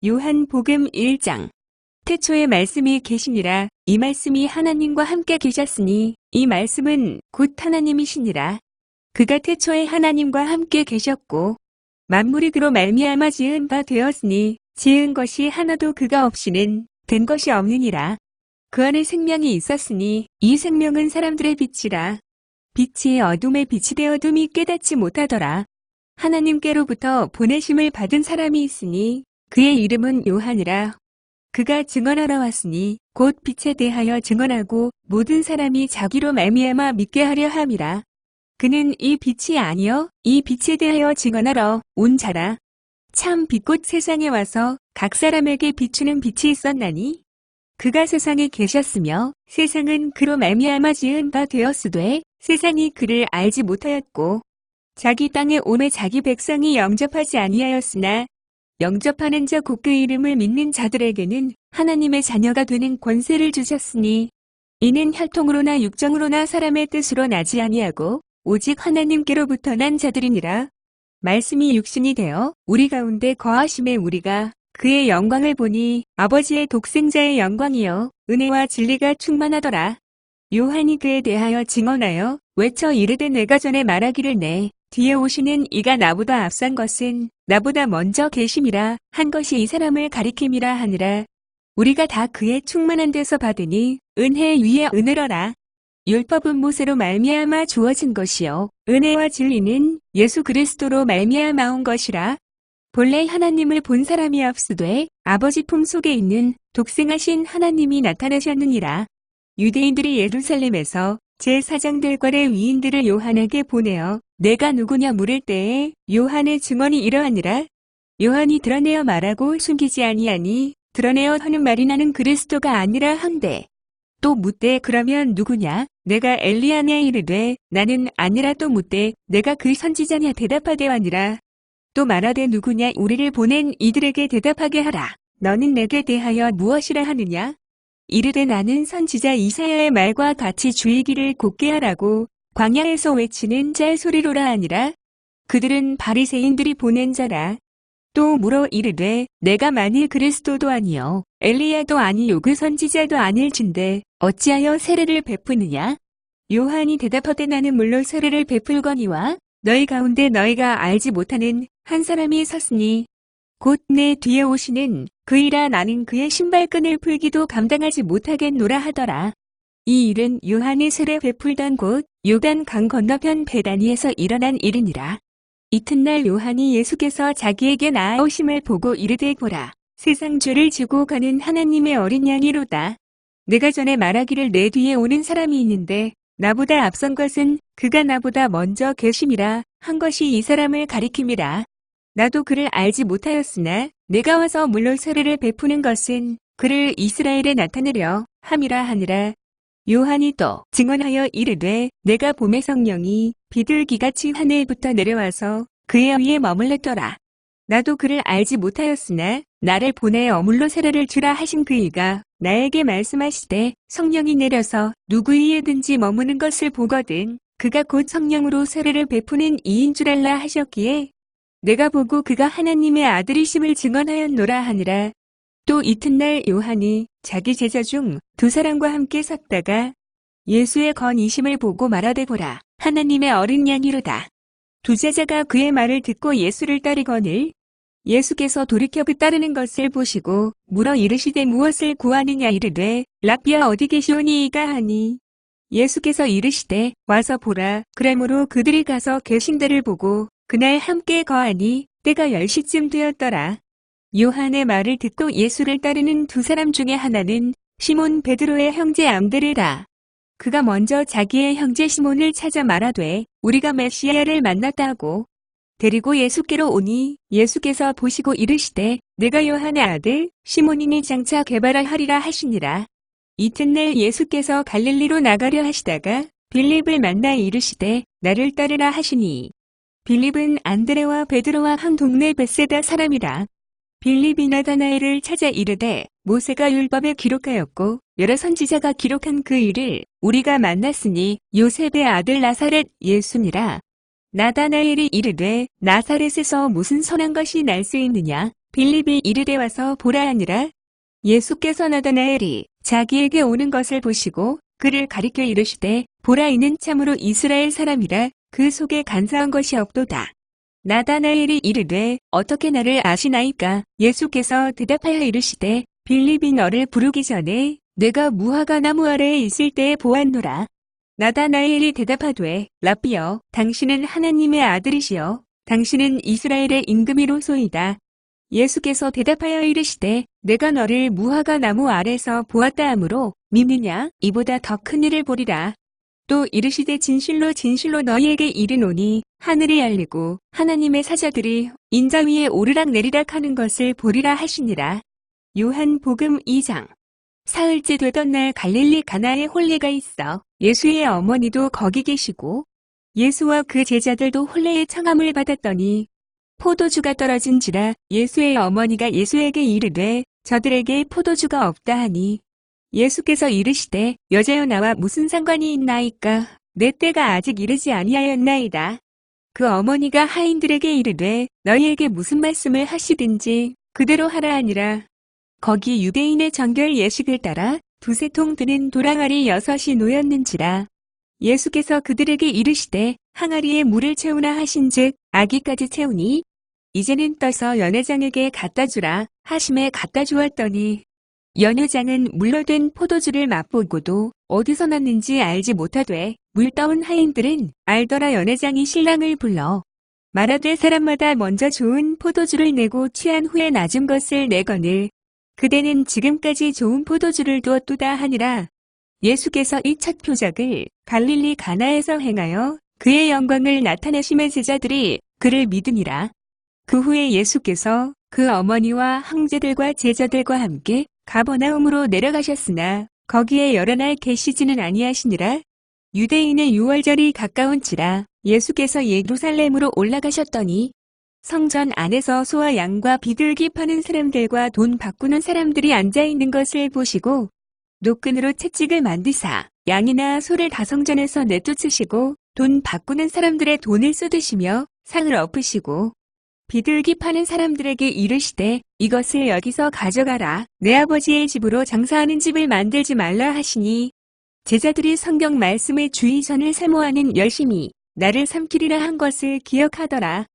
요한복음 1장. 태초에 말씀이 계시니라. 이 말씀이 하나님과 함께 계셨으니 이 말씀은 곧 하나님이시니라. 그가 태초에 하나님과 함께 계셨고 만물이 그로 말미암아 지은 바 되었으니 지은 것이 하나도 그가 없이는 된 것이 없느니라. 그 안에 생명이 있었으니 이 생명은 사람들의 빛이라. 빛이 어둠에 빛이 되어 어둠이 깨닫지 못하더라. 하나님께로부터 보내심을 받은 사람이 있으니 그의 이름은 요한이라. 그가 증언하러 왔으니 곧 빛에 대하여 증언하고 모든 사람이 자기로 말미암아 믿게 하려 함이라. 그는 이 빛이 아니요 이 빛에 대하여 증언하러 온 자라. 참 빛 곧 세상에 와서 각 사람에게 비추는 빛이 있었나니 그가 세상에 계셨으며 세상은 그로 말미암아 지은 바 되었으되 세상이 그를 알지 못하였고 자기 땅에 오매 자기 백성이 영접하지 아니하였으나 영접하는 자 곧 그 이름을 믿는 자들에게는 하나님의 자녀가 되는 권세를 주셨으니 이는 혈통으로나 육정으로나 사람의 뜻으로 나지 아니하고 오직 하나님께로부터 난 자들이니라. 말씀이 육신이 되어 우리 가운데 거하심에 우리가 그의 영광을 보니 아버지의 독생자의 영광이요 은혜와 진리가 충만하더라. 요한이 그에 대하여 증언하여 외쳐 이르되 내가 전에 말하기를 내 뒤에 오시는 이가 나보다 앞선 것은 나보다 먼저 계심이라 한 것이 이 사람을 가리킴이라 하니라. 우리가 다 그의 충만한 데서 받으니 은혜 위에 은혜로라. 율법은 모세로 말미암아 주어진 것이요 은혜와 진리는 예수 그리스도로 말미암아 온 것이라. 본래 하나님을 본 사람이 없으되 아버지 품속에 있는 독생하신 하나님이 나타나셨느니라. 유대인들이 예루살렘에서 제사장들과의 위인들을 요한에게 보내어 내가 누구냐 물을 때에 요한의 증언이 이러하니라. 요한이 드러내어 말하고 숨기지 아니하니 드러내어 하는 말이 나는 그리스도가 아니라 한데 또 묻되 그러면 누구냐 내가 엘리야냐 이르되 나는 아니라 또 묻되 내가 그 선지자냐 대답하되 아니라 또 말하되 누구냐 우리를 보낸 이들에게 대답하게 하라. 너는 내게 대하여 무엇이라 하느냐 이르되 나는 선지자 이사야의 말과 같이 주의 길을 곧게 하라고 광야에서 외치는 자의 소리로라 하니라. 그들은 바리새인들이 보낸 자라. 또 물어 이르되 내가 만일 그리스도도 아니요 엘리야도 아니요 그 선지자도 아닐진데 어찌하여 세례를 베푸느냐. 요한이 대답하되 나는 물론 세례를 베풀거니와 너희 가운데 너희가 알지 못하는 한 사람이 섰으니 곧 내 뒤에 오시는 그이라 나는 그의 신발끈을 풀기도 감당하지 못하겠노라 하더라. 이 일은 요한이 세례 베풀던 곳 요단 강 건너편 베다니에서 일어난 일이니라. 이튿날 요한이 예수께서 자기에게 나아오심을 보고 이르되 보라 세상 죄를 지고 가는 하나님의 어린 양이로다. 내가 전에 말하기를 내 뒤에 오는 사람이 있는데 나보다 앞선 것은 그가 나보다 먼저 계심이라 한 것이 이 사람을 가리킴이라. 나도 그를 알지 못하였으나 내가 와서 물로 세례를 베푸는 것은 그를 이스라엘에 나타내려 함이라 하니라. 요한이 또 증언하여 이르되 내가 봄의 성령이 비둘기같이 하늘부터 내려와서 그의 위에 머물렀더라. 나도 그를 알지 못하였으나 나를 보내어 물로 세례를 주라 하신 그이가 나에게 말씀하시되 성령이 내려서 누구 위에든지 머무는 것을 보거든 그가 곧 성령으로 세례를 베푸는 이인 줄 알라 하셨기에 내가 보고 그가 하나님의 아들이심을 증언하였노라 하니라. 또 이튿날 요한이 자기 제자 중 두 사람과 함께 섰다가 예수의 건이심을 보고 말하되 보라 하나님의 어린 양이로다. 두 제자가 그의 말을 듣고 예수를 따르거늘 예수께서 돌이켜 그 따르는 것을 보시고 물어 이르시되 무엇을 구하느냐 이르되 랍비야 어디 계시오니이까 하니 예수께서 이르시되 와서 보라. 그러므로 그들이 가서 계신 데를 보고 그날 함께 거하니 때가 10시쯤 되었더라. 요한의 말을 듣고 예수를 따르는 두 사람 중에 하나는 시몬 베드로의 형제 안드레라. 그가 먼저 자기의 형제 시몬을 찾아 말하되 우리가 메시아를 만났다고 데리고 예수께로 오니 예수께서 보시고 이르시되 내가 요한의 아들 시몬이니 장차 게바라 하리라 하시니라. 이튿날 예수께서 갈릴리로 나가려 하시다가 빌립을 만나 이르시되 나를 따르라 하시니 빌립은 안드레와 베드로와 한 동네 벳세다 사람이라. 빌립이 나다나엘을 찾아 이르되 모세가 율법에 기록하였고 여러 선지자가 기록한 그 일을 우리가 만났으니 요셉의 아들 나사렛 예수니라. 나다나엘이 이르되 나사렛에서 무슨 선한 것이 날 수 있느냐 빌립이 이르되 와서 보라 하니라. 예수께서 나다나엘이 자기에게 오는 것을 보시고 그를 가리켜 이르시되 보라 이는 참으로 이스라엘 사람이라 그 속에 간사한 것이 없도다. 나다나엘이 이르되 어떻게 나를 아시나이까? 예수께서 대답하여 이르시되 빌립이 너를 부르기 전에 내가 무화과 나무 아래에 있을 때에 보았노라. 나다나엘이 대답하되 랍비여 당신은 하나님의 아들이시여 당신은 이스라엘의 임금이로소이다. 예수께서 대답하여 이르시되 내가 너를 무화과 나무 아래서 보았다 하므로 믿느냐? 이보다 더 큰 일을 보리라. 또 이르시되 진실로 진실로 너희에게 이르노니 하늘이 열리고 하나님의 사자들이 인자 위에 오르락 내리락 하는 것을 보리라 하시니라. 요한복음 2장. 사흘째 되던 날 갈릴리 가나에 혼례가 있어 예수의 어머니도 거기 계시고 예수와 그 제자들도 혼례의 청함을 받았더니 포도주가 떨어진지라 예수의 어머니가 예수에게 이르되 저들에게 포도주가 없다 하니 예수께서 이르시되 여자여 나와 무슨 상관이 있나이까? 내 때가 아직 이르지 아니하였나이다. 그 어머니가 하인들에게 이르되 너희에게 무슨 말씀을 하시든지 그대로 하라 하니라. 거기 유대인의 정결 예식을 따라 두세 통 드는 도랑아리 6이 놓였는지라. 예수께서 그들에게 이르시되 항아리에 물을 채우나 하신즉 아기까지 채우니 이제는 떠서 연회장에게 갖다 주라 하심에 갖다 주었더니 연회장은 물로 된 포도주를 맛보고도 어디서 났는지 알지 못하되 물 떠온 하인들은 알더라. 연회장이 신랑을 불러 말하되 사람마다 먼저 좋은 포도주를 내고 취한 후에 낮은 것을 내거늘 그대는 지금까지 좋은 포도주를 두었도다 하니라. 예수께서 이 첫 표적을 갈릴리 가나에서 행하여 그의 영광을 나타내심에 제자들이 그를 믿으니라. 그 후에 예수께서 그 어머니와 형제들과 제자들과 함께 가버나움으로 내려가셨으나 거기에 여러 날 계시지는 아니하시니라. 유대인의 유월절이 가까운지라 예수께서 예루살렘으로 올라가셨더니 성전 안에서 소와 양과 비둘기 파는 사람들과 돈 바꾸는 사람들이 앉아있는 것을 보시고 노끈으로 채찍을 만드사 양이나 소를 다 성전에서 내쫓으시고 돈 바꾸는 사람들의 돈을 쏟으시며 상을 엎으시고 비둘기 파는 사람들에게 이르시되 이것을 여기서 가져가라. 내 아버지의 집으로 장사하는 집을 만들지 말라 하시니 제자들이 성경 말씀의 주의전을 사모하는 열심히 나를 삼키리라 한 것을 기억하더라.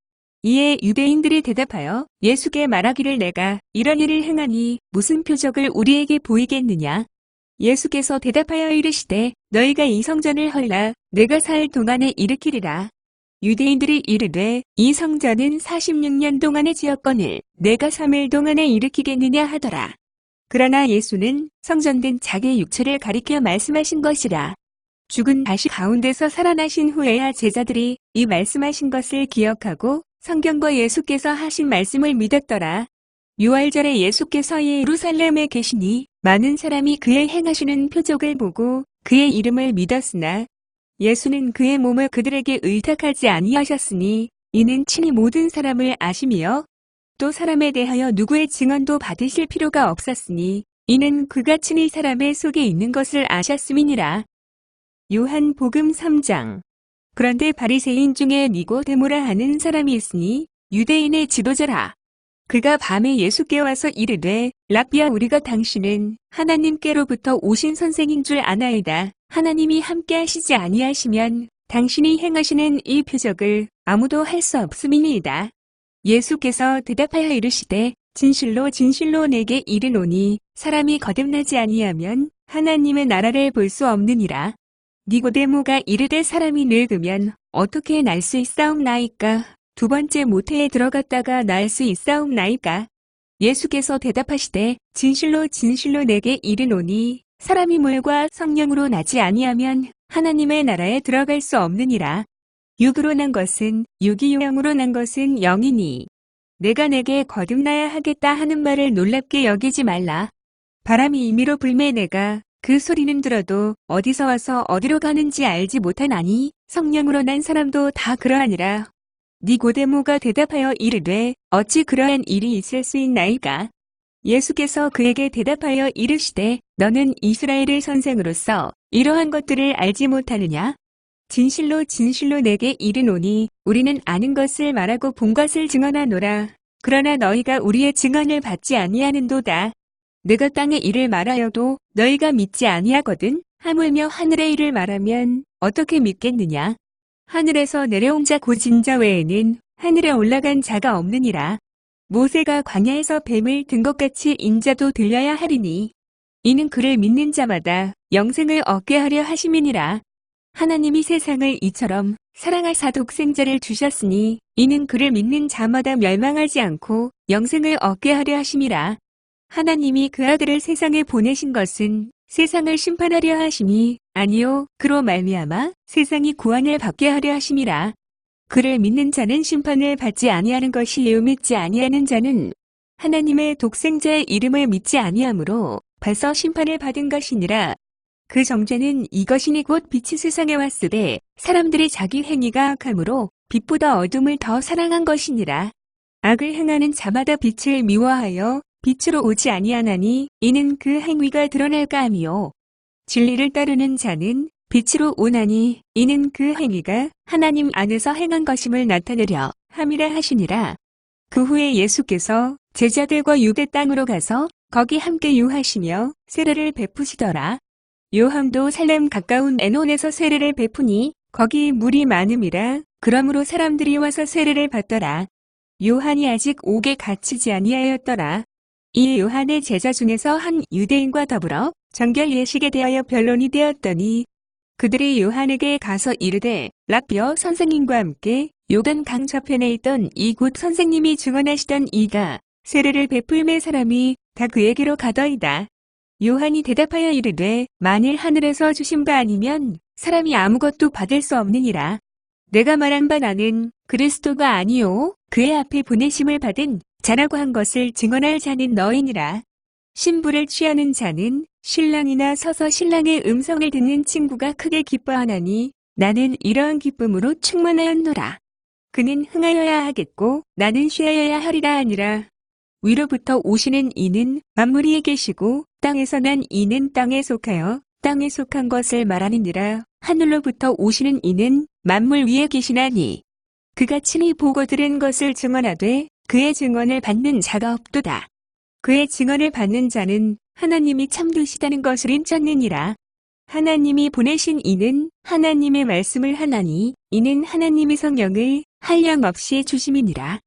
이에 유대인들이 대답하여 예수께 말하기를 내가 이런 일을 행하니 무슨 표적을 우리에게 보이겠느냐. 예수께서 대답하여 이르시되 너희가 이 성전을 헐라 내가 사흘 동안에 일으키리라. 유대인들이 이르되 이 성전은 46년 동안에 지었거늘 내가 3일 동안에 일으키겠느냐 하더라. 그러나 예수는 성전된 자기 육체를 가리켜 말씀하신 것이라. 죽은 다시 가운데서 살아나신 후에야 제자들이 이 말씀하신 것을 기억하고 성경과 예수께서 하신 말씀을 믿었더라. 유월절에 예수께서 예루살렘에 계시니 많은 사람이 그의 행하시는 표적을 보고 그의 이름을 믿었으나 예수는 그의 몸을 그들에게 의탁하지 아니하셨으니 이는 친히 모든 사람을 아심이요 또 사람에 대하여 누구의 증언도 받으실 필요가 없었으니 이는 그가 친히 사람의 속에 있는 것을 아셨음이니라. 요한복음 3장. 그런데 바리새인 중에 니고데모라 하는 사람이 있으니 유대인의 지도자라. 그가 밤에 예수께 와서 이르되 랍비야 우리가 당신은 하나님께로부터 오신 선생인 줄 아나이다. 하나님이 함께 하시지 아니하시면 당신이 행하시는 이 표적을 아무도 할 수 없음이니이다. 예수께서 대답하여 이르시되 진실로 진실로 내게 이르노니 사람이 거듭나지 아니하면 하나님의 나라를 볼 수 없느니라. 니고데모가 이르되 사람이 늙으면 어떻게 날 수 있사옵나이까? 두 번째 모태에 들어갔다가 날 수 있사옵나이까? 예수께서 대답하시되 진실로 진실로 내게 이르노니 사람이 물과 성령으로 나지 아니하면 하나님의 나라에 들어갈 수 없느니라. 육으로 난 것은 육이 영으로 난 것은 영이니 내가 내게 거듭나야 하겠다 하는 말을 놀랍게 여기지 말라. 바람이 임의로 불매 내가 그 소리는 들어도 어디서 와서 어디로 가는지 알지 못하나니 성령으로 난 사람도 다 그러하니라. 니고데모가 대답하여 이르되 어찌 그러한 일이 있을 수 있나이까? 예수께서 그에게 대답하여 이르시되 너는 이스라엘의 선생으로서 이러한 것들을 알지 못하느냐? 진실로 진실로 내게 이르노니 우리는 아는 것을 말하고 본 것을 증언하노라. 그러나 너희가 우리의 증언을 받지 아니하는도다. 내가 땅의 일을 말하여도 너희가 믿지 아니하거든. 하물며 하늘의 일을 말하면 어떻게 믿겠느냐. 하늘에서 내려온 자 곧 인자 외에는 하늘에 올라간 자가 없느니라. 모세가 광야에서 뱀을 든 것 같이 인자도 들려야 하리니 이는 그를 믿는 자마다 영생을 얻게 하려 하심이니라. 하나님이 세상을 이처럼 사랑하사 독생자를 주셨으니 이는 그를 믿는 자마다 멸망하지 않고 영생을 얻게 하려 하심이라. 하나님이 그 아들을 세상에 보내신 것은 세상을 심판하려 하심이 아니요 그로 말미암아 세상이 구원을 받게 하려 하심이라. 그를 믿는 자는 심판을 받지 아니하는 것이요 믿지 아니하는 자는 하나님의 독생자의 이름을 믿지 아니하므로 벌써 심판을 받은 것이니라. 그 정죄는 이것이니 곧 빛이 세상에 왔으되 사람들이 자기 행위가 악함으로 빛보다 어둠을 더 사랑한 것이니라. 악을 행하는 자마다 빛을 미워하여 빛으로 오지 아니하나니 이는 그 행위가 드러날까 함이요. 진리를 따르는 자는 빛으로 오나니 이는 그 행위가 하나님 안에서 행한 것임을 나타내려 함이라 하시니라. 그 후에 예수께서 제자들과 유대 땅으로 가서 거기 함께 유하시며 세례를 베푸시더라. 요한도 살렘 가까운 에논에서 세례를 베푸니 거기 물이 많음이라. 그러므로 사람들이 와서 세례를 받더라. 요한이 아직 옥에 갇히지 아니하였더라. 이 요한의 제자 중에서 한 유대인과 더불어 정결 예식에 대하여 변론이 되었더니 그들이 요한에게 가서 이르되 랍비여 선생님과 함께 요단 강 저편에 있던 이 곧 선생님이 증언하시던 이가 세례를 베풀매 사람이 다 그에게로 가더이다. 요한이 대답하여 이르되 만일 하늘에서 주신 바 아니면 사람이 아무것도 받을 수 없느니라. 내가 말한 바 나는 그리스도가 아니요 그의 앞에 보내심을 받은 자라고 한 것을 증언할 자는 너희니라. 신부를 취하는 자는 신랑이나 서서 신랑의 음성을 듣는 친구가 크게 기뻐하나니 나는 이러한 기쁨으로 충만하였노라. 그는 흥하여야 하겠고 나는 쉬어야 하리라 하니라. 위로부터 오시는 이는 만물 위에 계시고 땅에서 난 이는 땅에 속하여 땅에 속한 것을 말하느니라. 하늘로부터 오시는 이는 만물 위에 계시나니 그가 친히 보고 들은 것을 증언하되 그의 증언을 받는 자가 없도다. 그의 증언을 받는 자는 하나님이 참되시다는 것을 인쳤느니라. 하나님이 보내신 이는 하나님의 말씀을 하나니 이는 하나님의 성령을 한량없이 주심이니라.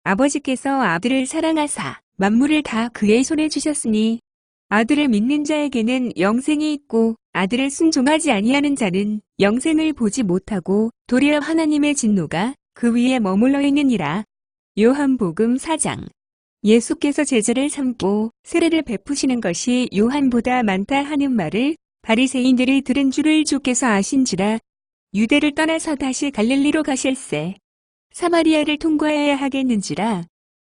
아버지께서 아들을 사랑하사 만물을 다 그의 손에 주셨으니 아들을 믿는 자에게는 영생이 있고 아들을 순종하지 아니하는 자는 영생을 보지 못하고 도리어 하나님의 진노가 그 위에 머물러 있느니라. 요한복음 4장. 예수께서 제자를 삼고 세례를 베푸시는 것이 요한보다 많다 하는 말을 바리새인들이 들은 줄을 주께서 아신지라. 유대를 떠나서 다시 갈릴리로 가실새 사마리아를 통과해야 하겠는지라.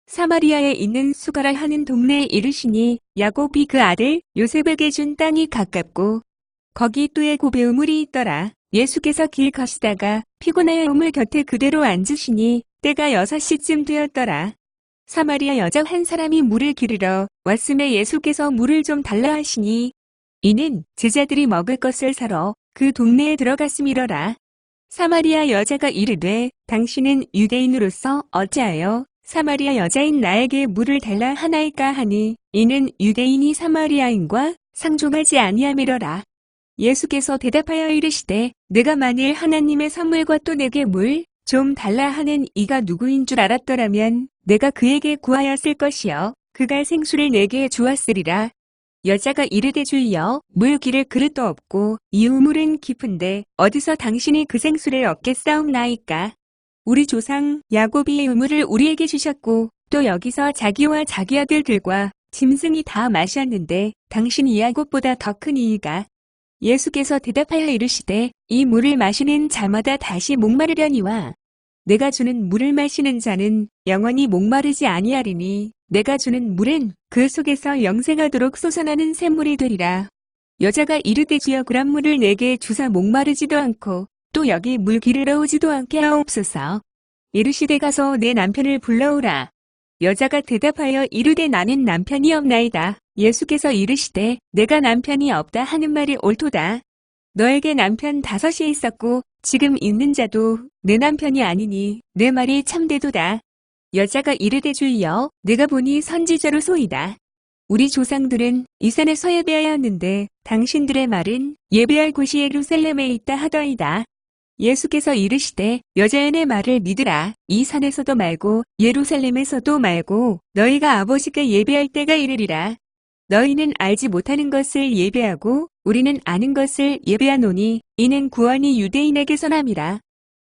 사마리아에 있는 수가라 하는 동네에 이르시니 야곱이 그 아들 요셉에게 준 땅이 가깝고 거기 또에 곱의 우물이 있더라. 예수께서 길 가시다가 피곤하여 우물 곁에 그대로 앉으시니 때가 6시쯤 되었더라. 사마리아 여자 한 사람이 물을 기르러 왔음에 예수께서 물을 좀 달라 하시니 이는 제자들이 먹을 것을 사러 그 동네에 들어갔음이러라. 사마리아 여자가 이르되 당신은 유대인으로서 어찌하여 사마리아 여자인 나에게 물을 달라 하나이까 하니 이는 유대인이 사마리아인과 상종하지 아니함이러라. 예수께서 대답하여 이르시되 내가 만일 하나님의 선물과 또 내게 물 좀 달라 하는 이가 누구인 줄 알았더라면 내가 그에게 구하였을 것이요 그가 생수를 내게 주었으리라. 여자가 이르되 주여 물 기를 그릇도 없고 이 우물은 깊은데 어디서 당신이 그 생수를 얻겠사옵나이까. 우리 조상 야곱이 이 우물을 우리에게 주셨고 또 여기서 자기와 자기 아들들과 짐승이 다 마셨는데 당신이 야곱보다 더 큰 이이가. 예수께서 대답하여 이르시되 이 물을 마시는 자마다 다시 목마르려니와 내가 주는 물을 마시는 자는 영원히 목마르지 아니하리니 내가 주는 물은 그 속에서 영생하도록 솟아나는 샘물이 되리라. 여자가 이르되 주여 그런 물을 내게 주사 목마르지도 않고 또 여기 물 기르러 오지도 않게 하옵소서. 이르시되 가서 내 남편을 불러오라. 여자가 대답하여 이르되 나는 남편이 없나이다. 예수께서 이르시되 내가 남편이 없다 하는 말이 옳도다. 너에게 남편 5이 있었고 지금 있는 자도 내 남편이 아니니 내 말이 참되도다. 여자가 이르되 주여, 내가 보니 선지자로 소이다. 우리 조상들은 이 산에서 예배하였는데 당신들의 말은 예배할 곳이 예루살렘에 있다 하더이다. 예수께서 이르시되 여자여 내 말을 믿으라. 이 산에서도 말고 예루살렘에서도 말고 너희가 아버지께 예배할 때가 이르리라. 너희는 알지 못하는 것을 예배하고 우리는 아는 것을 예배하노니 이는 구원이 유대인에게서 남이라.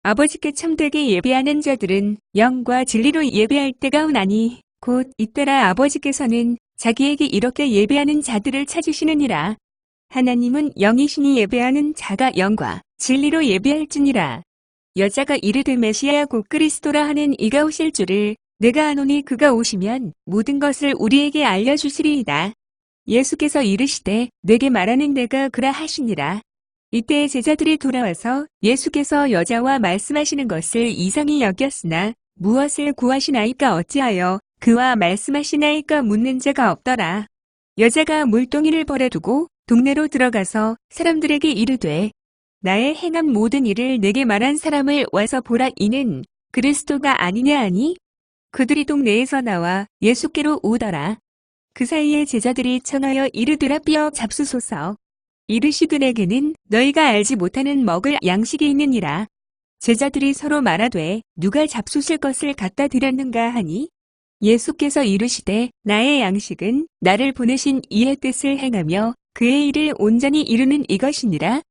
아버지께 참되게 예배하는 자들은 영과 진리로 예배할 때가 오나니 곧 이때라 아버지께서는 자기에게 이렇게 예배하는 자들을 찾으시느니라. 하나님은 영이시니 예배하는 자가 영과 진리로 예배할지니라. 여자가 이르되 메시아 곧 그리스도라 하는 이가 오실 줄을 내가 아노니 그가 오시면 모든 것을 우리에게 알려주시리이다. 예수께서 이르시되 내게 말하는 내가 그라 하시니라. 이때 제자들이 돌아와서 예수께서 여자와 말씀하시는 것을 이상히 여겼으나 무엇을 구하시나이까 어찌하여 그와 말씀하시나이까 묻는 자가 없더라. 여자가 물동이를 버려두고 동네로 들어가서 사람들에게 이르되 나의 행한 모든 일을 내게 말한 사람을 와서 보라. 이는 그리스도가 아니냐 하니 그들이 동네에서 나와 예수께로 오더라. 그 사이에 제자들이 청하여 이르되 삐어 잡수소서. 이르시되 내게는 너희가 알지 못하는 먹을 양식이 있느니라. 제자들이 서로 말하되 누가 잡수실 것을 갖다 드렸는가 하니 예수께서 이르시되 나의 양식은 나를 보내신 이의 뜻을 행하며 그의 일을 온전히 이루는 이것이니라.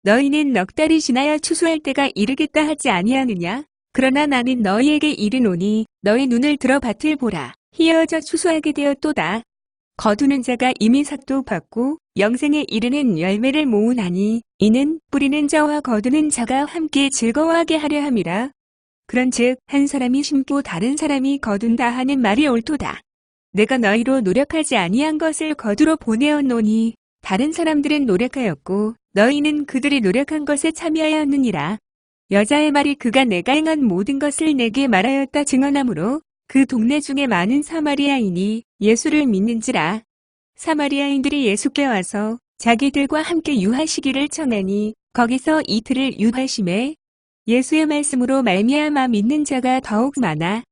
너희는 넉 달이 지나야 추수할 때가 이르겠다 하지 아니하느냐? 그러나 나는 너희에게 이르노니 너희 눈을 들어 밭을 보라. 희어져 추수하게 되었도다. 거두는 자가 이미 삭도 받고 영생에 이르는 열매를 모으나니 이는 뿌리는 자와 거두는 자가 함께 즐거워하게 하려 함이라. 그런즉 한 사람이 심고 다른 사람이 거둔다 하는 말이 옳도다. 내가 너희로 노력하지 아니한 것을 거두러 보내었노니 다른 사람들은 노력하였고 너희는 그들이 노력한 것에 참여하였느니라. 여자의 말이 그가 내가 행한 모든 것을 내게 말하였다 증언하므로 그 동네 중에 많은 사마리아인이 예수를 믿는지라. 사마리아인들이 예수께 와서 자기들과 함께 유하시기를 청하니 거기서 이틀을 유하심에 예수의 말씀으로 말미암아 믿는 자가 더욱 많아.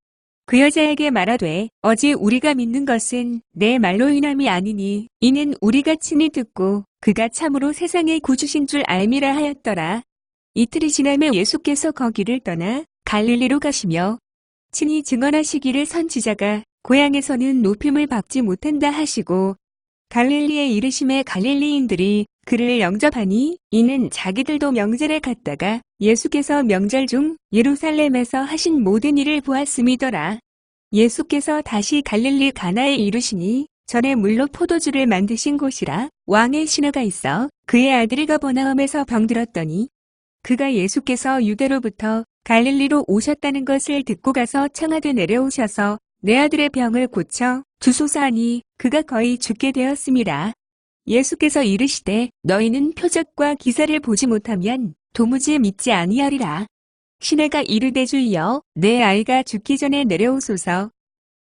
그 여자에게 말하되 어제 우리가 믿는 것은 내 말로 인함이 아니니 이는 우리가 친히 듣고 그가 참으로 세상의 구주신 줄 알미라 하였더라. 이틀이 지나며 예수께서 거기를 떠나 갈릴리로 가시며 친히 증언하시기를 선지자가 고향에서는 높임을 받지 못한다 하시고 갈릴리에 이르심에 갈릴리인들이 그를 영접하니 이는 자기들도 명절에 갔다가 예수께서 명절 중 예루살렘에서 하신 모든 일을 보았음이더라. 예수께서 다시 갈릴리 가나에 이르시니 전에 물로 포도주를 만드신 곳이라. 왕의 신하가 있어 그의 아들이 가버나움에서 병들었더니 그가 예수께서 유대로부터 갈릴리로 오셨다는 것을 듣고 가서 청하되 내려오셔서 내 아들의 병을 고쳐 주소서 하니 그가 거의 죽게 되었음이라. 예수께서 이르시되 너희는 표적과 기사를 보지 못하면 도무지 믿지 아니하리라. 신하가 이르되 주여 내 아이가 죽기 전에 내려오소서.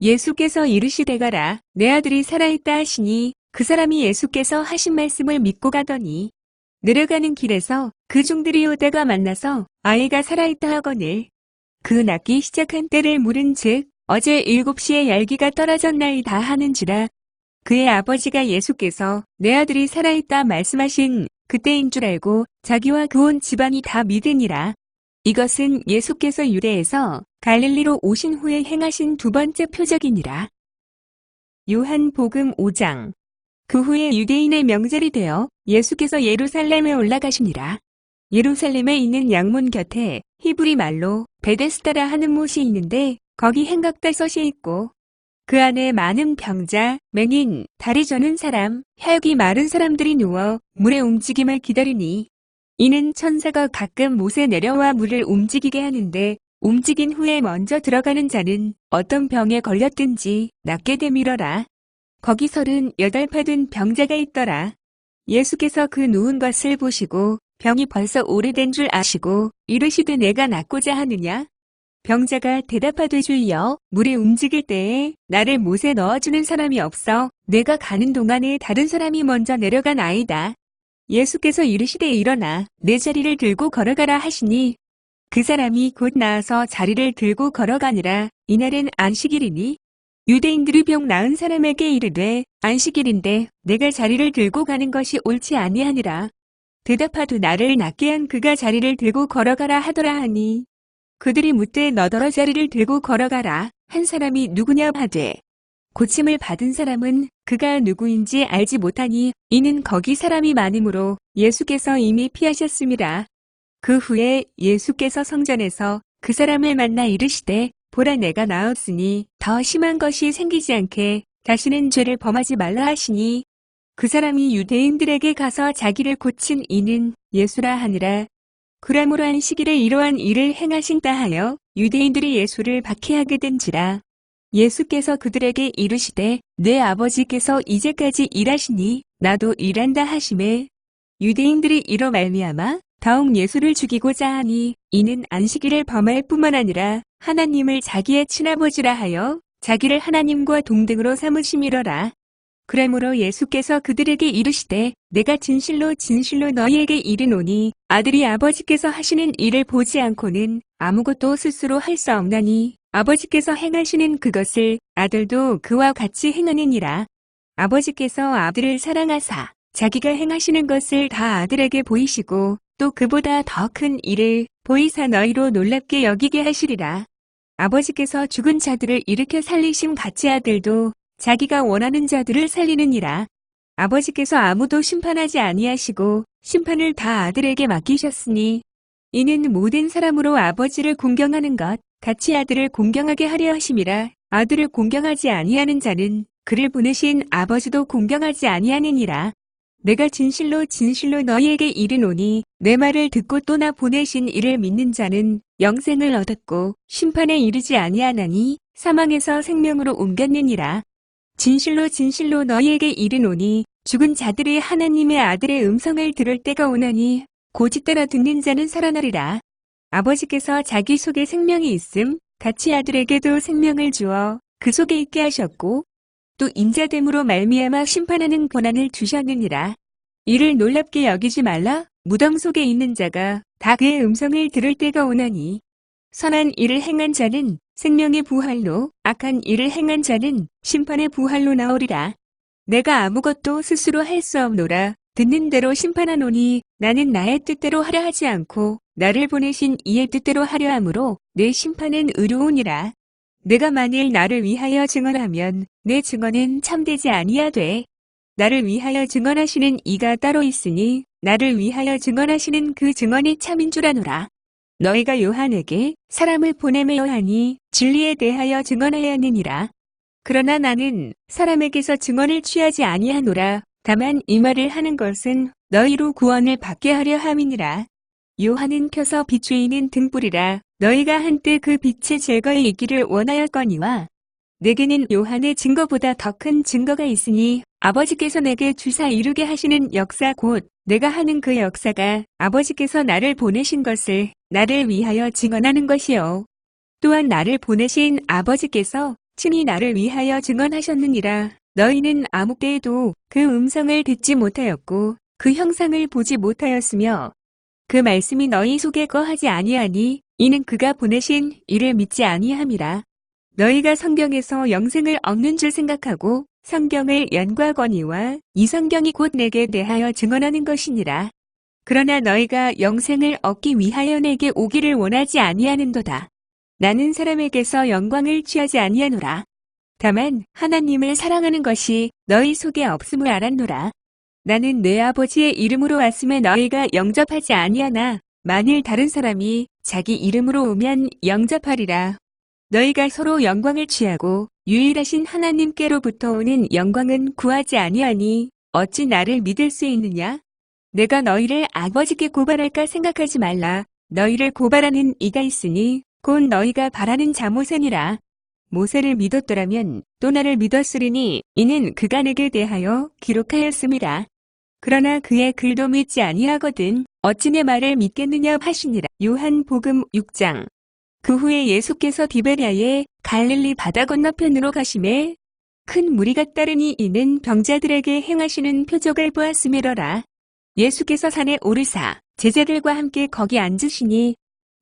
예수께서 이르시되 가라. 내 아들이 살아있다 하시니 그 사람이 예수께서 하신 말씀을 믿고 가더니 내려가는 길에서 그 종들이 오다가 만나서 아이가 살아있다 하거늘 그 낫기 시작한 때를 물은즉 어제 7시에 열기가 떨어졌나이다 하는지라. 그의 아버지가 예수께서 내 아들이 살아있다 말씀하신 그때인 줄 알고 자기와 그 온 집안이 다 믿으니라. 이것은 예수께서 유대에서 갈릴리로 오신 후에 행하신 두 번째 표적이니라. 요한복음 5장. 그 후에 유대인의 명절이 되어 예수께서 예루살렘에 올라가시니라. 예루살렘에 있는 양문 곁에 히브리 말로 베데스다라 하는 못이 있는데 거기 행각다섯이 있고 그 안에 많은 병자, 맹인, 다리 저는 사람, 혈기 마른 사람들이 누워 물의 움직임을 기다리니 이는 천사가 가끔 못에 내려와 물을 움직이게 하는데 움직인 후에 먼저 들어가는 자는 어떤 병에 걸렸든지 낫게 되밀어라. 거기 38 든 병자가 있더라. 예수께서 그 누운 것을 보시고 병이 벌써 오래된 줄 아시고 이르시되 내가 낫고자 하느냐? 병자가 대답하되 주여 물이 움직일 때에 나를 못에 넣어주는 사람이 없어 내가 가는 동안에 다른 사람이 먼저 내려간 아이다. 예수께서 이르시되 일어나 내 자리를 들고 걸어가라 하시니 그 사람이 곧 나아서 자리를 들고 걸어가니라. 이날은 안식일이니 유대인들이 병 나은 사람에게 이르되 안식일인데 내가 자리를 들고 가는 것이 옳지 아니하니라. 대답하되 나를 낫게 한 그가 자리를 들고 걸어가라 하더라 하니 그들이 묻되 너더러 자리를 들고 걸어가라 한 사람이 누구냐 하되 고침을 받은 사람은 그가 누구인지 알지 못하니 이는 거기 사람이 많으므로 예수께서 이미 피하셨음이라. 그 후에 예수께서 성전에서 그 사람을 만나 이르시되 보라 내가 나았으니 더 심한 것이 생기지 않게 다시는 죄를 범하지 말라 하시니 그 사람이 유대인들에게 가서 자기를 고친 이는 예수라 하니라. 그러므로 안식일에 이러한 일을 행하신다 하여 유대인들이 예수를 박해하게 된지라. 예수께서 그들에게 이르시되 내 아버지께서 이제까지 일하시니 나도 일한다 하시매 유대인들이 이로 말미암아 더욱 예수를 죽이고자 하니 이는 안식일을 범할 뿐만 아니라 하나님을 자기의 친아버지라 하여 자기를 하나님과 동등으로 삼으심이로라. 그러므로 예수께서 그들에게 이르시되 내가 진실로 진실로 너희에게 이르노니 아들이 아버지께서 하시는 일을 보지 않고는 아무것도 스스로 할 수 없나니 아버지께서 행하시는 그것을 아들도 그와 같이 행하느니라. 아버지께서 아들을 사랑하사 자기가 행하시는 것을 다 아들에게 보이시고 또 그보다 더 큰 일을 보이사 너희로 놀랍게 여기게 하시리라. 아버지께서 죽은 자들을 일으켜 살리심 같이 아들도 자기가 원하는 자들을 살리느니라. 아버지께서 아무도 심판하지 아니하시고 심판을 다 아들에게 맡기셨으니 이는 모든 사람으로 아버지를 공경하는 것 같이 아들을 공경하게 하려 하심이라. 아들을 공경하지 아니하는 자는 그를 보내신 아버지도 공경하지 아니하느니라. 내가 진실로 진실로 너희에게 이르노니 내 말을 듣고 또 나 보내신 이를 믿는 자는 영생을 얻었고 심판에 이르지 아니하나니 사망에서 생명으로 옮겼느니라. 진실로 진실로 너희에게 이르노니 죽은 자들이 하나님의 아들의 음성을 들을 때가 오나니 고지 따라 듣는 자는 살아나리라. 아버지께서 자기 속에 생명이 있음 같이 아들에게도 생명을 주어 그 속에 있게 하셨고 또 인자됨으로 말미암아 심판하는 권한을 주셨느니라. 이를 놀랍게 여기지 말라. 무덤 속에 있는 자가 다 그의 음성을 들을 때가 오나니 선한 일을 행한 자는 생명의 부활로 악한 일을 행한 자는 심판의 부활로 나오리라. 내가 아무것도 스스로 할 수 없노라. 듣는 대로 심판하노니 나는 나의 뜻대로 하려 하지 않고 나를 보내신 이의 뜻대로 하려 함으로 내 심판은 의로우니라. 내가 만일 나를 위하여 증언하면 내 증언은 참되지 아니하되 나를 위하여 증언하시는 이가 따로 있으니 나를 위하여 증언하시는 그 증언이 참인 줄 아노라. 너희가 요한에게 사람을 보내매어 하니 진리에 대하여 증언하였느니라. 그러나 나는 사람에게서 증언을 취하지 아니하노라. 다만 이 말을 하는 것은 너희로 구원을 받게 하려 함이니라. 요한은 켜서 비추이는 등불이라. 너희가 한때 그 빛의 즐거이 있기를 원하였거니와 내게는 요한의 증거보다 더 큰 증거가 있으니 아버지께서 내게 주사 이루게 하시는 역사 곧 내가 하는 그 역사가 아버지께서 나를 보내신 것을 나를 위하여 증언하는 것이요. 또한 나를 보내신 아버지께서 친히 나를 위하여 증언하셨느니라. 너희는 아무 때에도 그 음성을 듣지 못하였고 그 형상을 보지 못하였으며 그 말씀이 너희 속에 거하지 아니하니 이는 그가 보내신 이를 믿지 아니함이라. 너희가 성경에서 영생을 얻는 줄 생각하고 성경을 연구하거니와 이 성경이 곧 내게 대하여 증언하는 것이니라. 그러나 너희가 영생을 얻기 위하여 내게 오기를 원하지 아니하는도다. 나는 사람에게서 영광을 취하지 아니하노라. 다만 하나님을 사랑하는 것이 너희 속에 없음을 알았노라. 나는 내 아버지의 이름으로 왔음에 너희가 영접하지 아니하나 만일 다른 사람이 자기 이름으로 오면 영접하리라. 너희가 서로 영광을 취하고 유일하신 하나님께로부터 오는 영광은 구하지 아니하니 어찌 나를 믿을 수 있느냐? 내가 너희를 아버지께 고발할까 생각하지 말라. 너희를 고발하는 이가 있으니 곧 너희가 바라는 자모세니라. 모세를 믿었더라면 또 나를 믿었으리니 이는 그가 내게 대하여 기록하였음이라. 그러나 그의 글도 믿지 아니하거든 어찌 내 말을 믿겠느냐 하시니라. 요한복음 6장. 그 후에 예수께서 디베랴의 갈릴리 바다 건너편으로 가심에 큰 무리가 따르니 이는 병자들에게 행하시는 표적을 보았음이로라. 예수께서 산에 오르사 제자들과 함께 거기 앉으시니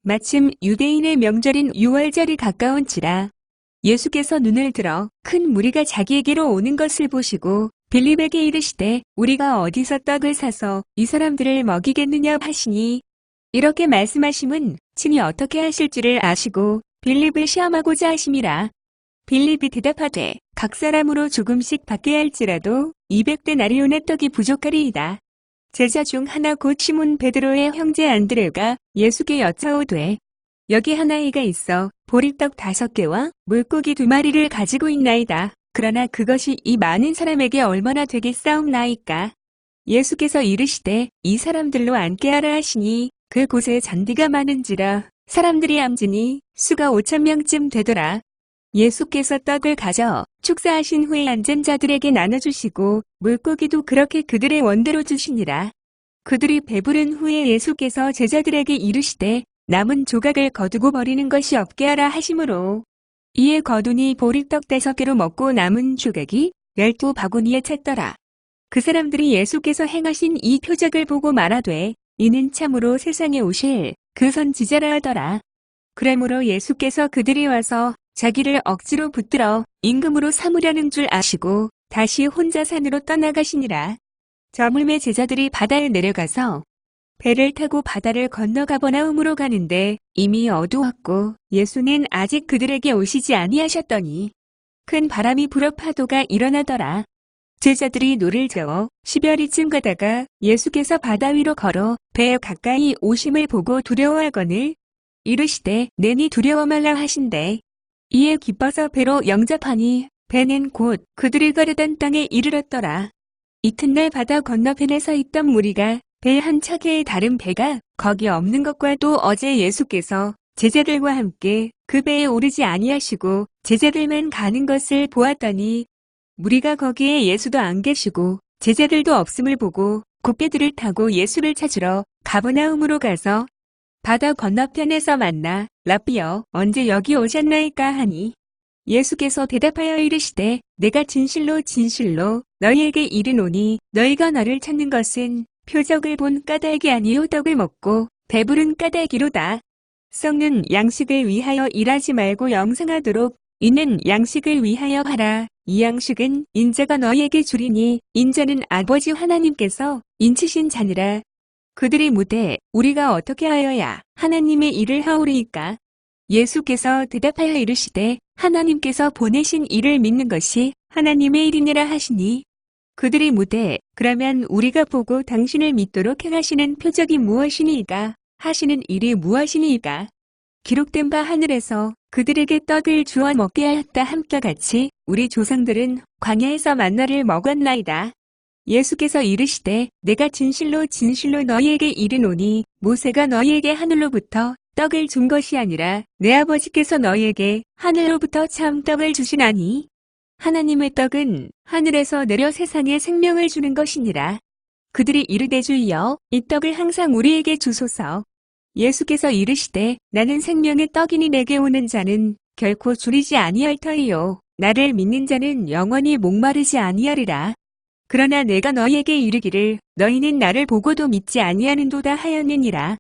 마침 유대인의 명절인 유월절이 가까운지라 예수께서 눈을 들어 큰 무리가 자기에게로 오는 것을 보시고 빌립에게 이르시되 우리가 어디서 떡을 사서 이 사람들을 먹이겠느냐 하시니 이렇게 말씀하심은 친히 어떻게 하실 줄을 아시고 빌립을 시험하고자 하심이라. 빌립이 대답하되 각 사람으로 조금씩 받게 할지라도 200데나리온의 떡이 부족하리이다. 제자 중 하나 곧 시몬 베드로의 형제 안드레가 예수께 여짜오되 여기 하나이가 있어 보리떡 5개와 물고기 2마리를 가지고 있나이다. 그러나 그것이 이 많은 사람에게 얼마나 되겠사옵나이까. 예수께서 이르시되 이 사람들로 앉게 하라 하시니 그곳에 잔디가 많은지라 사람들이 앉으니 수가 5,000명쯤 되더라. 예수께서 떡을 가져 축사하신 후에 앉은 자들에게 나눠주시고 물고기도 그렇게 그들의 원대로 주시니라. 그들이 배부른 후에 예수께서 제자들에게 이르시되 남은 조각을 거두고 버리는 것이 없게 하라 하시므로 이에 거두니 보리떡 5개로 먹고 남은 조각이 12바구니에 찼더라. 그 사람들이 예수께서 행하신 이 표적을 보고 말하되 이는 참으로 세상에 오실 그 선지자라 하더라. 그러므로 예수께서 그들이 와서 자기를 억지로 붙들어 임금으로 삼으려는 줄 아시고 다시 혼자 산으로 떠나가시니라. 저물매 제자들이 바다에 내려가서 배를 타고 바다를 건너 가버나움으로 가는데 이미 어두웠고 예수는 아직 그들에게 오시지 아니하셨더니 큰 바람이 불어 파도가 일어나더라. 제자들이 노를 저어 10여리쯤 가다가 예수께서 바다 위로 걸어 배에 가까이 오심을 보고 두려워하거늘 이르시되 내니 두려워 말라 하신대. 이에 기뻐서 배로 영접하니 배는 곧 그들이 가려던 땅에 이르렀더라. 이튿날 바다 건너편에 서 있던 무리가 배 한 척의 다른 배가 거기 없는 것과 또 어제 예수께서 제자들과 함께 그 배에 오르지 아니하시고 제자들만 가는 것을 보았더니 무리가 거기에 예수도 안 계시고 제자들도 없음을 보고 곧 배들을 타고 예수를 찾으러 가버나움으로 가서 바다 건너편에서 만나 라삐여 언제 여기 오셨나이까 하니 예수께서 대답하여 이르시되 내가 진실로 진실로 너희에게 이르노니 너희가 나를 찾는 것은 표적을 본 까닭이 아니요 떡을 먹고 배부른 까닭이로다. 썩는 양식을 위하여 일하지 말고 영생하도록 이는 양식을 위하여 하라. 이 양식은 인자가 너희에게 주리니 인자는 아버지 하나님께서 인치신 자니라. 그들이 묻되 우리가 어떻게 하여야 하나님의 일을 하오리이까? 예수께서 대답하여 이르시되 하나님께서 보내신 이를 믿는 것이 하나님의 일이니라 하시니 그들이 묻되 그러면 우리가 보고 당신을 믿도록 행하시는 표적이 무엇이니이까? 하시는 일이 무엇이니이까? 기록된 바 하늘에서 그들에게 떡을 주어 먹게 하였다 함과 같이 우리 조상들은 광야에서 만나를 먹었나이다. 예수께서 이르시되 내가 진실로 진실로 너희에게 이르노니 모세가 너희에게 하늘로부터 떡을 준 것이 아니라 내 아버지께서 너희에게 하늘로부터 참 떡을 주시나니 하나님의 떡은 하늘에서 내려 세상에 생명을 주는 것이니라. 그들이 이르되 주여 이 떡을 항상 우리에게 주소서. 예수께서 이르시되 나는 생명의 떡이니 내게 오는 자는 결코 줄이지 아니할 터이요 나를 믿는 자는 영원히 목마르지 아니하리라. 그러나 내가 너희에게 이르기를 너희는 나를 보고도 믿지 아니하는도다 하였느니라.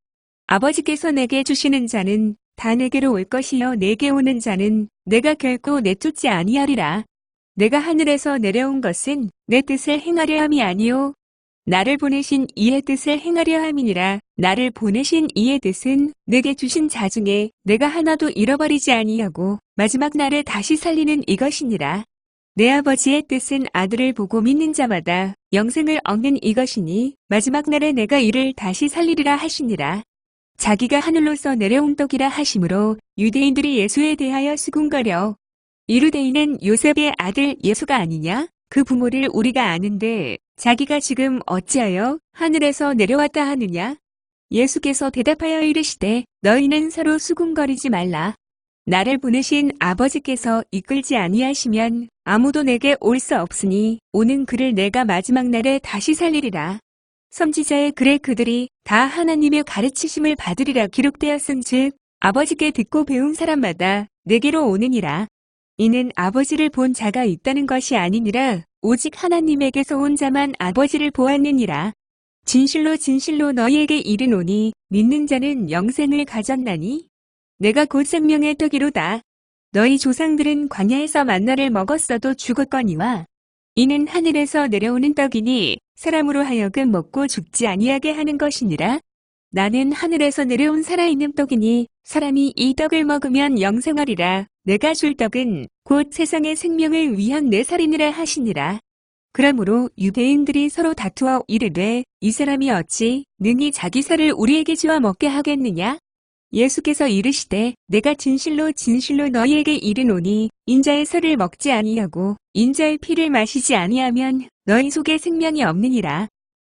아버지께서 내게 주시는 자는 다 내게로 올 것이요 내게 오는 자는 내가 결코 내쫓지 아니하리라. 내가 하늘에서 내려온 것은 내 뜻을 행하려 함이 아니요 나를 보내신 이의 뜻을 행하려 함이니라. 나를 보내신 이의 뜻은 내게 주신 자 중에 내가 하나도 잃어버리지 아니하고 마지막 날에 다시 살리는 이것이니라. 내 아버지의 뜻은 아들을 보고 믿는 자마다 영생을 얻는 이것이니 마지막 날에 내가 이를 다시 살리리라 하시니라. 자기가 하늘로서 내려온 떡이라 하시므로 유대인들이 예수에 대하여 수군거려 이르되 이는 요셉의 아들 예수가 아니냐? 그 부모를 우리가 아는데 자기가 지금 어찌하여 하늘에서 내려왔다 하느냐? 예수께서 대답하여 이르시되 너희는 서로 수군거리지 말라. 나를 보내신 아버지께서 이끌지 아니하시면 아무도 내게 올 수 없으니 오는 그를 내가 마지막 날에 다시 살리리라. 선지자의 글에 그들이 다 하나님의 가르치심을 받으리라 기록되었은즉 아버지께 듣고 배운 사람마다 내게로 오느니라. 이는 아버지를 본 자가 있다는 것이 아니니라 오직 하나님에게서 온 자만 아버지를 보았느니라. 진실로 진실로 너희에게 이르노니 믿는 자는 영생을 가졌나니 내가 곧 생명의 떡이로다. 너희 조상들은 광야에서 만나를 먹었어도 죽었거니와 이는 하늘에서 내려오는 떡이니 사람으로 하여금 먹고 죽지 아니하게 하는 것이니라. 나는 하늘에서 내려온 살아있는 떡이니 사람이 이 떡을 먹으면 영생하리라. 내가 줄 떡은 곧 세상의 생명을 위한 내 살이니라 하시니라. 그러므로 유대인들이 서로 다투어 이르되 이 사람이 어찌 능히 자기 살을 우리에게 주어 먹게 하겠느냐? 예수께서 이르시되 내가 진실로 진실로 너희에게 이르노니 인자의 살을 먹지 아니하고 인자의 피를 마시지 아니하면 너희 속에 생명이 없느니라.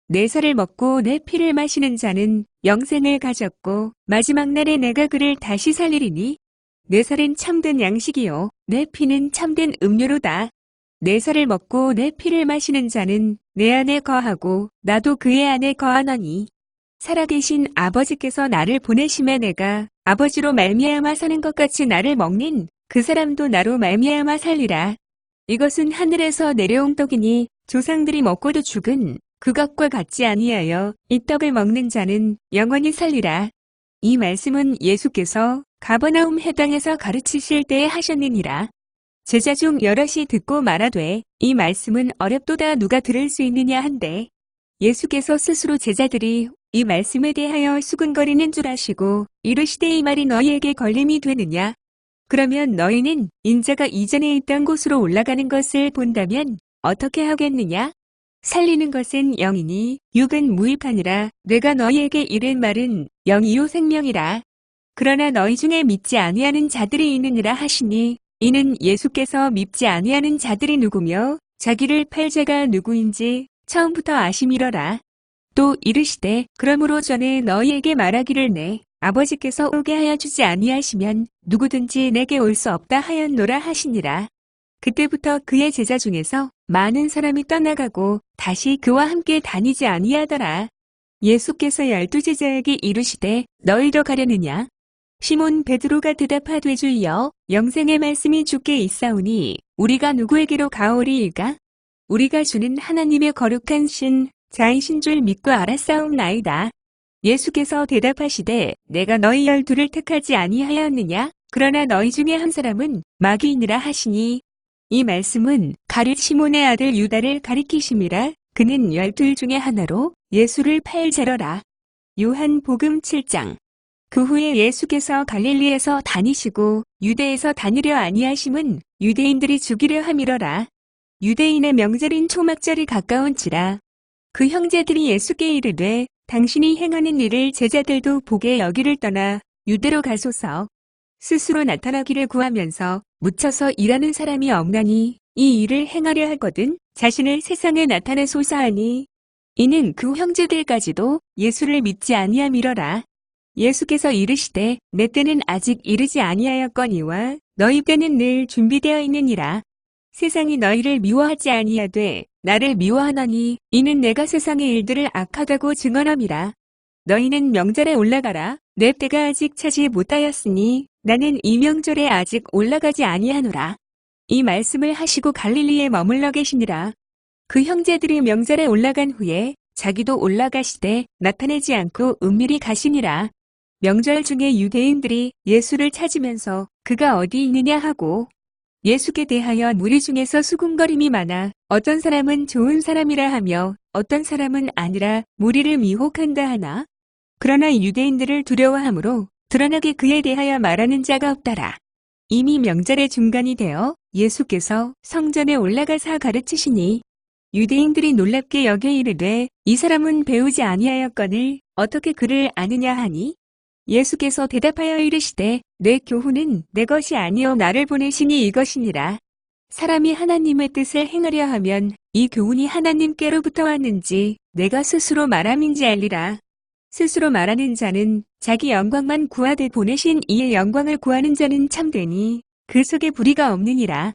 내 살을 먹고 내 피를 마시는 자는 영생을 가졌고 마지막 날에 내가 그를 다시 살리리니 내 살은 참된 양식이요 내 피는 참된 음료로다. 내 살을 먹고 내 피를 마시는 자는 내 안에 거하고 나도 그의 안에 거하노니 살아계신 아버지께서 나를 보내심에 내가 아버지로 말미암아 사는 것 같이 나를 먹는 그 사람도 나로 말미암아 살리라. 이것은 하늘에서 내려온 떡이니 조상들이 먹고도 죽은 그것과 같지 아니하여 이 떡을 먹는 자는 영원히 살리라. 이 말씀은 예수께서 가버나움 해당에서 가르치실 때에 하셨느니라. 제자 중 여럿이 듣고 말하되 이 말씀은 어렵도다 누가 들을 수 있느냐 한데 예수께서 스스로 제자들이 이 말씀에 대하여 수근거리는 줄 아시고 이르시되 이 말이 너희에게 걸림이 되느냐? 그러면 너희는 인자가 이전에 있던 곳으로 올라가는 것을 본다면 어떻게 하겠느냐? 살리는 것은 영이니 육은 무익하니라. 내가 너희에게 이른 말은 영이요 생명이라. 그러나 너희 중에 믿지 아니하는 자들이 있느니라 하시니 이는 예수께서 믿지 아니하는 자들이 누구며 자기를 팔 자가 누구인지 처음부터 아심이러라. 또 이르시되 그러므로 전에 너희에게 말하기를 내 아버지께서 오게 하여 주지 아니하시면 누구든지 내게 올 수 없다 하였노라 하시니라. 그때부터 그의 제자 중에서 많은 사람이 떠나가고 다시 그와 함께 다니지 아니하더라. 예수께서 12제자에게 이르시되 너희도 가려느냐? 시몬 베드로가 대답하되 주여 영생의 말씀이 주께 있사오니 우리가 누구에게로 가오리이까? 우리가 주는 하나님의 거룩한 신 자이신 줄 믿고 알았사옵나이다. 예수께서 대답하시되 내가 너희 12를 택하지 아니하였느냐? 그러나 너희 중에 한 사람은 마귀이니라 하시니 이 말씀은 가룟 시몬의 아들 유다를 가리키심이라. 그는 12 중에 하나로 예수를 팔 자러라. 요한복음 7장. 그 후에 예수께서 갈릴리에서 다니시고 유대에서 다니려 아니하심은 유대인들이 죽이려 함이러라. 유대인의 명절인 초막절이 가까운지라. 그 형제들이 예수께 이르되 당신이 행하는 일을 제자들도 보게 여기를 떠나 유대로 가소서. 스스로 나타나기를 구하면서 묻혀서 일하는 사람이 없나니 이 일을 행하려 하거든 자신을 세상에 나타내소서 하니 이는 그 형제들까지도 예수를 믿지 아니함이러라. 예수께서 이르시되 내 때는 아직 이르지 아니하였거니와 너희 때는 늘 준비되어 있느니라. 세상이 너희를 미워하지 아니하되 나를 미워하나니 이는 내가 세상의 일들을 악하다고 증언함이라. 너희는 명절에 올라가라. 내 때가 아직 차지 못하였으니 나는 이 명절에 아직 올라가지 아니하노라. 이 말씀을 하시고 갈릴리에 머물러 계시니라. 그 형제들이 명절에 올라간 후에 자기도 올라가시되 나타내지 않고 은밀히 가시니라. 명절 중에 유대인들이 예수를 찾으면서 그가 어디 있느냐 하고 예수께 대하여 무리 중에서 수군거림이 많아 어떤 사람은 좋은 사람이라 하며 어떤 사람은 아니라 무리를 미혹한다 하나 그러나 유대인들을 두려워하므로 드러나게 그에 대하여 말하는 자가 없더라. 이미 명절의 중간이 되어 예수께서 성전에 올라가사 가르치시니 유대인들이 놀랍게 여겨 이르되 이 사람은 배우지 아니하였거늘 어떻게 그를 아느냐 하니 예수께서 대답하여 이르시되 내 교훈은 내 것이 아니요 나를 보내시니 이것이니라. 사람이 하나님의 뜻을 행하려 하면 이 교훈이 하나님께로부터 왔는지 내가 스스로 말함인지 알리라. 스스로 말하는 자는 자기 영광만 구하되 보내신 이의 영광을 구하는 자는 참되니 그 속에 불의가 없느니라.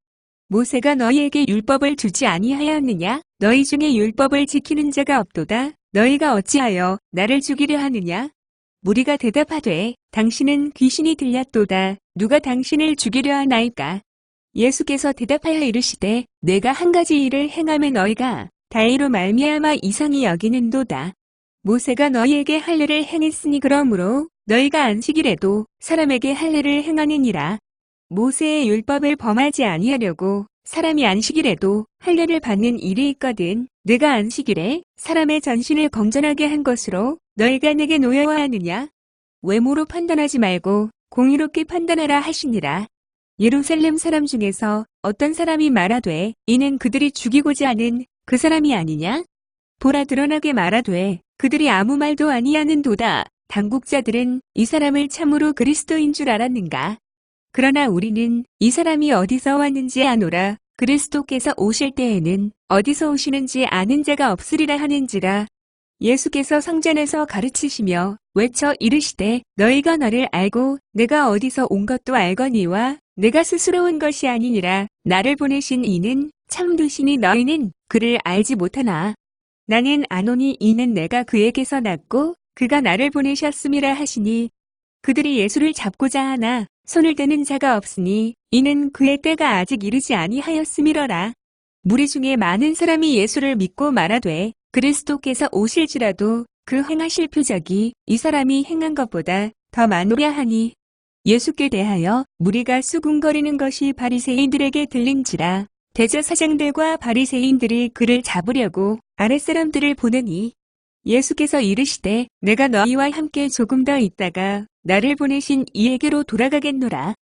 모세가 너희에게 율법을 주지 아니하였느냐? 너희 중에 율법을 지키는 자가 없도다. 너희가 어찌하여 나를 죽이려 하느냐? 무리가 대답하되 당신은 귀신이 들렸도다. 누가 당신을 죽이려 하나이까? 예수께서 대답하여 이르시되 내가 한 가지 일을 행하면 너희가 다의로 말미암아 이상히 여기는도다. 모세가 너희에게 할례를 행했으니 그러므로 너희가 안식일에도 사람에게 할례를 행하느니라. 모세의 율법을 범하지 아니하려고 사람이 안식일에도 할례를 받는 일이 있거든. 내가 안식일에 사람의 전신을 건전하게 한 것으로 너희가 내게 노여워하느냐? 외모로 판단하지 말고 공의롭게 판단하라 하시니라. 예루살렘 사람 중에서 어떤 사람이 말하되 이는 그들이 죽이고자 하는 그 사람이 아니냐? 보라 드러나게 말하되 그들이 아무 말도 아니하는도다. 당국자들은 이 사람을 참으로 그리스도인 줄 알았는가? 그러나 우리는 이 사람이 어디서 왔는지 아노라. 그리스도께서 오실 때에는 어디서 오시는지 아는 자가 없으리라 하는지라. 예수께서 성전에서 가르치시며 외쳐 이르시되 너희가 나를 알고 내가 어디서 온 것도 알거니와 내가 스스로 온 것이 아니니라. 나를 보내신 이는 참되시니 너희는 그를 알지 못하나 나는 아노니 이는 내가 그에게서 났고 그가 나를 보내셨음이라 하시니 그들이 예수를 잡고자 하나 손을 대는 자가 없으니 이는 그의 때가 아직 이르지 아니하였음이러라. 무리 중에 많은 사람이 예수를 믿고 말하되 그리스도께서 오실지라도 그 행하실 표적이 이 사람이 행한 것보다 더 많으랴 하니 예수께 대하여 무리가 수군거리는 것이 바리새인들에게 들린지라. 대제사장들과 바리새인들이 그를 잡으려고 아랫사람들을 보내니 예수께서 이르시되 내가 너희와 함께 조금 더 있다가 나를 보내신 이에게로 돌아가겠노라.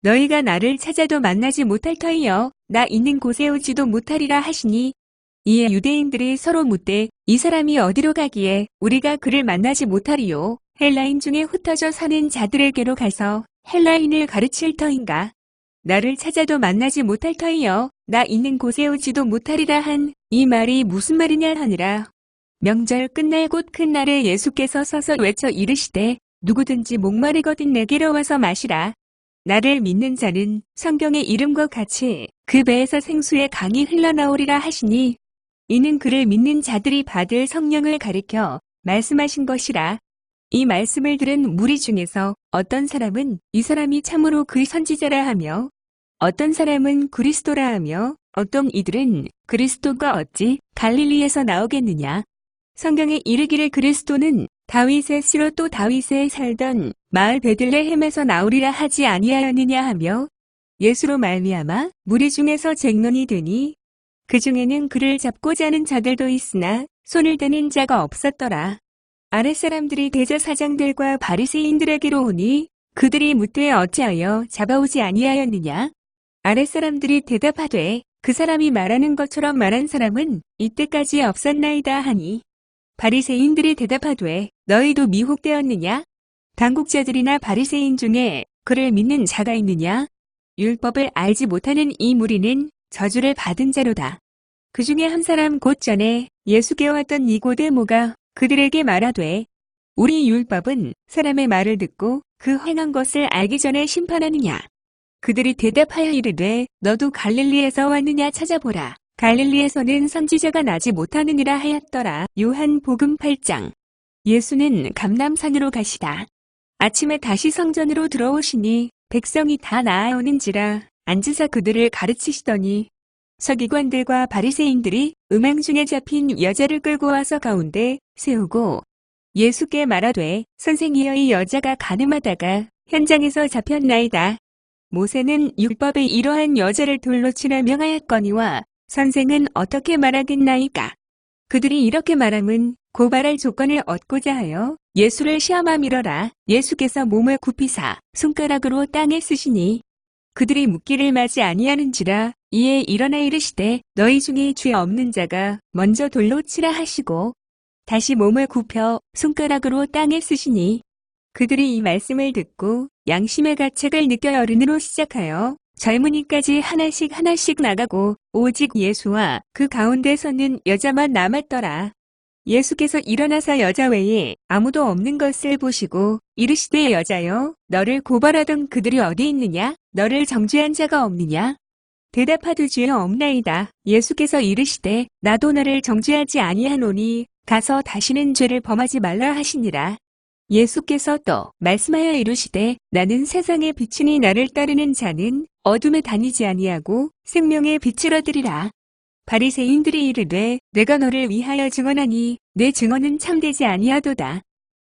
너희가 나를 찾아도 만나지 못할 터이여 나 있는 곳에 오지도 못하리라 하시니 이에 유대인들이 서로 묻되 이 사람이 어디로 가기에 우리가 그를 만나지 못하리요? 헬라인 중에 흩어져 사는 자들에게로 가서 헬라인을 가르칠 터인가? 나를 찾아도 만나지 못할 터이여 나 있는 곳에 오지도 못하리라 한 이 말이 무슨 말이냐 하니라. 명절 끝날 곧 큰 날에 예수께서 서서 외쳐 이르시되 누구든지 목마르거든 내게로 와서 마시라. 나를 믿는 자는 성경의 이름과 같이 그 배에서 생수의 강이 흘러나오리라 하시니 이는 그를 믿는 자들이 받을 성령을 가리켜 말씀하신 것이라. 이 말씀을 들은 무리 중에서 어떤 사람은 이 사람이 참으로 그 선지자라 하며 어떤 사람은 그리스도라 하며 어떤 이들은 그리스도가 어찌 갈릴리에서 나오겠느냐. 성경에 이르기를 그리스도는 다윗의 씨로 또 다윗에 살던 마을 베들레헴에서 나오리라 하지 아니하였느냐 하며 예수로 말미암아 무리 중에서 쟁론이 되니 그 중에는 그를 잡고자 하는 자들도 있으나 손을 대는 자가 없었더라. 아랫사람들이 대제사장들과 바리새인들에게로 오니 그들이 묻되 어찌하여 잡아오지 아니하였느냐. 아랫사람들이 대답하되 그 사람이 말하는 것처럼 말한 사람은 이때까지 없었나이다 하니 바리새인들이 대답하되 너희도 미혹되었느냐? 당국자들이나 바리새인 중에 그를 믿는 자가 있느냐? 율법을 알지 못하는 이 무리는 저주를 받은 자로다. 그 중에 한 사람 곧 전에 예수께 왔던 니고데모가 그들에게 말하되 우리 율법은 사람의 말을 듣고 그 행한 것을 알기 전에 심판하느냐? 그들이 대답하여 이르되 너도 갈릴리에서 왔느냐 찾아보라. 갈릴리에서는 선지자가 나지 못하느니라 하였더라. 요한복음 8장. 예수는 감람산으로 가시다. 아침에 다시 성전으로 들어오시니 백성이 다 나아오는지라 앉으사 그들을 가르치시더니 서기관들과 바리새인들이 음행 중에 잡힌 여자를 끌고 와서 가운데 세우고 예수께 말하되 선생이여 이 여자가 간음하다가 현장에서 잡혔나이다. 모세는 율법에 이러한 여자를 돌로 치라 명하였거니와 선생은 어떻게 말하겠나이까? 그들이 이렇게 말함은 고발할 조건을 얻고자 하여 예수를 시험함이러라. 예수께서 몸을 굽히사 손가락으로 땅에 쓰시니 그들이 묻기를 마지 아니하는지라. 이에 일어나 이르시되 너희 중에 죄 없는 자가 먼저 돌로 치라 하시고 다시 몸을 굽혀 손가락으로 땅에 쓰시니 그들이 이 말씀을 듣고 양심의 가책을 느껴 어른으로 시작하여 젊은이까지 하나씩 나가고 오직 예수와 그 가운데 서는 여자만 남았더라. 예수께서 일어나사 여자 외에 아무도 없는 것을 보시고 이르시되 여자여 너를 고발하던 그들이 어디 있느냐? 너를 정죄한 자가 없느냐? 대답하되 죄 없나이다. 예수께서 이르시되 나도 너를 정죄하지 아니하노니 가서 다시는 죄를 범하지 말라 하시니라. 예수께서 또 말씀하여 이르시되 나는 세상의 빛이니 나를 따르는 자는 어둠에 다니지 아니하고 생명의 빛을 얻으리라. 바리새인들이 이르되 내가 너를 위하여 증언하니 내 증언은 참되지 아니하도다.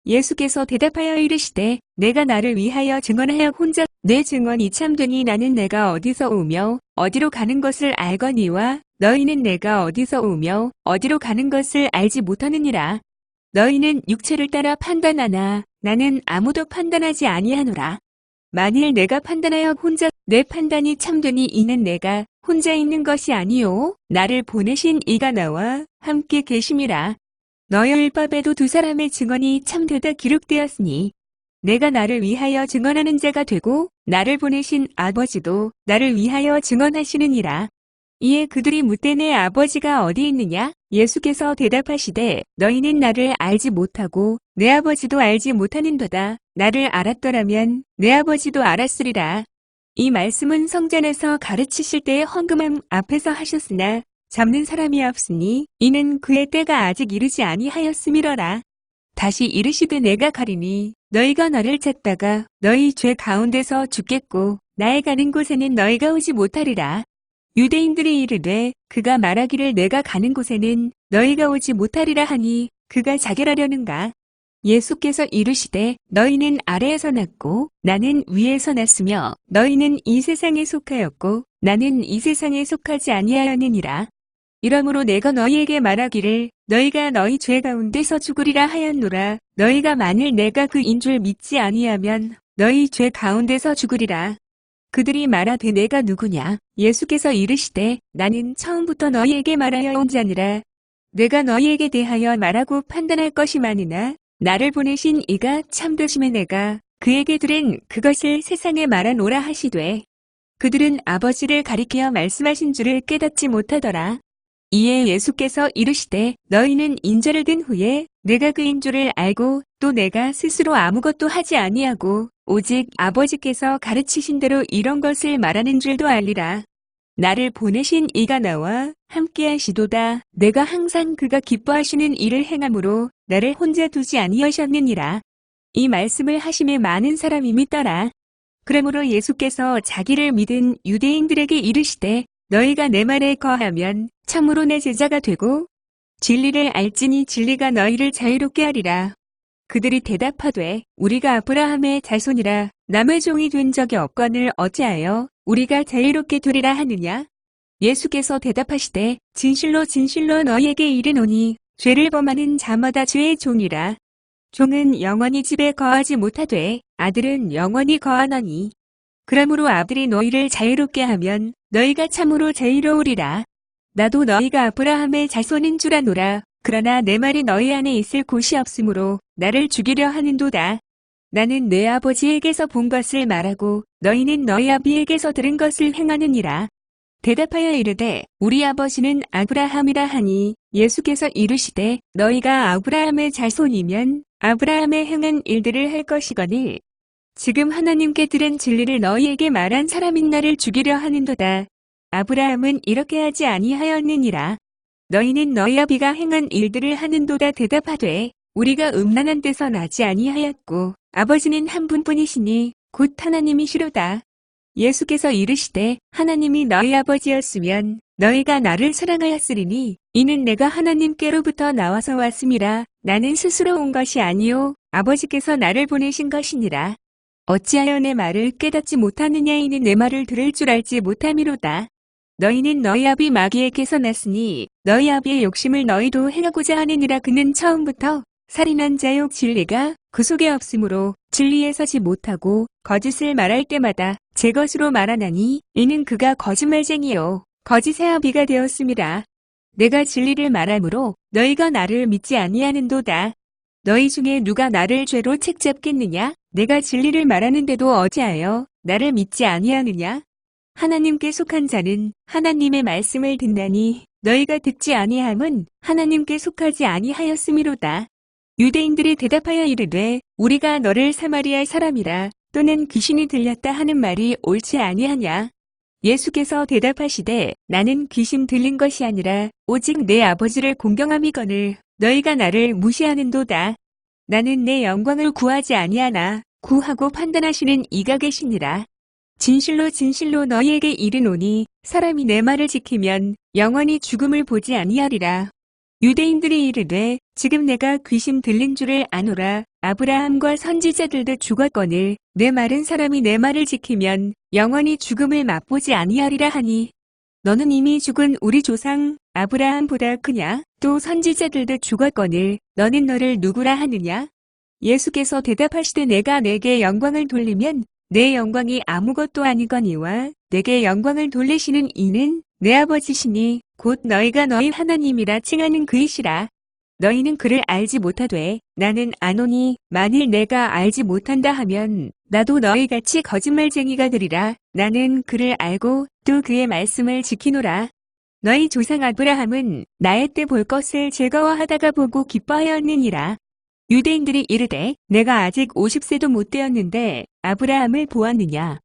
예수께서 대답하여 이르시되 내가 나를 위하여 증언하여 혼자 내 증언이 참되니 나는 내가 어디서 오며 어디로 가는 것을 알거니와 너희는 내가 어디서 오며 어디로 가는 것을 알지 못하느니라. 너희는 육체를 따라 판단하나 나는 아무도 판단하지 아니하노라. 만일 내가 판단하여 혼자 내 판단이 참되니 이는 내가 혼자 있는 것이 아니요 나를 보내신 이가 나와 함께 계심이라. 너희 율법에도 두 사람의 증언이 참되다 기록되었으니 내가 나를 위하여 증언하는 자가 되고 나를 보내신 아버지도 나를 위하여 증언하시느니라. 이에 그들이 묻되 내 아버지가 어디 있느냐? 예수께서 대답하시되 너희는 나를 알지 못하고 내 아버지도 알지 못하는도다. 나를 알았더라면 내 아버지도 알았으리라. 이 말씀은 성전에서 가르치실 때의 헌금함 앞에서 하셨으나 잡는 사람이 없으니 이는 그의 때가 아직 이르지 아니하였음이러라. 다시 이르시되 내가 가리니 너희가 나를 찾다가 너희 죄 가운데서 죽겠고 나의 가는 곳에는 너희가 오지 못하리라. 유대인들이 이르되 그가 말하기를 내가 가는 곳에는 너희가 오지 못하리라 하니 그가 자결하려는가. 예수께서 이르시되 너희는 아래에서 났고 나는 위에서 났으며 너희는 이 세상에 속하였고 나는 이 세상에 속하지 아니하였느니라. 이러므로 내가 너희에게 말하기를 너희가 너희 죄 가운데서 죽으리라 하였노라. 너희가 만일 내가 그인 줄 믿지 아니하면 너희 죄 가운데서 죽으리라. 그들이 말하되 내가 누구냐? 예수께서 이르시되 나는 처음부터 너희에게 말하여 온 자니라. 내가 너희에게 대하여 말하고 판단할 것이 많으나 나를 보내신 이가 참되심에 내가 그에게 들은 그것을 세상에 말하노라 하시되 그들은 아버지를 가리켜 말씀하신 줄을 깨닫지 못하더라. 이에 예수께서 이르시되 너희는 인자를 든 후에 내가 그인 줄을 알고 또 내가 스스로 아무것도 하지 아니하고 오직 아버지께서 가르치신 대로 이런 것을 말하는 줄도 알리라. 나를 보내신 이가 나와 함께 하시도다. 내가 항상 그가 기뻐하시는 일을 행함으로 나를 혼자 두지 아니하셨느니라. 이 말씀을 하심에 많은 사람이 믿더라. 그러므로 예수께서 자기를 믿은 유대인들에게 이르시되 너희가 내 말에 거하면 참으로 내 제자가 되고 진리를 알지니 진리가 너희를 자유롭게 하리라. 그들이 대답하되 우리가 아브라함의 자손이라 남의 종이 된 적이 없거늘 어찌하여 우리가 자유롭게 되리라 하느냐? 예수께서 대답하시되 진실로 진실로 너희에게 이르노니 죄를 범하는 자마다 죄의 종이라. 종은 영원히 집에 거하지 못하되 아들은 영원히 거하나니. 그러므로 아들이 너희를 자유롭게 하면 너희가 참으로 자유로우리라. 나도 너희가 아브라함의 자손인 줄 아노라. 그러나 내 말이 너희 안에 있을 곳이 없으므로 나를 죽이려 하는도다. 나는 내 아버지에게서 본 것을 말하고 너희는 너희 아비에게서 들은 것을 행하느니라. 대답하여 이르되 우리 아버지는 아브라함이라 하니 예수께서 이르시되 너희가 아브라함의 자손이면 아브라함의 행한 일들을 할 것이거늘 지금 하나님께 들은 진리를 너희에게 말한 사람인 나를 죽이려 하는도다. 아브라함은 이렇게 하지 아니하였느니라. 너희는 너희 아비가 행한 일들을 하는도다. 대답하되 우리가 음란한 데서 나지 아니하였고 아버지는 한 분뿐이시니 곧 하나님이시로다. 예수께서 이르시되 하나님이 너희 아버지였으면 너희가 나를 사랑하였으리니 이는 내가 하나님께로부터 나와서 왔음이라. 나는 스스로 온 것이 아니요 아버지께서 나를 보내신 것이니라. 어찌하여 내 말을 깨닫지 못하느냐? 이는 내 말을 들을 줄 알지 못함이로다. 너희는 너희 아비 마귀에게서 났으니 너희 아비의 욕심을 너희도 행하고자 하느니라. 그는 처음부터 살인한 자요 진리가 그 속에 없으므로 진리에 서지 못하고 거짓을 말할 때마다 제 것으로 말하나니 이는 그가 거짓말쟁이요 거짓의 아비가 되었음이라. 내가 진리를 말하므로 너희가 나를 믿지 아니하는도다. 너희 중에 누가 나를 죄로 책잡겠느냐? 내가 진리를 말하는데도 어찌하여 나를 믿지 아니하느냐? 하나님께 속한 자는 하나님의 말씀을 듣나니 너희가 듣지 아니함은 하나님께 속하지 아니하였음이로다. 유대인들이 대답하여 이르되 우리가 너를 사마리아 사람이라 또는 귀신이 들렸다 하는 말이 옳지 아니하냐? 예수께서 대답하시되 나는 귀신 들린 것이 아니라 오직 내 아버지를 공경함이거늘 너희가 나를 무시하는도다. 나는 내 영광을 구하지 아니하나 구하고 판단하시는 이가 계시니라. 진실로 진실로 너희에게 이르노니 사람이 내 말을 지키면 영원히 죽음을 보지 아니하리라. 유대인들이 이르되 지금 내가 귀신 들린 줄을 아노라. 아브라함과 선지자들도 죽었거늘 내 말은 사람이 내 말을 지키면 영원히 죽음을 맛보지 아니하리라 하니 너는 이미 죽은 우리 조상 아브라함보다 크냐? 또 선지자들도 죽었거늘 너는 너를 누구라 하느냐? 예수께서 대답하시되 내가 내게 영광을 돌리면 내 영광이 아무것도 아니거니와 내게 영광을 돌리시는 이는 내 아버지시니 곧 너희가 너희 하나님이라 칭하는 그이시라. 너희는 그를 알지 못하되 나는 아노니 만일 내가 알지 못한다 하면 나도 너희같이 거짓말쟁이가 되리라. 나는 그를 알고 또 그의 말씀을 지키노라. 너희 조상 아브라함은 나의 때 볼 것을 즐거워하다가 보고 기뻐하였느니라. 유대인들이 이르되 내가 아직 50세도 못 되었는데 아브라함을 보았느냐.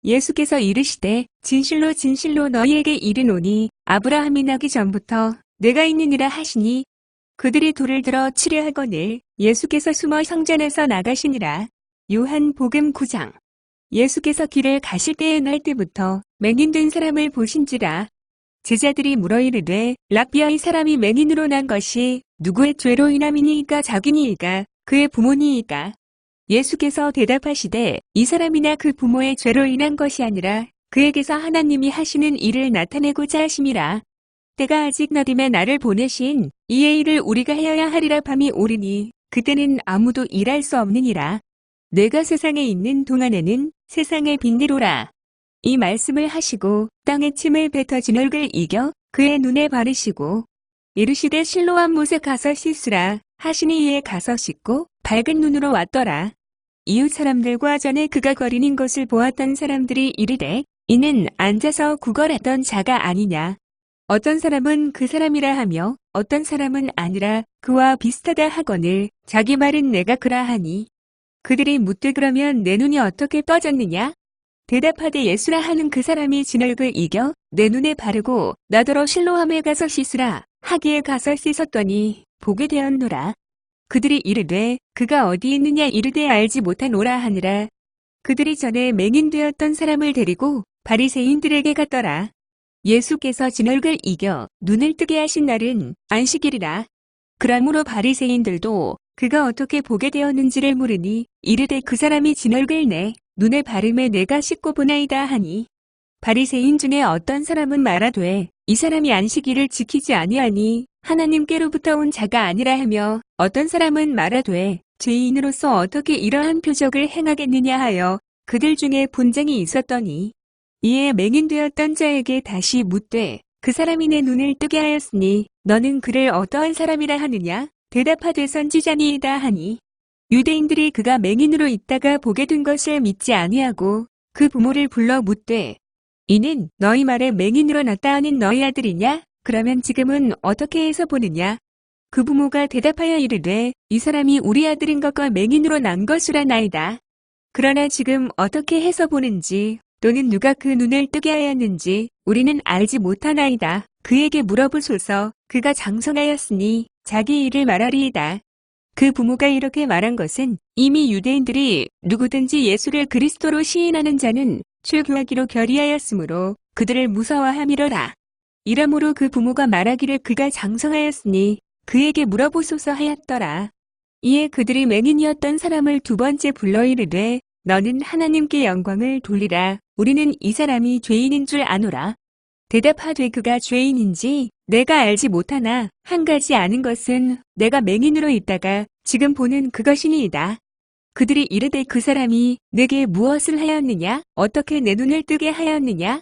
예수께서 이르시되 진실로 진실로 너희에게 이르노니 아브라함이 나기 전부터 내가 있느니라 하시니 그들이 돌을 들어 치려 하거늘 예수께서 숨어 성전에서 나가시니라. 요한복음 9장. 예수께서 길을 가실 때에 날 때부터 맹인된 사람을 보신지라. 제자들이 물어 이르되 랍비야 이 사람이 맹인으로 난 것이 누구의 죄로 인함이니이까 자기니이까 그의 부모니이까. 예수께서 대답하시되 이 사람이나 그 부모의 죄로 인한 것이 아니라 그에게서 하나님이 하시는 일을 나타내고자 하심이라. 때가 아직 나됨에 나를 보내신 이의 일을 우리가 해야 하리라. 밤이 오리니 그때는 아무도 일할 수 없느니라. 내가 세상에 있는 동안에는 세상의 빈대로라. 이 말씀을 하시고 땅에 침을 뱉어 진흙을 이겨 그의 눈에 바르시고 이르시되 실로암 못에 가서 씻으라 하시니 이에 가서 씻고 밝은 눈으로 왔더라. 이웃 사람들과 전에 그가 거리는 것을 보았던 사람들이 이르되 이는 앉아서 구걸했던 자가 아니냐. 어떤 사람은 그 사람이라 하며 어떤 사람은 아니라 그와 비슷하다 하거늘 자기 말은 내가 그라 하니 그들이 묻되 그러면 내 눈이 어떻게 떠졌느냐. 대답하되 예수라 하는 그 사람이 진흙을 이겨 내 눈에 바르고 나더러 실로암에 가서 씻으라 하기에 가서 씻었더니 보게 되었노라. 그들이 이르되 그가 어디 있느냐 이르되 알지 못하노라 하니라. 그들이 전에 맹인되었던 사람을 데리고 바리새인들에게 갔더라. 예수께서 진흙을 이겨 눈을 뜨게 하신 날은 안식일이라. 그러므로 바리새인들도 그가 어떻게 보게 되었는지를 물으니 이르되 그 사람이 진흙을 내 눈에 바름에 내가 씻고 보나이다 하니 바리새인 중에 어떤 사람은 말하되 이 사람이 안식일을 지키지 아니하니 하나님께로부터 온 자가 아니라 하며 어떤 사람은 말하되 죄인으로서 어떻게 이러한 표적을 행하겠느냐 하여 그들 중에 분쟁이 있었더니 이에 맹인되었던 자에게 다시 묻되 그 사람이 내 눈을 뜨게 하였으니 너는 그를 어떠한 사람이라 하느냐. 대답하되 선지자니이다 하니 유대인들이 그가 맹인으로 있다가 보게 된 것을 믿지 아니하고 그 부모를 불러 묻되 이는 너희 말에 맹인으로 났다 하는 너희 아들이냐? 그러면 지금은 어떻게 해서 보느냐? 그 부모가 대답하여 이르되 이 사람이 우리 아들인 것과 맹인으로 난 것이라 나이다. 그러나 지금 어떻게 해서 보는지 또는 누가 그 눈을 뜨게 하였는지 우리는 알지 못하나이다. 그에게 물어보소서. 그가 장성하였으니 자기 일을 말하리이다. 그 부모가 이렇게 말한 것은 이미 유대인들이 누구든지 예수를 그리스도로 시인하는 자는 출교하기로 결의하였으므로 그들을 무서워함이로라. 이러므로 그 부모가 말하기를 그가 장성하였으니 그에게 물어보소서 하였더라. 이에 그들이 맹인이었던 사람을 두 번째 불러 이르되 너는 하나님께 영광을 돌리라. 우리는 이 사람이 죄인인 줄 아노라. 대답하되 그가 죄인인지 내가 알지 못하나 한 가지 아는 것은 내가 맹인으로 있다가 지금 보는 그것이니이다. 그들이 이르되 그 사람이 내게 무엇을 하였느냐? 어떻게 내 눈을 뜨게 하였느냐?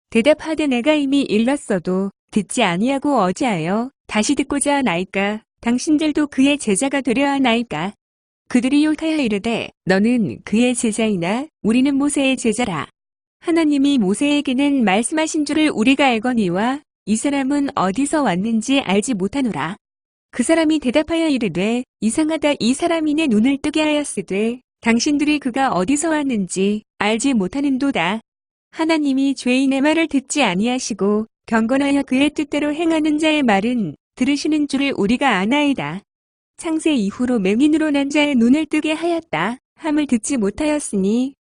대답하되 내가 이미 일렀어도 듣지 아니하고 어찌하여 다시 듣고자 하나이까? 당신들도 그의 제자가 되려 하나이까? 그들이 욕하여 이르되 너는 그의 제자이나 우리는 모세의 제자라. 하나님이 모세에게는 말씀하신 줄을 우리가 알거니와 이 사람은 어디서 왔는지 알지 못하노라. 그 사람이 대답하여 이르되 이상하다. 이 사람이 내 눈을 뜨게 하였으되 당신들이 그가 어디서 왔는지 알지 못하는도다. 하나님이 죄인의 말을 듣지 아니하시고 경건하여 그의 뜻대로 행하는 자의 말은 들으시는 줄을 우리가 아나이다. 창세 이후로 맹인으로 난 자의 눈을 뜨게 하였다 함을 듣지 못하였으니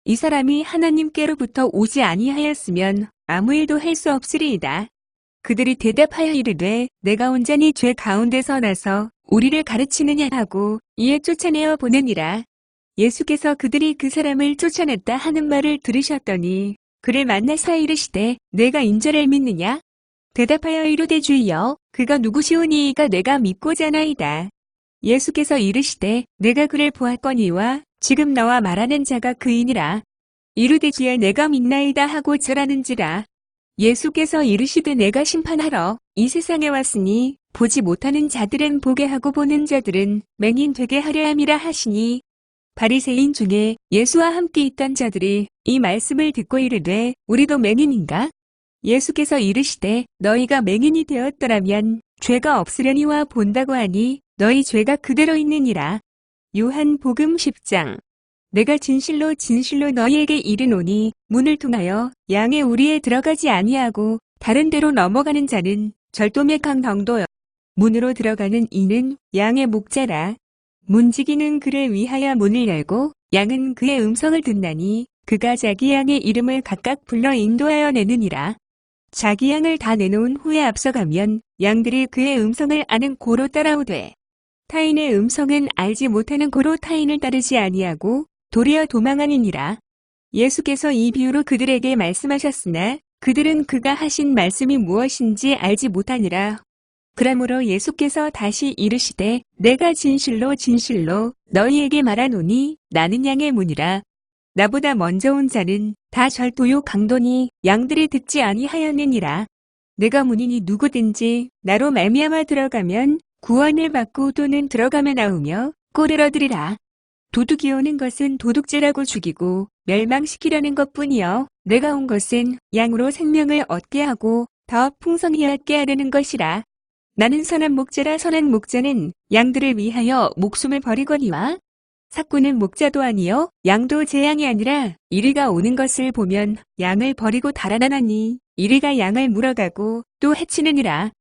이 사람이 하나님께로부터 오지 아니하였으면 아무 일도 할 수 없으리이다. 그들이 대답하여 이르되 내가 온전히 죄 가운데서 나서 우리를 가르치느냐 하고 이에 쫓아내어 보내니라. 예수께서 그들이 그 사람을 쫓아냈다 하는 말을 들으셨더니 그를 만나서 이르시되 내가 인자를 믿느냐? 대답하여 이르되 주여 그가 누구시오니이까 내가 믿고자 나이다. 예수께서 이르시되 내가 그를 보았거니와 지금 너와 말하는 자가 그이니라. 이르되 주여 내가 믿나이다 하고 절하는지라. 예수께서 이르시되 내가 심판하러 이 세상에 왔으니 보지 못하는 자들은 보게 하고 보는 자들은 맹인 되게 하려 함이라 하시니 바리새인 중에 예수와 함께 있던 자들이 이 말씀을 듣고 이르되 우리도 맹인인가? 예수께서 이르시되 너희가 맹인이 되었더라면 죄가 없으려니와 본다고 하니 너희 죄가 그대로 있느니라. 요한복음 10장. 내가 진실로 진실로 너희에게 이르노니 문을 통하여 양의 우리에 들어가지 아니하고 다른 데로 넘어가는 자는 절도맥한 강도여. 문으로 들어가는 이는 양의 목자라. 문지기는 그를 위하여 문을 열고 양은 그의 음성을 듣나니 그가 자기 양의 이름을 각각 불러 인도하여 내느니라. 자기 양을 다 내놓은 후에 앞서가면 양들이 그의 음성을 아는 고로 따라오되 타인의 음성은 알지 못하는 고로 타인을 따르지 아니하고 도리어 도망하니니라. 예수께서 이 비유로 그들에게 말씀하셨으나 그들은 그가 하신 말씀이 무엇인지 알지 못하니라. 그러므로 예수께서 다시 이르시되 내가 진실로 진실로 너희에게 말하노니 나는 양의 문이라. 나보다 먼저 온 자는 다 절도요 강도니 양들이 듣지 아니하였느니라. 내가 문이니 누구든지 나로 말미암아 들어가면 구원을 받고 또는 들어가며 나오며 꼴을 얻으리라. 도둑이 오는 것은 도둑질하고 죽이고 멸망시키려는 것뿐이요 내가 온 것은 양으로 생명을 얻게 하고 더 풍성히 얻게 하려는 것이라. 나는 선한 목자라. 선한 목자는 양들을 위하여 목숨을 버리거니와 삭구는 목자도 아니요 양도 제 양이 아니라 이리가 오는 것을 보면 양을 버리고 달아나나니 이리가 양을 물어가고 또 해치느니라.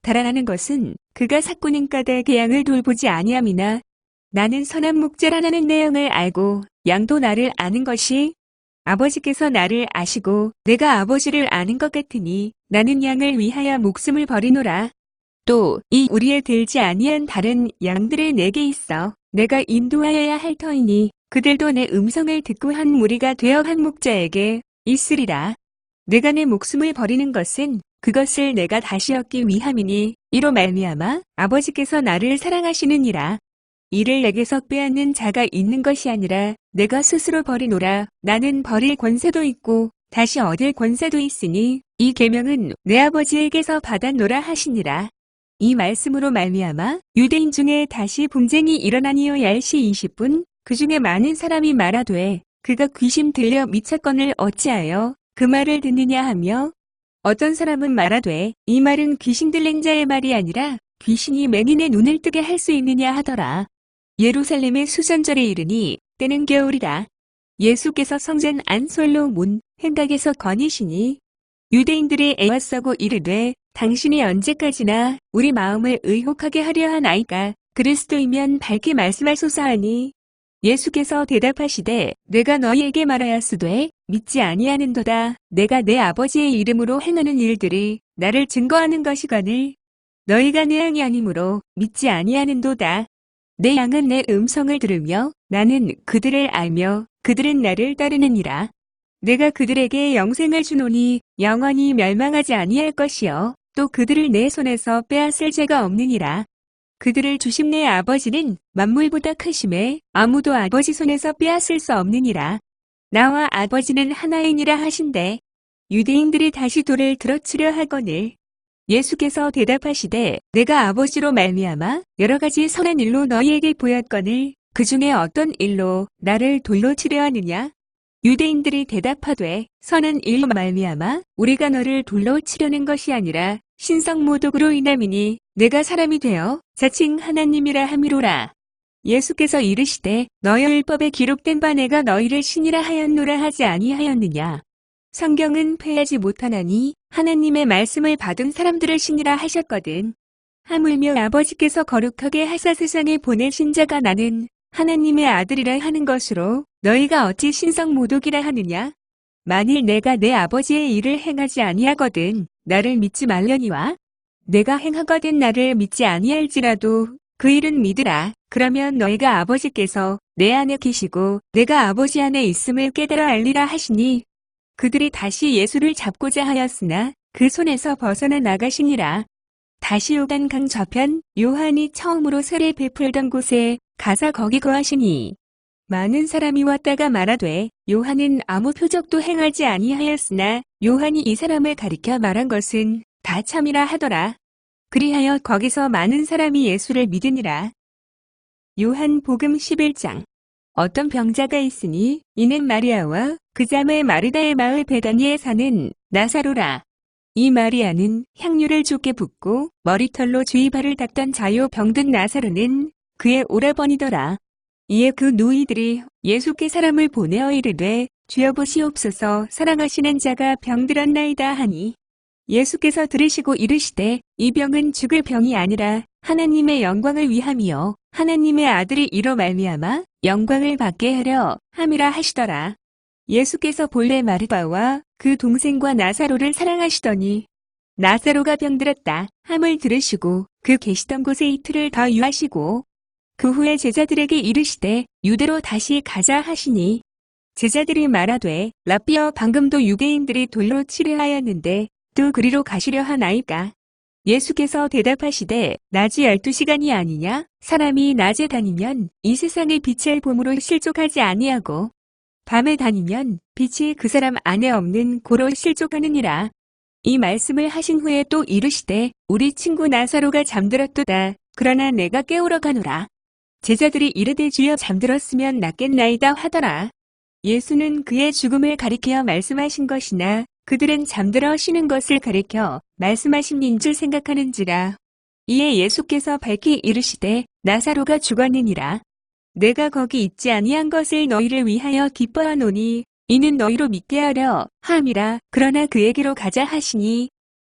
달아나는 것은 그가 삭구는 까닭에 양을 돌보지 아니함이나 나는 선한 목자라는 내용을 알고 양도 나를 아는 것이 아버지께서 나를 아시고 내가 아버지를 아는 것 같으니 나는 양을 위하여 목숨을 버리노라. 또 이 우리에 들지 아니한 다른 양들이 내게 있어 내가 인도하여야 할 터이니 그들도 내 음성을 듣고 한 무리가 되어 한 목자에게 있으리라. 내가 내 목숨을 버리는 것은 그것을 내가 다시 얻기 위함이니 이로 말미암아 아버지께서 나를 사랑하시느니라. 이를 내게서 빼앗는 자가 있는 것이 아니라 내가 스스로 버리노라. 나는 버릴 권세도 있고 다시 얻을 권세도 있으니 이 계명은 내 아버지에게서 받았노라 하시니라. 이 말씀으로 말미암아 유대인 중에 다시 분쟁이 일어나니요 10시 20분 그 중에 많은 사람이 말하되 그가 귀신 들려 미쳤건을 어찌하여 그 말을 듣느냐 하며 어떤 사람은 말하되 이 말은 귀신 들린 자의 말이 아니라 귀신이 맹인의 눈을 뜨게 할 수 있느냐 하더라. 예루살렘의 수전절에 이르니 때는 겨울이라. 예수께서 성전 안솔로 문 행각에서 거니시니 유대인들이 애와싸고 이르되 당신이 언제까지나 우리 마음을 의혹하게 하려 하나이까? 그리스도이면 밝게 말씀하소서 하니 예수께서 대답하시되 내가 너희에게 말하였으되 믿지 아니하는도다. 내가 내 아버지의 이름으로 행하는 일들이 나를 증거하는 것이거늘 너희가 내 양이 아니므로 믿지 아니하는도다. 내 양은 내 음성을 들으며 나는 그들을 알며 그들은 나를 따르느니라. 내가 그들에게 영생을 주노니 영원히 멸망하지 아니할 것이요 또 그들을 내 손에서 빼앗을 죄가 없느니라. 그들을 주신 내 아버지는 만물보다 크심에 아무도 아버지 손에서 빼앗을 수 없느니라. 나와 아버지는 하나이니라 하신대. 유대인들이 다시 돌을 들어치려 하거늘 예수께서 대답하시되 내가 아버지로 말미암아 여러 가지 선한 일로 너희에게 보였거늘 그 중에 어떤 일로 나를 돌로 치려 하느냐? 유대인들이 대답하되 선한 일로 말미암아 우리가 너를 돌로 치려는 것이 아니라 신성모독으로 인함이니 내가 사람이 되어 자칭 하나님이라 함이로라. 예수께서 이르시되 너희 율법에 기록된 바 내가 너희를 신이라 하였노라 하지 아니하였느냐. 성경은 패하지 못하나니 하나님의 말씀을 받은 사람들을 신이라 하셨거든. 하물며 아버지께서 거룩하게 하사 세상에 보내신 자가 나는 하나님의 아들이라 하는 것으로 너희가 어찌 신성모독이라 하느냐? 만일 내가 내 아버지의 일을 행하지 아니하거든 나를 믿지 말려니와 내가 행하거든 나를 믿지 아니할지라도 그 일은 믿으라. 그러면 너희가 아버지께서 내 안에 계시고 내가 아버지 안에 있음을 깨달아 알리라 하시니 그들이 다시 예수를 잡고자 하였으나 그 손에서 벗어나 나가시니라. 다시 요단강 저편 요한이 처음으로 세례 베풀던 곳에 가서 거기 거하시니 많은 사람이 왔다가 말하되 요한은 아무 표적도 행하지 아니하였으나 요한이 이 사람을 가리켜 말한 것은 다 참이라 하더라. 그리하여 거기서 많은 사람이 예수를 믿으니라. 요한복음 11장. 어떤 병자가 있으니 이는 마리아와 그 자매 마르다의 마을 베다니에 사는 나사로라. 이 마리아는 향유를 좋게 붓고 머리털로 주의 발을 닦던 자요 병든 나사로는 그의 오라버니더라. 이에 그 노이들이 예수께 사람을 보내어 이르되 주여 보시옵소서 사랑하시는 자가 병들었나이다 하니 예수께서 들으시고 이르시되 이 병은 죽을 병이 아니라 하나님의 영광을 위함이요 하나님의 아들이 이로 말미암아 영광을 받게 하려 함이라 하시더라. 예수께서 본래 마르다와 그 동생과 나사로를 사랑하시더니 나사로가 병들었다 함을 들으시고 그 계시던 곳에 이틀을 더 유하시고 그 후에 제자들에게 이르시되 유대로 다시 가자 하시니 제자들이 말하되 랍비여 방금도 유대인들이 돌로 치려 하였는데 또 그리로 가시려 하나이까? 예수께서 대답하시되 낮이 12시간이 아니냐? 사람이 낮에 다니면 이 세상의 빛을 봄으로 실족하지 아니하고 밤에 다니면 빛이 그 사람 안에 없는 고로 실족하느니라. 이 말씀을 하신 후에 또 이르시되 우리 친구 나사로가 잠들었도다. 그러나 내가 깨우러 가노라. 제자들이 이르되 주여 잠들었으면 낫겠나이다 하더라. 예수는 그의 죽음을 가리켜 말씀하신 것이나 그들은 잠들어 쉬는 것을 가리켜 말씀하신 줄 생각하는지라. 이에 예수께서 밝히 이르시되 나사로가 죽었느니라. 내가 거기 있지 아니한 것을 너희를 위하여 기뻐하노니 이는 너희로 믿게 하려 함이라. 그러나 그에게로 가자 하시니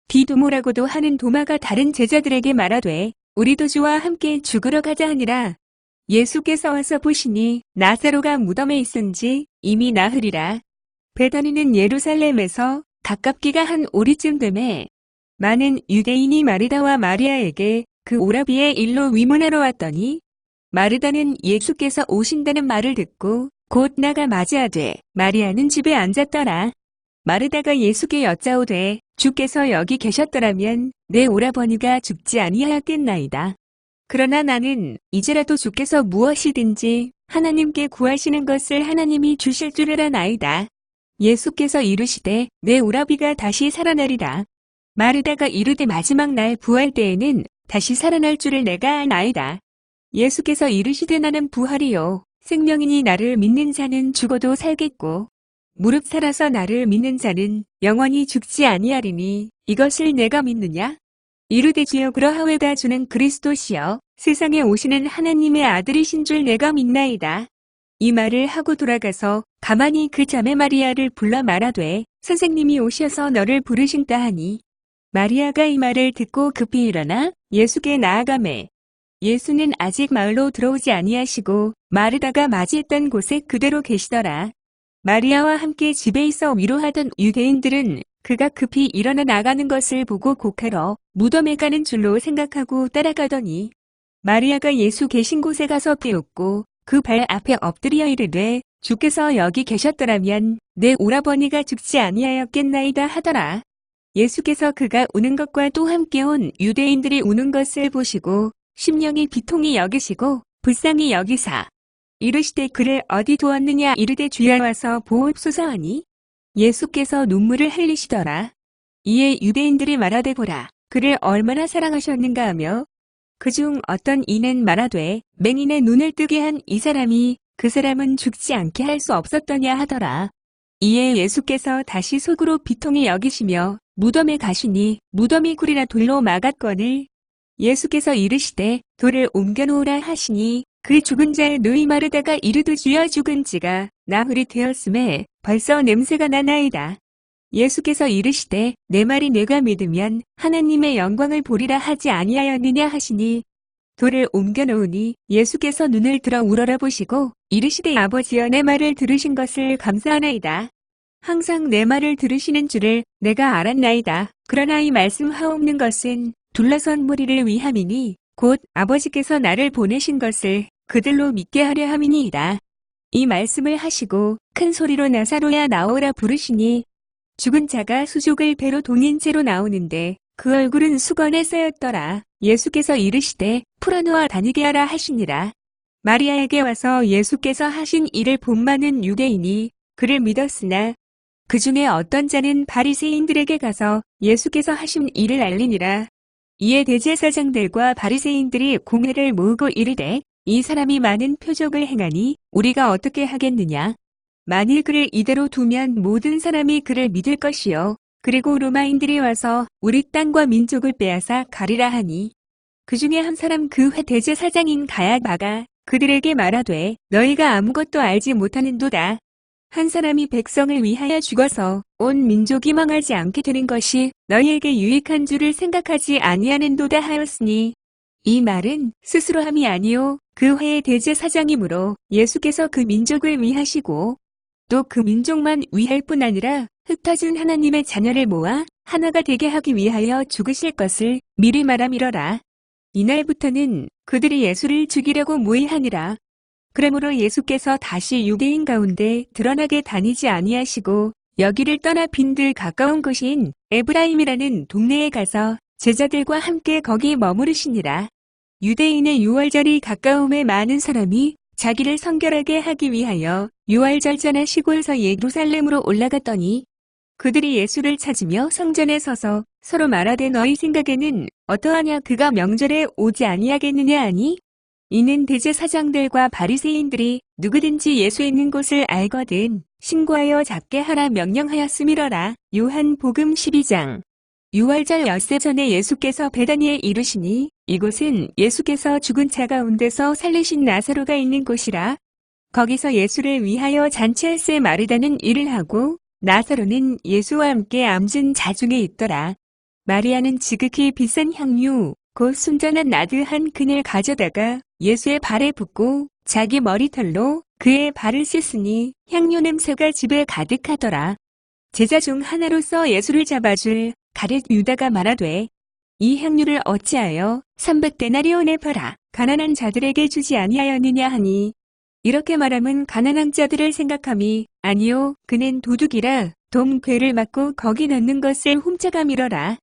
디도모라고도 하는 도마가 다른 제자들에게 말하되 우리도 주와 함께 죽으러 가자 하니라. 예수께서 와서 보시니 나사로가 무덤에 있은지 이미 나흘이라. 베다니는 예루살렘에서 가깝기가 한 오리쯤 되매 많은 유대인이 마르다와 마리아에게 그 오라비의 일로 위문하러 왔더니 마르다는 예수께서 오신다는 말을 듣고 곧 나가 맞이하되 마리아는 집에 앉았더라. 마르다가 예수께 여짜오되 주께서 여기 계셨더라면 내 오라버니가 죽지 아니하였겠나이다. 그러나 나는 이제라도 주께서 무엇이든지 하나님께 구하시는 것을 하나님이 주실 줄 알아나이다. 예수께서 이르시되 내 오라비가 다시 살아나리라. 마르다가 이르되 마지막 날 부활 때에는 다시 살아날 줄을 내가 아나이다. 예수께서 이르시되 나는 부활이요 생명이니 나를 믿는 자는 죽어도 살겠고 무릇 살아서 나를 믿는 자는 영원히 죽지 아니하리니 이것을 내가 믿느냐? 이르되 주여 그러하외다 주는 그리스도시여 세상에 오시는 하나님의 아들이신 줄 내가 믿나이다. 이 말을 하고 돌아가서 가만히 그 자매 마리아를 불러 말하되 선생님이 오셔서 너를 부르신다 하니 마리아가 이 말을 듣고 급히 일어나 예수께 나아가매 예수는 아직 마을로 들어오지 아니하시고 마르다가 맞이했던 곳에 그대로 계시더라. 마리아와 함께 집에 있어 위로하던 유대인들은 그가 급히 일어나 나가는 것을 보고 곡하러 무덤에 가는 줄로 생각하고 따라가더니 마리아가 예수 계신 곳에 가서 비웃고 그 발 앞에 엎드려 이르되 주께서 여기 계셨더라면 내 오라버니가 죽지 아니하였겠나이다 하더라. 예수께서 그가 우는 것과 또 함께 온 유대인들이 우는 것을 보시고 심령이 비통히 여기시고 불쌍히 여기사 이르시되 그를 어디 두었느냐 이르되 주여 와서 보옵소서 하니 예수께서 눈물을 흘리시더라. 이에 유대인들이 말하되 보라 그를 얼마나 사랑하셨는가 하며 그중 어떤 이는 말하되 맹인의 눈을 뜨게 한 이 사람이 그 사람은 죽지 않게 할 수 없었더냐 하더라. 이에 예수께서 다시 속으로 비통히 여기시며 무덤에 가시니 무덤이 굴이라 돌로 막았거늘 예수께서 이르시되 돌을 옮겨놓으라 하시니 그 죽은 자의 누이 마르다가 이르되 주여 죽은 지가 나흘이 되었음에 벌써 냄새가 나나이다. 예수께서 이르시되 내 말이 내가 믿으면 하나님의 영광을 보리라 하지 아니하였느냐 하시니 돌을 옮겨 놓으니 예수께서 눈을 들어 우러러 보시고 이르시되 아버지여 내 말을 들으신 것을 감사하나이다. 항상 내 말을 들으시는 줄을 내가 알았나이다. 그러나 이 말씀하옵는 것은 둘러선 무리를 위함이니 곧 아버지께서 나를 보내신 것을 그들로 믿게 하려 함이니이다. 이 말씀을 하시고 큰 소리로 나사로야 나오라 부르시니 죽은 자가 수족을 배로 동인 채로 나오는데 그 얼굴은 수건에 쌓였더라. 예수께서 이르시되 풀어놓아 다니게 하라 하시니라. 마리아에게 와서 예수께서 하신 일을 본 많은 유대인이 그를 믿었으나 그 중에 어떤 자는 바리새인들에게 가서 예수께서 하신 일을 알리니라. 이에 대제사장들과 바리새인들이 공회를 모으고 이르되 이 사람이 많은 표적을 행하니 우리가 어떻게 하겠느냐. 만일 그를 이대로 두면 모든 사람이 그를 믿을 것이요. 그리고 로마인들이 와서 우리 땅과 민족을 빼앗아 가리라 하니 그 중에 한 사람 그 회 대제사장인 가야바가 그들에게 말하되 너희가 아무것도 알지 못하는도다. 한 사람이 백성을 위하여 죽어서 온 민족이 망하지 않게 되는 것이 너희에게 유익한 줄을 생각하지 아니하는도다 하였으니 이 말은 스스로 함이 아니요 그 회의 대제사장이므로 예수께서 그 민족을 위하시고 또 그 민족만 위할 뿐 아니라 흩어진 하나님의 자녀를 모아 하나가 되게 하기 위하여 죽으실 것을 미리 말함이러라. 이날부터는 그들이 예수를 죽이려고 모의하니라. 그러므로 예수께서 다시 유대인 가운데 드러나게 다니지 아니하시고 여기를 떠나 빈들 가까운 곳인 에브라임이라는 동네에 가서 제자들과 함께 거기 머무르시니라. 유대인의 유월절이 가까움에 많은 사람이 자기를 성결하게 하기 위하여 유월절 전에 시골서 예루살렘으로 올라갔더니 그들이 예수를 찾으며 성전에 서서 서로 말하되 너희 생각에는 어떠하냐 그가 명절에 오지 아니하겠느냐 하니 이는 대제사장들과 바리새인들이 누구든지 예수 있는 곳을 알거든 신고하여 잡게 하라 명령하였음이러라. 요한복음 12장. 유월절 엿새 전에 예수께서 베다니에 이르시니 이곳은 예수께서 죽은 자 가운데서 살리신 나사로가 있는 곳이라. 거기서 예수를 위하여 잔치할세 마르다는 일을 하고 나사로는 예수와 함께 앉은 자 중에 있더라. 마리아는 지극히 비싼 향유 곧 순전한 나드 한 큰을 가져다가 예수의 발에 붓고 자기 머리털로 그의 발을 씻으니 향유 냄새가 집에 가득하더라. 제자 중 하나로서 예수를 잡아줄 가룟 유다가 말하되 이 향유를 어찌하여 300데나리온에 팔아 가난한 자들에게 주지 아니하였느냐 하니 이렇게 말함은 가난한 자들을 생각함이 아니요 그는 도둑이라 돔괴를 맞고 거기 넣는 것을 훔쳐가미러라.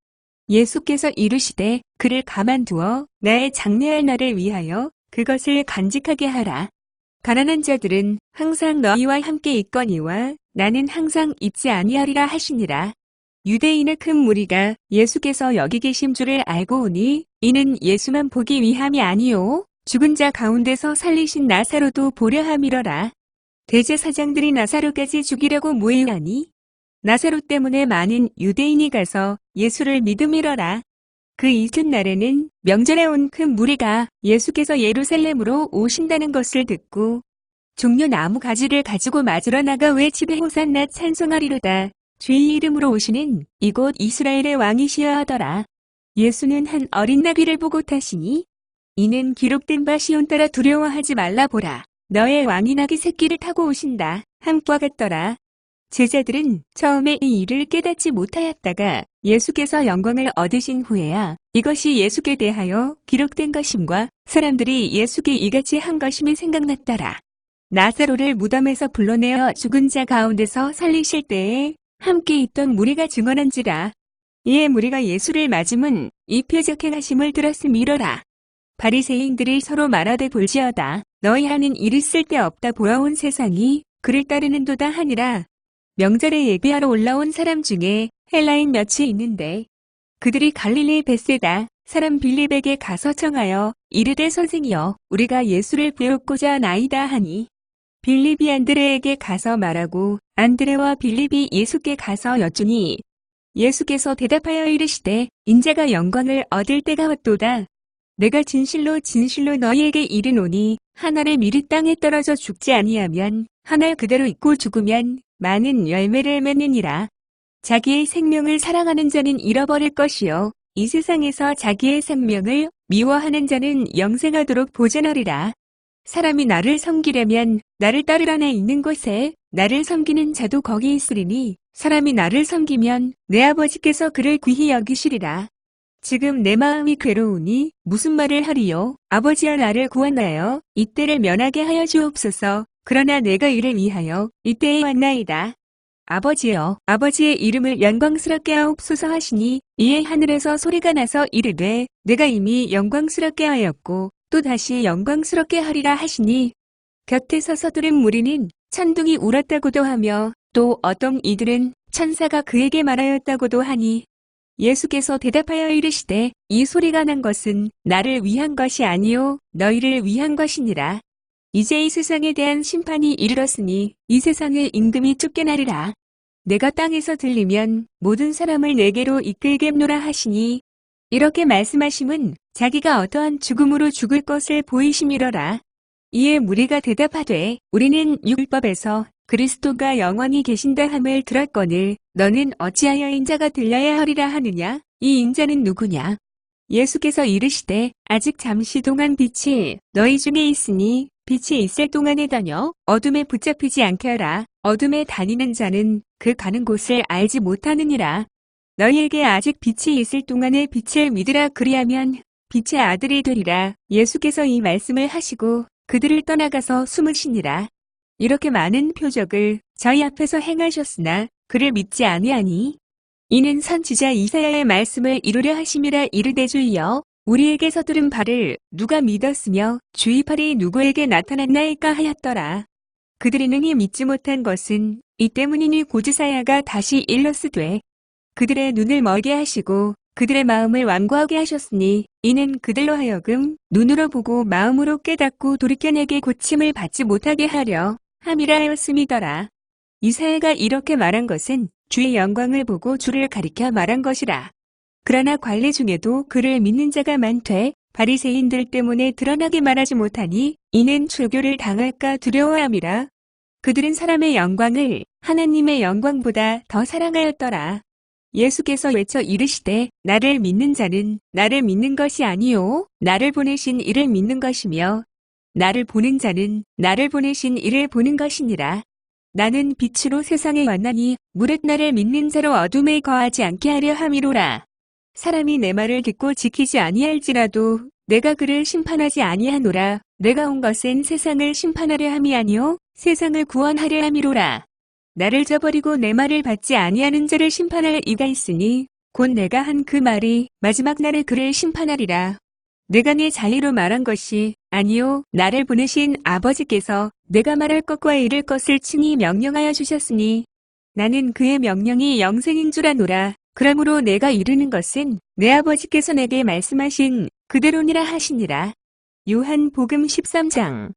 예수께서 이르시되 그를 가만두어 나의 장례할 날을 위하여 그것을 간직하게 하라. 가난한 자들은 항상 너희와 함께 있거니와 나는 항상 있지 아니하리라 하시니라. 유대인의 큰 무리가 예수께서 여기 계신 줄을 알고 오니 이는 예수만 보기 위함이 아니요 죽은 자 가운데서 살리신 나사로도 보려 함이러라. 대제사장들이 나사로까지 죽이려고 모의하니 나사로 때문에 많은 유대인이 가서 예수를 믿음이러라. 그 이튿날에는 명절에 온 큰 무리가 예수께서 예루살렘으로 오신다는 것을 듣고 종려 나무 가지를 가지고 맞으러 나가 외치되 호산나 찬송하리로다. 주의 이름으로 오시는 이곳 이스라엘의 왕이시여 하더라. 예수는 한 어린 나귀를 보고 타시니 이는 기록된 바 시온 따라 두려워하지 말라 보라. 너의 왕이 나귀 새끼를 타고 오신다. 함과 같더라. 제자들은 처음에 이 일을 깨닫지 못하였다가 예수께서 영광을 얻으신 후에야 이것이 예수께 대하여 기록된 것임과 사람들이 예수께 이같이 한 것임이 생각났더라. 나사로를 무덤에서 불러내어 죽은 자 가운데서 살리실 때에 함께 있던 무리가 증언한지라. 이에 무리가 예수를 맞음은 이 표적 행하심을 들었음이러라. 바리새인들이 서로 말하되 볼지어다. 너희 하는 일이 쓸데없다 보아온 세상이 그를 따르는도다 하니라. 명절에 예배하러 올라온 사람 중에 헬라인 몇이 있는데 그들이 갈릴리 벳세다 사람 빌립에게 가서 청하여 이르되 선생이여 우리가 예수를 배우고자 나이다 하니 빌립이 안드레에게 가서 말하고 안드레와 빌립이 예수께 가서 여쭈니 예수께서 대답하여 이르시되 인자가 영광을 얻을 때가 왔도다. 내가 진실로 진실로 너희에게 이르노니 하나를 미리 땅에 떨어져 죽지 아니하면 하나 그대로 있고 죽으면 많은 열매를 맺느니라. 자기의 생명을 사랑하는 자는 잃어버릴 것이요 이 세상에서 자기의 생명을 미워하는 자는 영생하도록 보전하리라. 사람이 나를 섬기려면 나를 따르라. 내 있는 곳에 나를 섬기는 자도 거기 있으리니 사람이 나를 섬기면 내 아버지께서 그를 귀히 여기시리라. 지금 내 마음이 괴로우니 무슨 말을 하리요? 아버지여 나를 구원하여 이때를 면하게 하여 주옵소서. 그러나 내가 이를 위하여 이때에 왔나이다. 아버지여 아버지의 이름을 영광스럽게 하옵소서 하시니 이에 하늘에서 소리가 나서 이르되 내가 이미 영광스럽게 하였고 또 다시 영광스럽게 하리라 하시니 곁에 서서 들은 무리는 천둥이 울었다고도 하며 또 어떤 이들은 천사가 그에게 말하였다고도 하니 예수께서 대답하여 이르시되 이 소리가 난 것은 나를 위한 것이 아니요 너희를 위한 것이니라. 이제 이 세상에 대한 심판이 이르렀으니 이 세상의 임금이 쫓겨나리라. 내가 땅에서 들리면 모든 사람을 내게로 이끌겠노라 하시니 이렇게 말씀하심은 자기가 어떠한 죽음으로 죽을 것을 보이심이로라. 이에 무리가 대답하되 우리는 율법에서 그리스도가 영원히 계신다 함을 들었거늘 너는 어찌하여 인자가 들려야 하리라 하느냐? 이 인자는 누구냐? 예수께서 이르시되 아직 잠시 동안 빛이 너희 중에 있으니 빛이 있을 동안에 다녀 어둠에 붙잡히지 않게 하라. 어둠에 다니는 자는 그 가는 곳을 알지 못하느니라. 너희에게 아직 빛이 있을 동안에 빛을 믿으라. 그리하면 빛의 아들이 되리라. 예수께서 이 말씀을 하시고 그들을 떠나가서 숨으시니라. 이렇게 많은 표적을 저희 앞에서 행하셨으나 그를 믿지 아니하니 이는 선지자 이사야의 말씀을 이루려 하심이라. 이르되 주여 우리에게서 들은 바를 누가 믿었으며 주의 팔이 누구에게 나타났나이까 하였더라. 그들이 능히 믿지 못한 것은 이 때문이니 고지사야가 다시 일렀으되 그들의 눈을 멀게 하시고 그들의 마음을 완고하게 하셨으니 이는 그들로 하여금 눈으로 보고 마음으로 깨닫고 돌이켜내게 고침을 받지 못하게 하려 함이라 하였음이더라. 이사야가 이렇게 말한 것은 주의 영광을 보고 주를 가리켜 말한 것이라. 그러나 관리 중에도 그를 믿는 자가 많되 바리새인들 때문에 드러나게 말하지 못하니 이는 출교를 당할까 두려워함이라. 그들은 사람의 영광을 하나님의 영광보다 더 사랑하였더라. 예수께서 외쳐 이르시되 나를 믿는 자는 나를 믿는 것이 아니요 나를 보내신 이를 믿는 것이며 나를 보는 자는 나를 보내신 이를 보는 것이니라. 나는 빛으로 세상에 왔나니 무릇 나를 믿는 자로 어둠에 거하지 않게 하려 함이로라. 사람이 내 말을 듣고 지키지 아니할지라도 내가 그를 심판하지 아니하노라. 내가 온 것은 세상을 심판하려 함이 아니요 세상을 구원하려 함이로라. 나를 저버리고 내 말을 받지 아니하는 자를 심판할 이가 있으니 곧 내가 한 그 말이 마지막 날에 그를 심판하리라. 내가 내 자의로 말한 것이 아니요 나를 보내신 아버지께서 내가 말할 것과 이를 것을 친히 명령하여 주셨으니 나는 그의 명령이 영생인 줄 아노라. 그러므로 내가 이르는 것은 내 아버지께서 내게 말씀하신 그대로니라 하시니라. 요한복음 13장.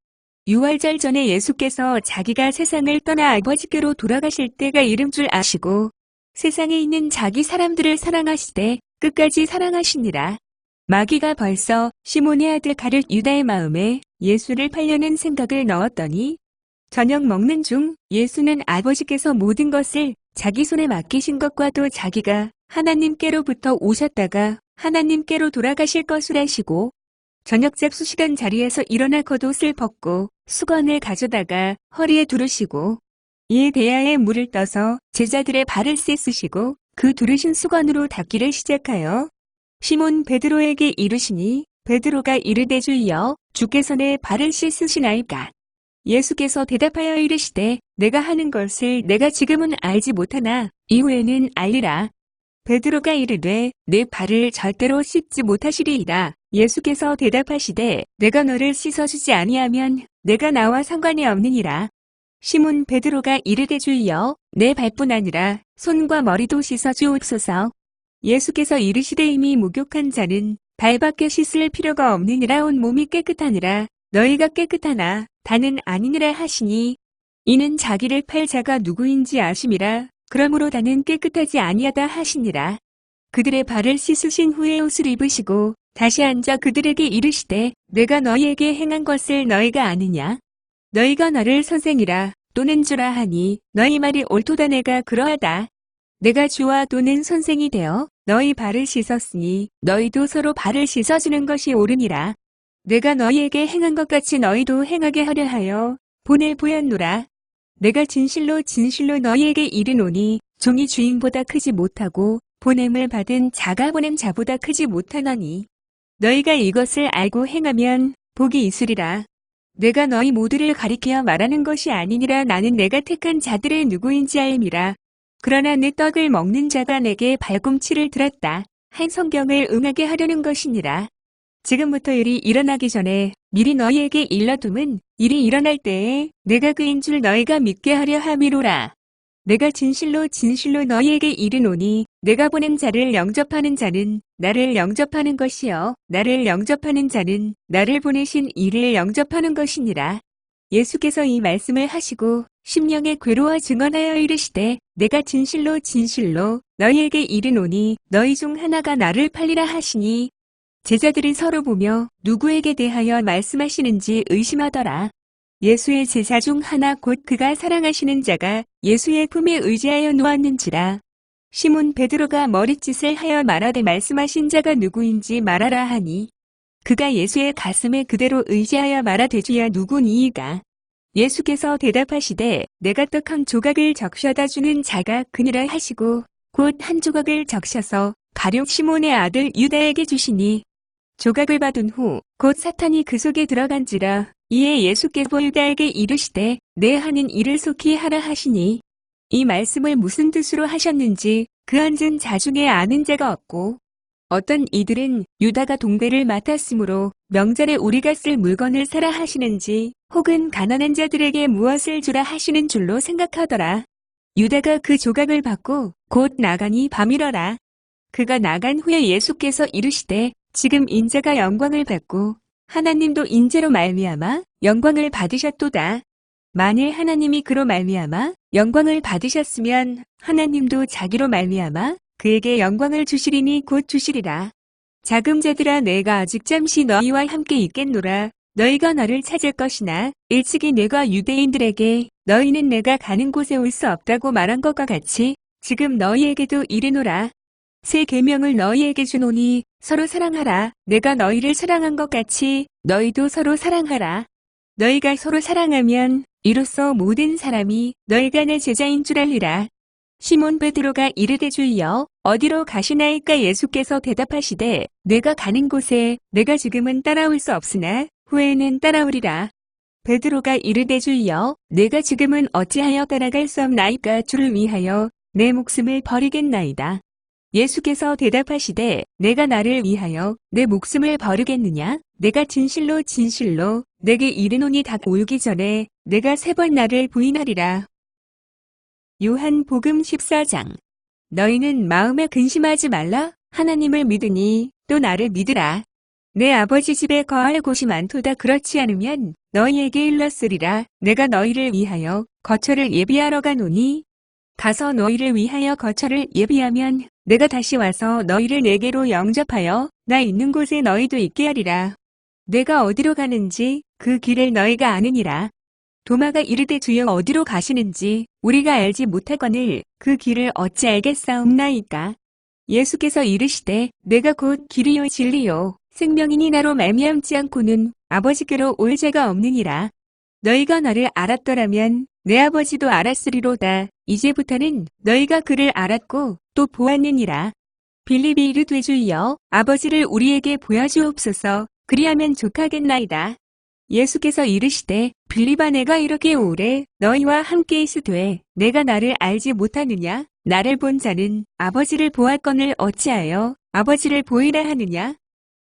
유월절 전에 예수께서 자기가 세상을 떠나 아버지께로 돌아가실 때가 이른 줄 아시고 세상에 있는 자기 사람들을 사랑하시되 끝까지 사랑하시니라. 마귀가 벌써 시몬의 아들 가룟 유다의 마음에 예수를 팔려는 생각을 넣었더니 저녁 먹는 중 예수는 아버지께서 모든 것을 자기 손에 맡기신 것과도 자기가 하나님께로부터 오셨다가 하나님께로 돌아가실 것을 아시고 저녁 잡수시던 자리에서 일어나 겉옷을 벗고 수건을 가져다가 허리에 두르시고 이에 대야에 물을 떠서 제자들의 발을 씻으시고 그 두르신 수건으로 닦기를 시작하여 시몬 베드로에게 이르시니 베드로가 이르되 주여 주께서 내 발을 씻으시나이까. 예수께서 대답하여 이르시되 내가 하는 것을 내가 지금은 알지 못하나 이후에는 알리라. 베드로가 이르되 내 발을 절대로 씻지 못하시리이다. 예수께서 대답하시되 내가 너를 씻어주지 아니하면 내가 나와 상관이 없느니라. 시몬 베드로가 이르되 주여 내 발뿐 아니라 손과 머리도 씻어주옵소서. 예수께서 이르시되 이미 목욕한 자는 발밖에 씻을 필요가 없느니라. 온 몸이 깨끗하니라. 너희가 깨끗하나 다는 아니니라 하시니 이는 자기를 팔 자가 누구인지 아심이라. 그러므로 다는 깨끗하지 아니하다 하시니라. 그들의 발을 씻으신 후에 옷을 입으시고 다시 앉아 그들에게 이르시되 내가 너희에게 행한 것을 너희가 아느냐? 너희가 나를 선생이라 또는 주라 하니 너희 말이 옳도다. 내가 그러하다. 내가 주와 또는 선생이 되어 너희 발을 씻었으니 너희도 서로 발을 씻어주는 것이 옳으니라. 내가 너희에게 행한 것 같이 너희도 행하게 하려 하여 본을 보였노라. 내가 진실로 진실로 너희에게 이르노니 종이 주인보다 크지 못하고 보냄을 받은 자가 보냄 자보다 크지 못하나니 너희가 이것을 알고 행하면 복이 있으리라. 내가 너희 모두를 가리켜 말하는 것이 아니니라. 나는 내가 택한 자들의 누구인지 알미라. 그러나 내 떡을 먹는 자가 내게 발꿈치를 들었다. 한 성경을 응하게 하려는 것이니라. 지금부터 일이 일어나기 전에 미리 너희에게 일러둠은 일이 일어날 때에 내가 그인 줄 너희가 믿게 하려 함이로라. 내가 진실로 진실로 너희에게 이르노니 내가 보낸 자를 영접하는 자는 나를 영접하는 것이요 나를 영접하는 자는 나를 보내신 이를 영접하는 것이니라. 예수께서 이 말씀을 하시고 심령의 괴로워 증언하여 이르시되 내가 진실로 진실로 너희에게 이르노니 너희 중 하나가 나를 팔리라 하시니 제자들이 서로 보며 누구에게 대하여 말씀하시는지 의심하더라. 예수의 제자 중 하나 곧 그가 사랑하시는 자가 예수의 품에 의지하여 누웠는지라. 시몬 베드로가 머릿짓을 하여 말하되 말씀하신 자가 누구인지 말하라 하니 그가 예수의 가슴에 그대로 의지하여 말하되 주야 누구니이까. 예수께서 대답하시되 내가 떡 한 조각을 적셔다 주는 자가 그니라 하시고 곧 한 조각을 적셔서 가룟 시몬의 아들 유다에게 주시니 조각을 받은 후 곧 사탄이 그 속에 들어간지라. 이에 예수께서 유다에게 이르시되 내 하는 일을 속히 하라 하시니 이 말씀을 무슨 뜻으로 하셨는지 그 앉은 자 중에 아는 자가 없고 어떤 이들은 유다가 동배를 맡았으므로 명절에 우리가 쓸 물건을 사라 하시는지 혹은 가난한 자들에게 무엇을 주라 하시는 줄로 생각하더라. 유다가 그 조각을 받고 곧 나가니 밤이러라. 그가 나간 후에 예수께서 이르시되 지금 인자가 영광을 받고 하나님도 인자로 말미암아 영광을 받으셨도다. 만일 하나님이 그로 말미암아 영광을 받으셨으면 하나님도 자기로 말미암아 그에게 영광을 주시리니 곧 주시리라. 자금자들아 내가 아직 잠시 너희와 함께 있겠노라. 너희가 나를 찾을 것이나 일찍이 내가 유대인들에게 너희는 내가 가는 곳에 올 수 없다고 말한 것과 같이 지금 너희에게도 이르노라. 새 계명을 너희에게 주노니 서로 사랑하라. 내가 너희를 사랑한 것 같이 너희도 서로 사랑하라. 너희가 서로 사랑하면 이로써 모든 사람이 너희가 내 제자인 줄 알리라. 시몬 베드로가 이르되 주여 어디로 가시나이까. 예수께서 대답하시되 내가 가는 곳에 내가 지금은 따라올 수 없으나 후에는 따라오리라. 베드로가 이르되 주여 내가 지금은 어찌하여 따라갈 수 없나이까. 주를 위하여 내 목숨을 버리겠나이다. 예수께서 대답하시되 내가 나를 위하여 내 목숨을 버리겠느냐. 내가 진실로 진실로 내게 이르노니 닭 울기 전에 내가 3번 나를 부인하리라. 요한복음 14장. 너희는 마음에 근심하지 말라. 하나님을 믿으니 또 나를 믿으라. 내 아버지 집에 거할 곳이 많도다. 그렇지 않으면 너희에게 일렀으리라. 내가 너희를 위하여 거처를 예비하러 가노니 가서 너희를 위하여 거처를 예비하면 내가 다시 와서 너희를 내게로 영접하여 나 있는 곳에 너희도 있게 하리라. 내가 어디로 가는지 그 길을 너희가 아느니라. 도마가 이르되 주여 어디로 가시는지 우리가 알지 못하거늘 그 길을 어찌 알겠사옵나이까. 예수께서 이르시되 내가 곧 길이요 진리요 생명이니 나로 말미암지 않고는 아버지께로 올 자가 없느니라. 너희가 나를 알았더라면 내 아버지도 알았으리로다. 이제부터는 너희가 그를 알았고 또 보았느니라. 빌립이 이르되 주여 아버지를 우리에게 보여주옵소서. 그리하면 족하겠나이다. 예수께서 이르시되 빌립아 내가 이렇게 오래 너희와 함께 있으되 내가 나를 알지 못하느냐. 나를 본 자는 아버지를 보았거늘 어찌하여 아버지를 보이라 하느냐.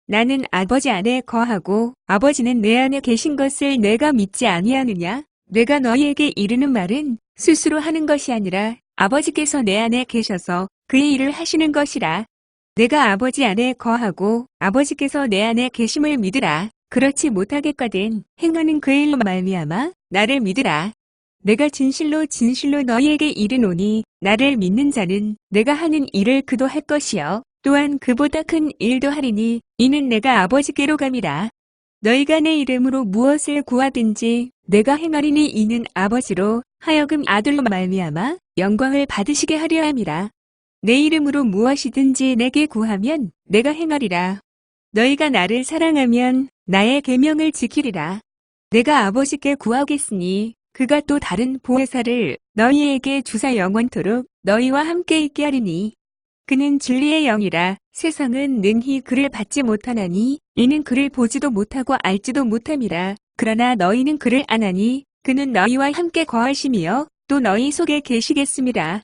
나는 아버지 안에 거하고 아버지는 내 안에 계신 것을 내가 믿지 아니하느냐. 내가 너희에게 이르는 말은 스스로 하는 것이 아니라 아버지께서 내 안에 계셔서 그의 일을 하시는 것이라. 내가 아버지 안에 거하고 아버지께서 내 안에 계심을 믿으라. 그렇지 못하겠거든 행하는 그 일로 말미암아 나를 믿으라. 내가 진실로 진실로 너희에게 이르노니 나를 믿는 자는 내가 하는 일을 그도 할 것이요 또한 그보다 큰 일도 하리니 이는 내가 아버지께로 감이라. 너희가 내 이름으로 무엇을 구하든지 내가 행하리니 이는 아버지로 하여금 아들로 말미암아 영광을 받으시게 하려 함이라. 내 이름으로 무엇이든지 내게 구하면 내가 행하리라. 너희가 나를 사랑하면 나의 계명을 지키리라. 내가 아버지께 구하겠으니 그가 또 다른 보혜사를 너희에게 주사 영원토록 너희와 함께 있게 하리니 그는 진리의 영이라. 세상은 능히 그를 받지 못하나니 이는 그를 보지도 못하고 알지도 못함이라. 그러나 너희는 그를 아나니 그는 너희와 함께 거하심이요 또 너희 속에 계시겠음이라.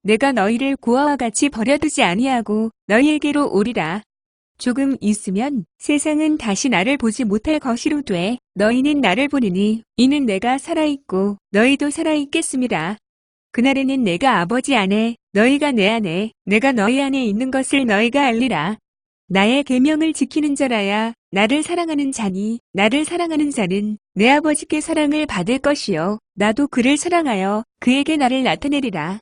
내가 너희를 고아와 같이 버려두지 아니하고 너희에게로 오리라. 조금 있으면 세상은 다시 나를 보지 못할 것이로되 너희는 나를 보리니 이는 내가 살아있고 너희도 살아있겠음이라. 그날에는 내가 아버지 안에 너희가 내 안에 내가 너희 안에 있는 것을 너희가 알리라. 나의 계명을 지키는 자라야 나를 사랑하는 자니 나를 사랑하는 자는 내 아버지께 사랑을 받을 것이요 나도 그를 사랑하여 그에게 나를 나타내리라.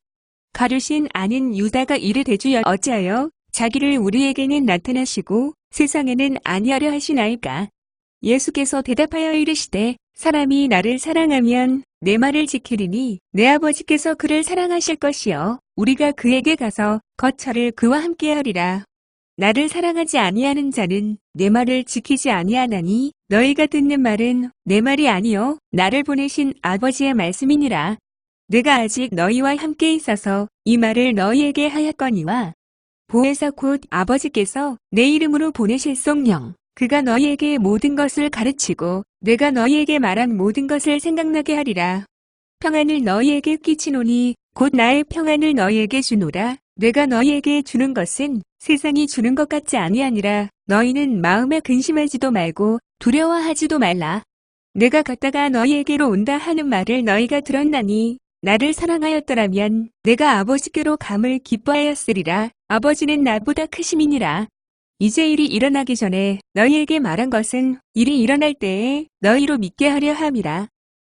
가룟신 아는 유다가 이르되 주여 어찌하여 자기를 우리에게는 나타나시고 세상에는 아니하려 하시나이까. 예수께서 대답하여 이르시되 사람이 나를 사랑하면 내 말을 지키리니 내 아버지께서 그를 사랑하실 것이요 우리가 그에게 가서 거처를 그와 함께하리라. 나를 사랑하지 아니하는 자는 내 말을 지키지 아니하나니 너희가 듣는 말은 내 말이 아니요 나를 보내신 아버지의 말씀이니라. 내가 아직 너희와 함께 있어서 이 말을 너희에게 하였거니와 보혜사 곧 아버지께서 내 이름으로 보내실 성령 그가 너희에게 모든 것을 가르치고 내가 너희에게 말한 모든 것을 생각나게 하리라. 평안을 너희에게 끼치노니 곧 나의 평안을 너희에게 주노라. 내가 너희에게 주는 것은 세상이 주는 것 같지 아니하니라. 너희는 마음에 근심하지도 말고 두려워하지도 말라. 내가 갔다가 너희에게로 온다 하는 말을 너희가 들었나니 나를 사랑하였더라면 내가 아버지께로 감을 기뻐하였으리라. 아버지는 나보다 크심이니라. 이제 일이 일어나기 전에 너희에게 말한 것은 일이 일어날 때에 너희로 믿게 하려 함이라.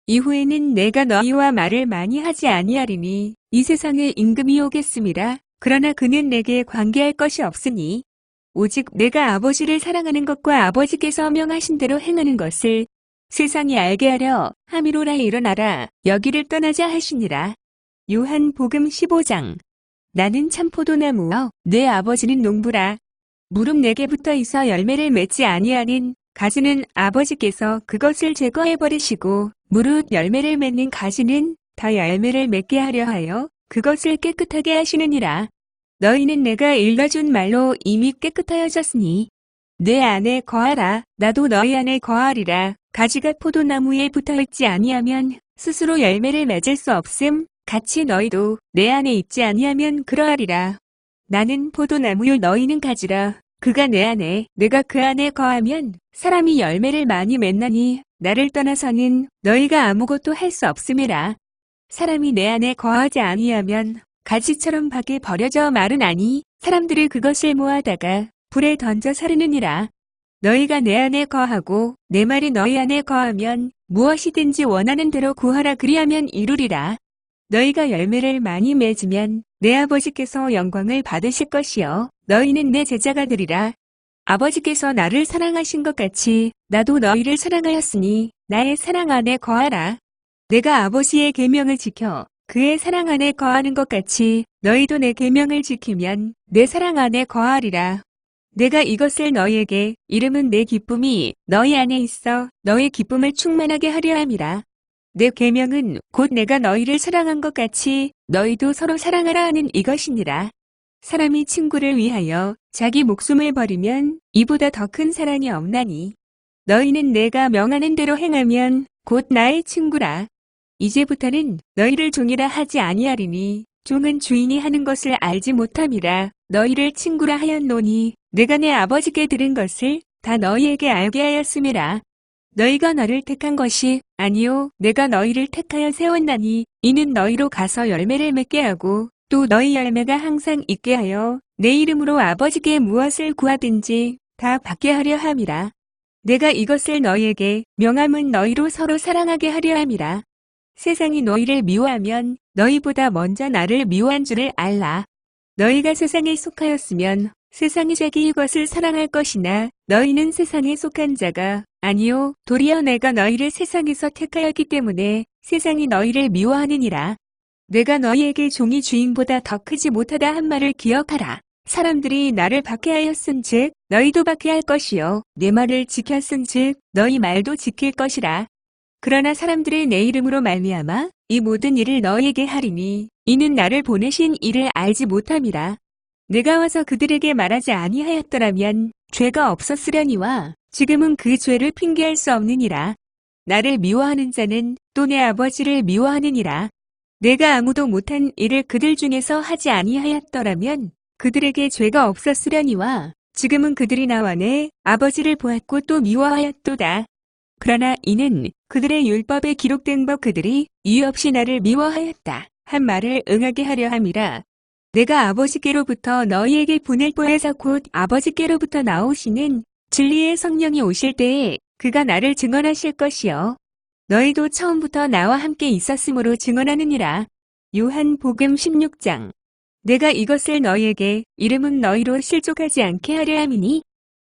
이후에는 내가 너희와 말을 많이 하지 아니하리니 이 세상에 임금이 오겠음이라. 그러나 그는 내게 관계할 것이 없으니 오직 내가 아버지를 사랑하는 것과 아버지께서 명하신 대로 행하는 것을 세상이 알게 하려 함이로라. 일어나라 여기를 떠나자 하시니라. 요한복음 15장. 나는 참포도나무여 내 아버지는 농부라. 무릎 내게 붙어 있어 열매를 맺지 아니하는 가지는 아버지께서 그것을 제거해 버리시고 무릇 열매를 맺는 가지는 더 열매를 맺게 하려 하여 그것을 깨끗하게 하시느니라. 너희는 내가 일러준 말로 이미 깨끗하여졌으니 내 안에 거하라. 나도 너희 안에 거하리라. 가지가 포도나무에 붙어 있지 아니하면 스스로 열매를 맺을 수 없음. 같이 너희도 내 안에 있지 아니하면 그러하리라. 나는 포도나무요 너희는 가지라. 그가 내 안에 내가 그 안에 거하면 사람이 열매를 많이 맺나니 나를 떠나서는 너희가 아무것도 할 수 없음이라. 사람이 내 안에 거하지 아니하면 가지처럼 밖에 버려져 마르나니 사람들이 그것을 모아다가 불에 던져 사르느니라. 너희가 내 안에 거하고 내 말이 너희 안에 거하면 무엇이든지 원하는 대로 구하라. 그리하면 이루리라. 너희가 열매를 많이 맺으면 내 아버지께서 영광을 받으실 것이요 너희는 내 제자가 되리라. 아버지께서 나를 사랑하신 것 같이 나도 너희를 사랑하였으니 나의 사랑 안에 거하라. 내가 아버지의 계명을 지켜 그의 사랑 안에 거하는 것 같이 너희도 내 계명을 지키면 내 사랑 안에 거하리라. 내가 이것을 너희에게 이름은 내 기쁨이 너희 안에 있어 너희 기쁨을 충만하게 하려 함이라. 내 계명은 곧 내가 너희를 사랑한 것 같이 너희도 서로 사랑하라 하는 이것이니라. 사람이 친구를 위하여 자기 목숨을 버리면 이보다 더 큰 사랑이 없나니 너희는 내가 명하는 대로 행하면 곧 나의 친구라. 이제부터는 너희를 종이라 하지 아니하리니 종은 주인이 하는 것을 알지 못함이라. 너희를 친구라 하였노니 내가 내 아버지께 들은 것을 다 너희에게 알게 하였음이라. 너희가 나를 택한 것이 아니요 내가 너희를 택하여 세웠나니 이는 너희로 가서 열매를 맺게 하고 또 너희 열매가 항상 있게 하여 내 이름으로 아버지께 무엇을 구하든지 다 받게 하려 함이라. 내가 이것을 너희에게 명함은 너희로 서로 사랑하게 하려 함이라. 세상이 너희를 미워하면 너희보다 먼저 나를 미워한 줄을 알라. 너희가 세상에 속하였으면 세상이 자기 이것을 사랑할 것이나 너희는 세상에 속한 자가 아니요 도리어 내가 너희를 세상에서 택하였기 때문에 세상이 너희를 미워하느니라. 내가 너희에게 종이 주인보다 더 크지 못하다 한 말을 기억하라. 사람들이 나를 박해하였은즉 너희도 박해할 것이요 내 말을 지켰은즉 너희 말도 지킬 것이라. 그러나 사람들이 내 이름으로 말미암아 이 모든 일을 너희에게 하리니 이는 나를 보내신 이를 알지 못함이라. 내가 와서 그들에게 말하지 아니하였더라면 죄가 없었으려니와 지금은 그 죄를 핑계할 수 없느니라. 나를 미워하는 자는 또 내 아버지를 미워하느니라. 내가 아무도 못한 일을 그들 중에서 하지 아니하였더라면 그들에게 죄가 없었으려니와 지금은 그들이 나와 내 아버지를 보았고 또 미워하였도다. 그러나 이는 그들의 율법에 기록된 법 그들이 이유 없이 나를 미워하였다 한 말을 응하게 하려 함이라. 내가 아버지께로부터 너희에게 보낼 보혜사 곧 아버지께로부터 나오시는 진리의 성령이 오실 때에 그가 나를 증언하실 것이요 너희도 처음부터 나와 함께 있었으므로 증언하느니라. 요한복음 16장. 내가 이것을 너희에게 이름은 너희로 실족하지 않게 하려 함이니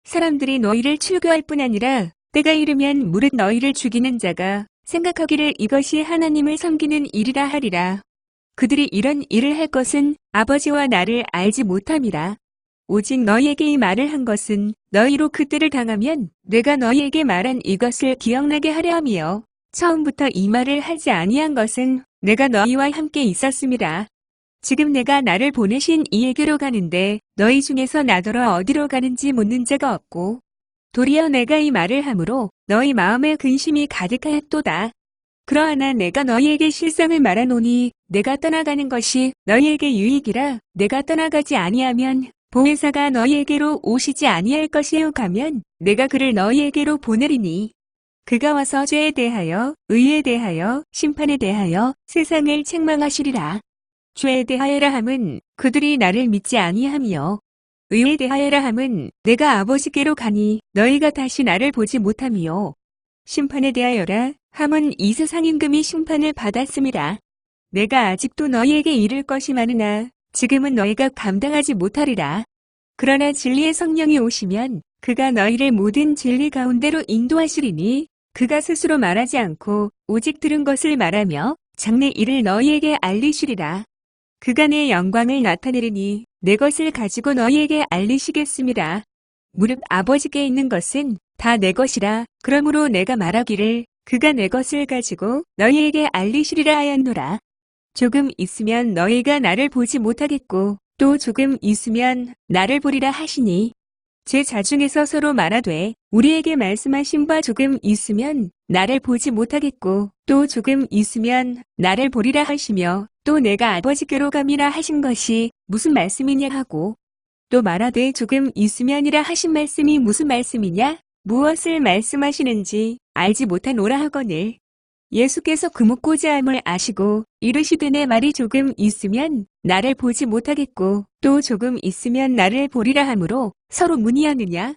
사람들이 너희를 출교할 뿐 아니라 때가 이르면 무릇 너희를 죽이는 자가 생각하기를 이것이 하나님을 섬기는 일이라 하리라. 그들이 이런 일을 할 것은 아버지와 나를 알지 못함이라. 오직 너희에게 이 말을 한 것은 너희로 그 때를 당하면 내가 너희에게 말한 이것을 기억나게 하려 함이요 처음부터 이 말을 하지 아니한 것은 내가 너희와 함께 있었음이라. 지금 내가 나를 보내신 이에게로 가는데 너희 중에서 나더러 어디로 가는지 묻는 자가 없고 도리어 내가 이 말을 함으로 너희 마음에 근심이 가득하였도다. 그러하나 내가 너희에게 실상을 말하노니 내가 떠나가는 것이 너희에게 유익이라. 내가 떠나가지 아니하면 보혜사가 너희에게로 오시지 아니할 것이요 가면 내가 그를 너희에게로 보내리니 그가 와서 죄에 대하여 의에 대하여 심판에 대하여 세상을 책망하시리라. 죄에 대하여라 함은 그들이 나를 믿지 아니함이요 의에 대하여라 함은 내가 아버지께로 가니 너희가 다시 나를 보지 못함이요 심판에 대하여라 함은 이 세상 임금이 심판을 받았음이라. 내가 아직도 너희에게 이를 것이 많으나 지금은 너희가 감당하지 못하리라. 그러나 진리의 성령이 오시면 그가 너희를 모든 진리 가운데로 인도하시리니 그가 스스로 말하지 않고 오직 들은 것을 말하며 장래 일을 너희에게 알리시리라. 그가 내 영광을 나타내리니 내 것을 가지고 너희에게 알리시겠습니다. 무릇 아버지께 있는 것은 다 내 것이라. 그러므로 내가 말하기를 그가 내 것을 가지고 너희에게 알리시리라 하였노라. 조금 있으면 너희가 나를 보지 못하겠고 또 조금 있으면 나를 보리라 하시니 제 자중에서 서로 말하되 우리에게 말씀하신 바 조금 있으면 나를 보지 못하겠고 또 조금 있으면 나를 보리라 하시며 또 내가 아버지께로 감이라 하신 것이 무슨 말씀이냐 하고 또 말하되 조금 있으면이라 하신 말씀이 무슨 말씀이냐 무엇을 말씀하시는지 알지 못하노라 하거늘 예수께서 금옥고자 함을 아시고 이르시되 내 말이 조금 있으면 나를 보지 못하겠고 또 조금 있으면 나를 보리라 하므로 서로 문의하느냐.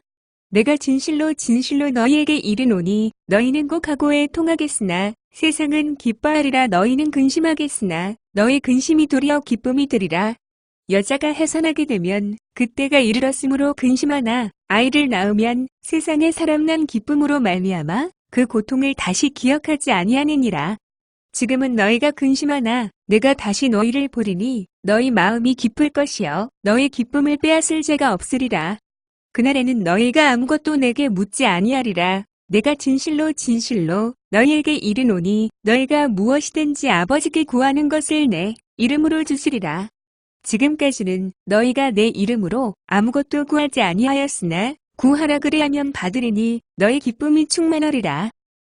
내가 진실로 진실로 너희에게 이르노니 너희는 꼭 각오에 통하겠으나 세상은 기뻐하리라. 너희는 근심하겠으나 너희 근심이 도리어 기쁨이 되리라. 여자가 해산하게 되면 그때가 이르렀으므로 근심하나 아이를 낳으면 세상에 사람 난 기쁨으로 말미암아 그 고통을 다시 기억하지 아니하느니라. 지금은 너희가 근심하나 내가 다시 너희를 보리니 너희 마음이 기쁠 것이요 너희 기쁨을 빼앗을 자가 없으리라. 그날에는 너희가 아무것도 내게 묻지 아니하리라. 내가 진실로 진실로 너희에게 이르노니 너희가 무엇이든지 아버지께 구하는 것을 내 이름으로 주시리라. 지금까지는 너희가 내 이름으로 아무것도 구하지 아니하였으나 구하라 그리하면 받으리니 너희 기쁨이 충만하리라.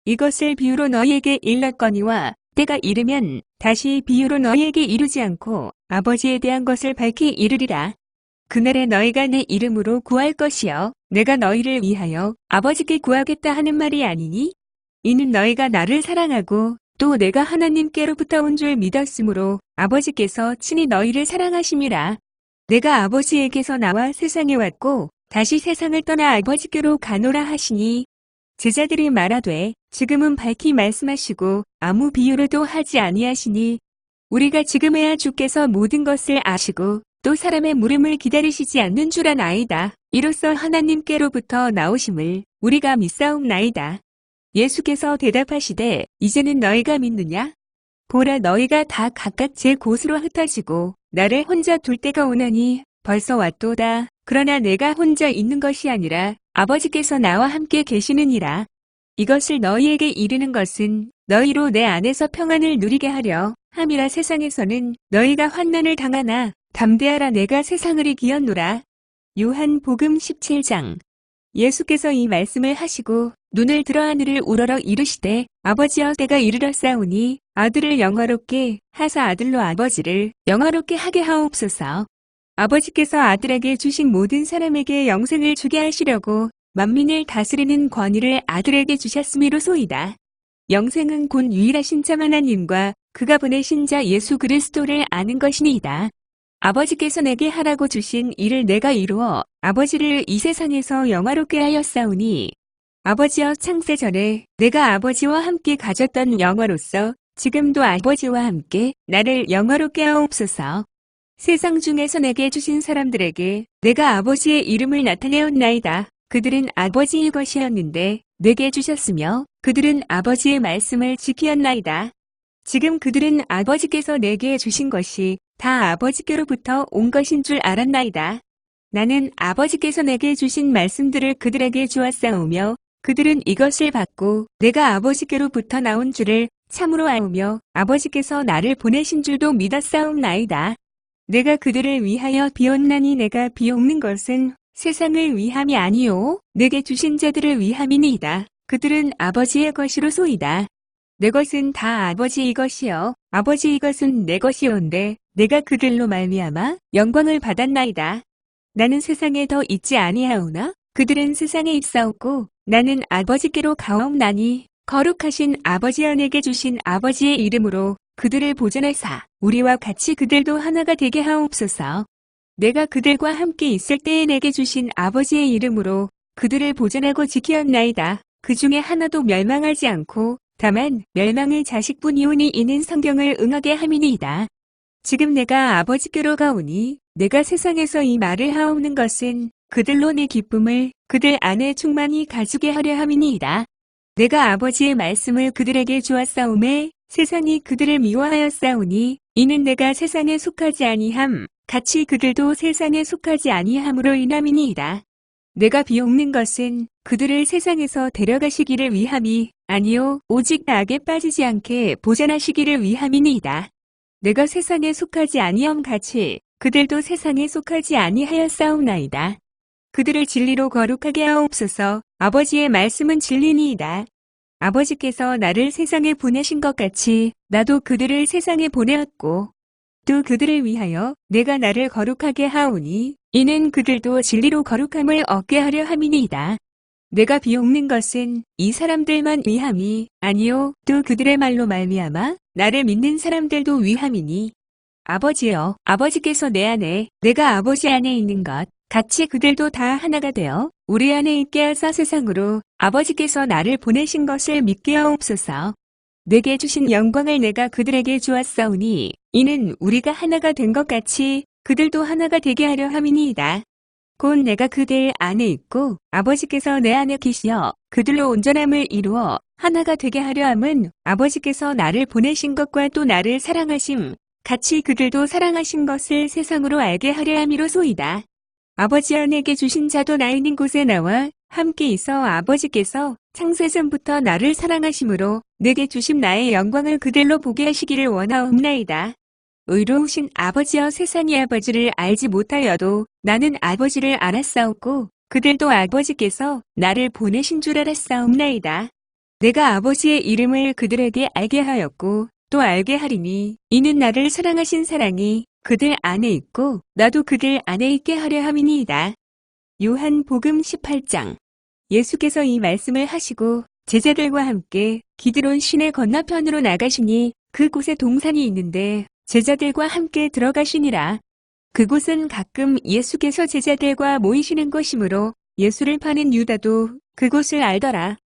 이것을 비유로 너희에게 일렀거니와 때가 이르면 다시 비유로 너희에게 이르지 않고 아버지에 대한 것을 밝히 이르리라. 그날에 너희가 내 이름으로 구할 것이요 내가 너희를 위하여 아버지께 구하겠다 하는 말이 아니니 이는 너희가 나를 사랑하고 또 내가 하나님께로부터 온 줄 믿었으므로 아버지께서 친히 너희를 사랑하심이라. 내가 아버지에게서 나와 세상에 왔고 다시 세상을 떠나 아버지께로 가노라 하시니 제자들이 말하되 지금은 밝히 말씀하시고 아무 비유로도 하지 아니하시니 우리가 지금에야 주께서 모든 것을 아시고 또 사람의 물음을 기다리시지 않는 줄 아나이다. 이로써 하나님께로부터 나오심을 우리가 믿사옵나이다. 예수께서 대답하시되 이제는 너희가 믿느냐? 보라 너희가 다 각각 제 곳으로 흩어지고 나를 혼자 둘 때가 오나니 벌써 왔도다. 그러나 내가 혼자 있는 것이 아니라 아버지께서 나와 함께 계시느니라. 이것을 너희에게 이르는 것은 너희로 내 안에서 평안을 누리게 하려 함이라. 세상에서는 너희가 환난을 당하나 담대하라. 내가 세상을 이기었노라. 요한복음 17장. 예수께서 이 말씀을 하시고 눈을 들어 하늘을 우러러 이르시되 아버지여 때가 이르렀사오니 아들을 영화롭게 하사 아들로 아버지를 영화롭게 하게 하옵소서. 아버지께서 아들에게 주신 모든 사람에게 영생을 주게 하시려고 만민을 다스리는 권위를 아들에게 주셨음이로소이다. 영생은 곧 유일하신 참 하나님과 그가 보내신 자 예수 그리스도를 아는 것이니이다. 아버지께서 내게 하라고 주신 일을 내가 이루어 아버지를 이 세상에서 영화롭게 하였사오니 아버지여 창세 전에 내가 아버지와 함께 가졌던 영화로서 지금도 아버지와 함께 나를 영화롭게 하옵소서. 세상 중에서 내게 주신 사람들에게 내가 아버지의 이름을 나타내었나이다. 그들은 아버지의 것이었는데 내게 주셨으며 그들은 아버지의 말씀을 지키었나이다. 지금 그들은 아버지께서 내게 주신 것이 다 아버지께로부터 온 것인 줄 알았나이다. 나는 아버지께서 내게 주신 말씀들을 그들에게 주었사오며 그들은 이것을 받고 내가 아버지께로부터 나온 줄을 참으로 알며 아버지께서 나를 보내신 줄도 믿었사옵나이다. 내가 그들을 위하여 비었나니 내가 비옵는 것은 세상을 위함이 아니요 내게 주신 자들을 위함이니이다. 그들은 아버지의 것이로소이다. 내 것은 다 아버지의 것이요 아버지의 것은 내 것이온데 내가 그들로 말미암아 영광을 받았나이다. 나는 세상에 더 있지 아니하오나 그들은 세상에 있사옵고 나는 아버지께로 가옵나니 거룩하신 아버지여 내게 주신 아버지의 이름으로 그들을 보존하사 우리와 같이 그들도 하나가 되게 하옵소서. 내가 그들과 함께 있을 때에 내게 주신 아버지의 이름으로 그들을 보존하고 지키었나이다. 그 중에 하나도 멸망하지 않고 다만 멸망의 자식뿐이오니 이는 성경을 응하게 함이니이다. 지금 내가 아버지께로 가오니 내가 세상에서 이 말을 하옵는 것은 그들로 내 기쁨을 그들 안에 충만히 가지게 하려 함이니이다. 내가 아버지의 말씀을 그들에게 주었사오매 세상이 그들을 미워하였사오니 이는 내가 세상에 속하지 아니함 같이 그들도 세상에 속하지 아니함으로 인함이니이다. 내가 비옵는 것은 그들을 세상에서 데려가시기를 위함이 아니요 오직 악에 빠지지 않게 보존하시기를 위함이니이다. 내가 세상에 속하지 아니함 같이 그들도 세상에 속하지 아니하였사옵나이다. 그들을 진리로 거룩하게 하옵소서. 아버지의 말씀은 진리니이다. 아버지께서 나를 세상에 보내신 것 같이 나도 그들을 세상에 보내었고 또 그들을 위하여 내가 나를 거룩하게 하오니 이는 그들도 진리로 거룩함을 얻게 하려 함이니이다. 내가 비옵는 것은 이 사람들만 위함이 아니요 또 그들의 말로 말미암아 나를 믿는 사람들도 위함이니 아버지여 아버지께서 내 안에 내가 아버지 안에 있는 것 같이 그들도 다 하나가 되어 우리 안에 있게 하사 세상으로 아버지께서 나를 보내신 것을 믿게 하옵소서. 내게 주신 영광을 내가 그들에게 주었사오니 이는 우리가 하나가 된 것 같이 그들도 하나가 되게 하려 함이니이다. 곧 내가 그들 안에 있고 아버지께서 내 안에 계시어 그들로 온전함을 이루어 하나가 되게 하려 함은 아버지께서 나를 보내신 것과 또 나를 사랑하심 같이 그들도 사랑하신 것을 세상으로 알게 하려 함이로소이다. 아버지여 내게 주신 자도 나 있는 곳에 나와 함께 있어 아버지께서 창세전부터 나를 사랑하심으로 내게 주신 나의 영광을 그들로 보게 하시기를 원하옵나이다. 의로우신 아버지여 세상이 아버지를 알지 못하여도 나는 아버지를 알았사옵고 그들도 아버지께서 나를 보내신 줄 알았사옵나이다. 내가 아버지의 이름을 그들에게 알게 하였고 또 알게 하리니 이는 나를 사랑하신 사랑이 그들 안에 있고 나도 그들 안에 있게 하려 함이니이다. 요한복음 18장. 예수께서 이 말씀을 하시고 제자들과 함께 기드론 시내 건너편으로 나가시니 그곳에 동산이 있는데 제자들과 함께 들어가시니라. 그곳은 가끔 예수께서 제자들과 모이시는 곳이므로 예수를 파는 유다도 그곳을 알더라.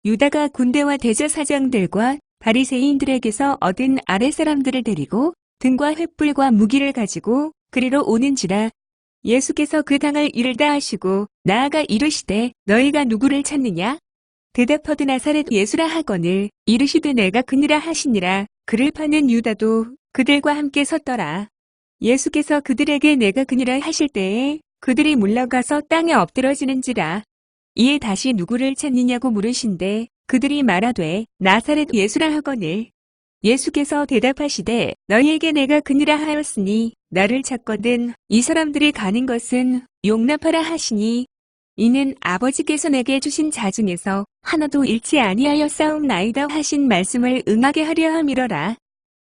유다가 군대와 대제사장들과 바리새인들에게서 얻은 아랫사람들을 데리고 등과 횃불과 무기를 가지고 그리로 오는지라. 예수께서 그 당할 일을 다 하시고 나아가 이르시되 너희가 누구를 찾느냐? 대답하되 나사렛 예수라 하거늘 이르시되 내가 그니라 하시니라. 그를 파는 유다도 그들과 함께 섰더라. 예수께서 그들에게 내가 그니라 하실 때에 그들이 물러가서 땅에 엎드러지는지라. 이에 다시 누구를 찾느냐고 물으신대 그들이 말하되 나사렛 예수라 하거늘. 예수께서 대답하시되 너희에게 내가 그니라 하였으니 나를 찾거든 이 사람들이 가는 것은 용납하라 하시니 이는 아버지께서 내게 주신 자 중에서 하나도 잃지 아니하여 싸움나이다 하신 말씀을 응하게 하려 함이러라.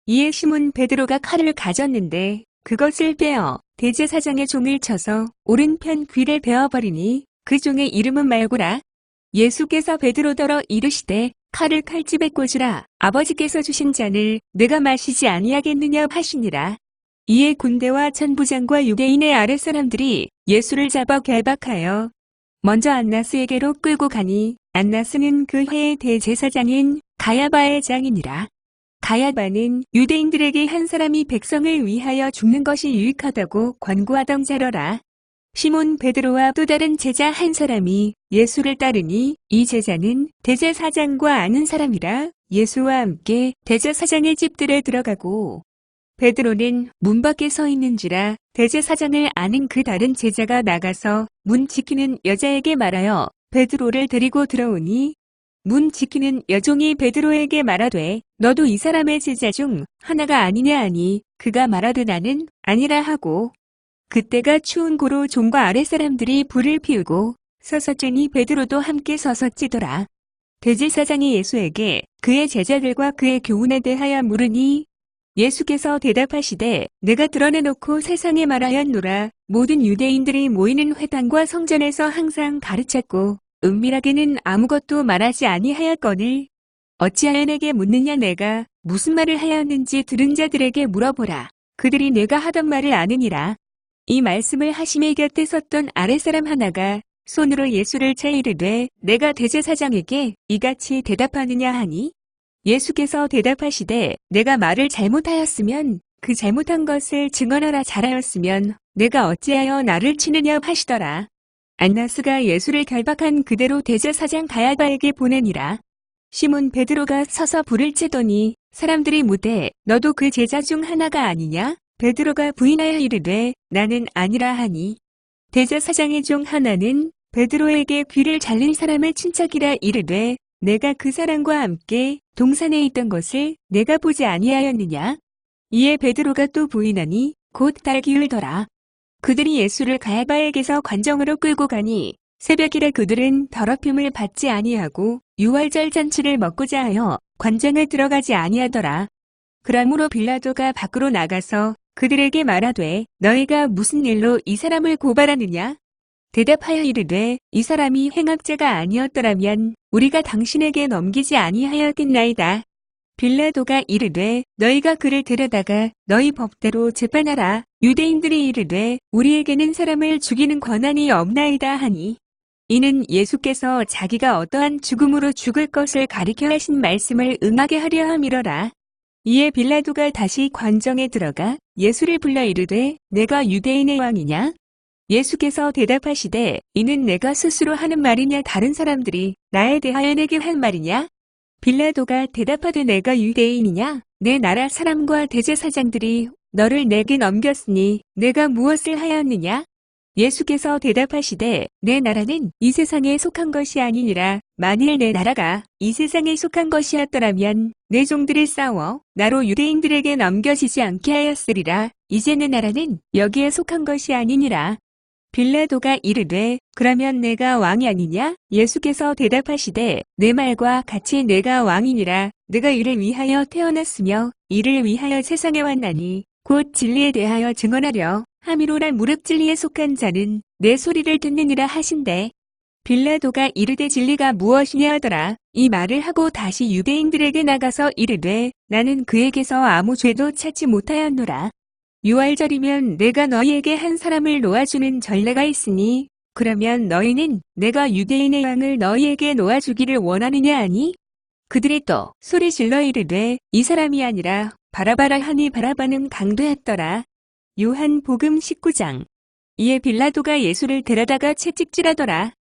이에 시몬 베드로가 칼을 가졌는데 그것을 빼어 대제사장의 종을 쳐서 오른편 귀를 베어버리니 그 종의 이름은 말고라. 예수께서 베드로더러 이르시되 칼을 칼집에 꽂으라. 아버지께서 주신 잔을 내가 마시지 아니하겠느냐 하시니라. 이에 군대와 천부장과 유대인의 아랫사람들이 예수를 잡아 결박하여 먼저 안나스에게로 끌고 가니 안나스는 그 해의 대제사장인 가야바의 장이니라. 가야바는 유대인들에게 한 사람이 백성을 위하여 죽는 것이 유익하다고 권고하던 자러라. 시몬 베드로와 또 다른 제자 한 사람이 예수를 따르니 이 제자는 대제사장과 아는 사람이라 예수와 함께 대제사장의 집들에 들어가고 베드로는 문 밖에 서 있는지라 대제사장을 아는 그 다른 제자가 나가서 문 지키는 여자에게 말하여 베드로를 데리고 들어오니 문 지키는 여종이 베드로에게 말하되 너도 이 사람의 제자 중 하나가 아니냐 하니 그가 말하되 나는 아니라 하고 그때가 추운 고로 종과 아랫사람들이 불을 피우고 서서 쬐니 베드로도 함께 서서 찌더라. 대제사장이 예수에게 그의 제자들과 그의 교훈에 대하여 물으니 예수께서 대답하시되 내가 드러내놓고 세상에 말하였노라. 모든 유대인들이 모이는 회당과 성전에서 항상 가르쳤고 은밀하게는 아무것도 말하지 아니하였거늘 어찌하여 내게 묻느냐. 내가 무슨 말을 하였는지 들은 자들에게 물어보라. 그들이 내가 하던 말을 아느니라. 이 말씀을 하심에 곁에 섰던 아랫사람 하나가 손으로 예수를 쳐 이르되 내가 대제사장에게 이같이 대답하느냐 하니 예수께서 대답하시되 내가 말을 잘못하였으면 그 잘못한 것을 증언하라. 잘하였으면 내가 어찌하여 나를 치느냐 하시더라. 안나스가 예수를 결박한 그대로 대제사장 가야바에게 보내니라. 시몬 베드로가 서서 불을 쬐더니 사람들이 묻되 너도 그 제자 중 하나가 아니냐? 베드로가 부인하여 이르되 나는 아니라 하니 대제사장의 종 하나는 베드로에게 귀를 잘린 사람의 친척이라 이르되 내가 그 사람과 함께 동산에 있던 것을 내가 보지 아니하였느냐? 이에 베드로가 또 부인하니 곧 달기울더라. 그들이 예수를 가야바에게서 관정으로 끌고 가니 새벽이라 그들은 더럽힘을 받지 아니하고 유월절 잔치를 먹고자 하여 관정에 들어가지 아니하더라. 그러므로 빌라도가 밖으로 나가서 그들에게 말하되 너희가 무슨 일로 이 사람을 고발하느냐? 대답하여 이르되 이 사람이 행악자가 아니었더라면 우리가 당신에게 넘기지 아니하였겠나이다. 빌라도가 이르되 너희가 그를 데려다가 너희 법대로 재판하라. 유대인들이 이르되 우리에게는 사람을 죽이는 권한이 없나이다 하니 이는 예수께서 자기가 어떠한 죽음으로 죽을 것을 가리켜 하신 말씀을 응하게 하려 함이러라. 이에 빌라도가 다시 관정에 들어가 예수를 불러 이르되 내가 유대인의 왕이냐? 예수께서 대답하시되 이는 내가 스스로 하는 말이냐 다른 사람들이 나에 대하여 내게 한 말이냐? 빌라도가 대답하되 내가 유대인이냐? 내 나라 사람과 대제사장들이 너를 내게 넘겼으니 내가 무엇을 하였느냐? 예수께서 대답하시되 내 나라는 이 세상에 속한 것이 아니니라. 만일 내 나라가 이 세상에 속한 것이었더라면 내 종들이 싸워 나로 유대인들에게 넘겨지지 않게 하였으리라. 이제 내 나라는 여기에 속한 것이 아니니라. 빌라도가 이르되 그러면 내가 왕이 아니냐? 예수께서 대답하시되 내 말과 같이 내가 왕이니라. 내가 이를 위하여 태어났으며 이를 위하여 세상에 왔나니 곧 진리에 대하여 증언하려 함이로라. 무릇 진리에 속한 자는 내 소리를 듣느니라 하신대. 빌라도가 이르되 진리가 무엇이냐 하더라. 이 말을 하고 다시 유대인들에게 나가서 이르되 나는 그에게서 아무 죄도 찾지 못하였노라. 유월절이면 내가 너희에게 한 사람을 놓아주는 전례가 있으니 그러면 너희는 내가 유대인의 왕을 너희에게 놓아주기를 원하느냐 하니 그들이 또 소리 질러 이르되 이 사람이 아니라 바라바라 하니 바라바는 강도였더라. 요한복음 19장. 이에 빌라도가 예수를 데려다가 채찍질하더라.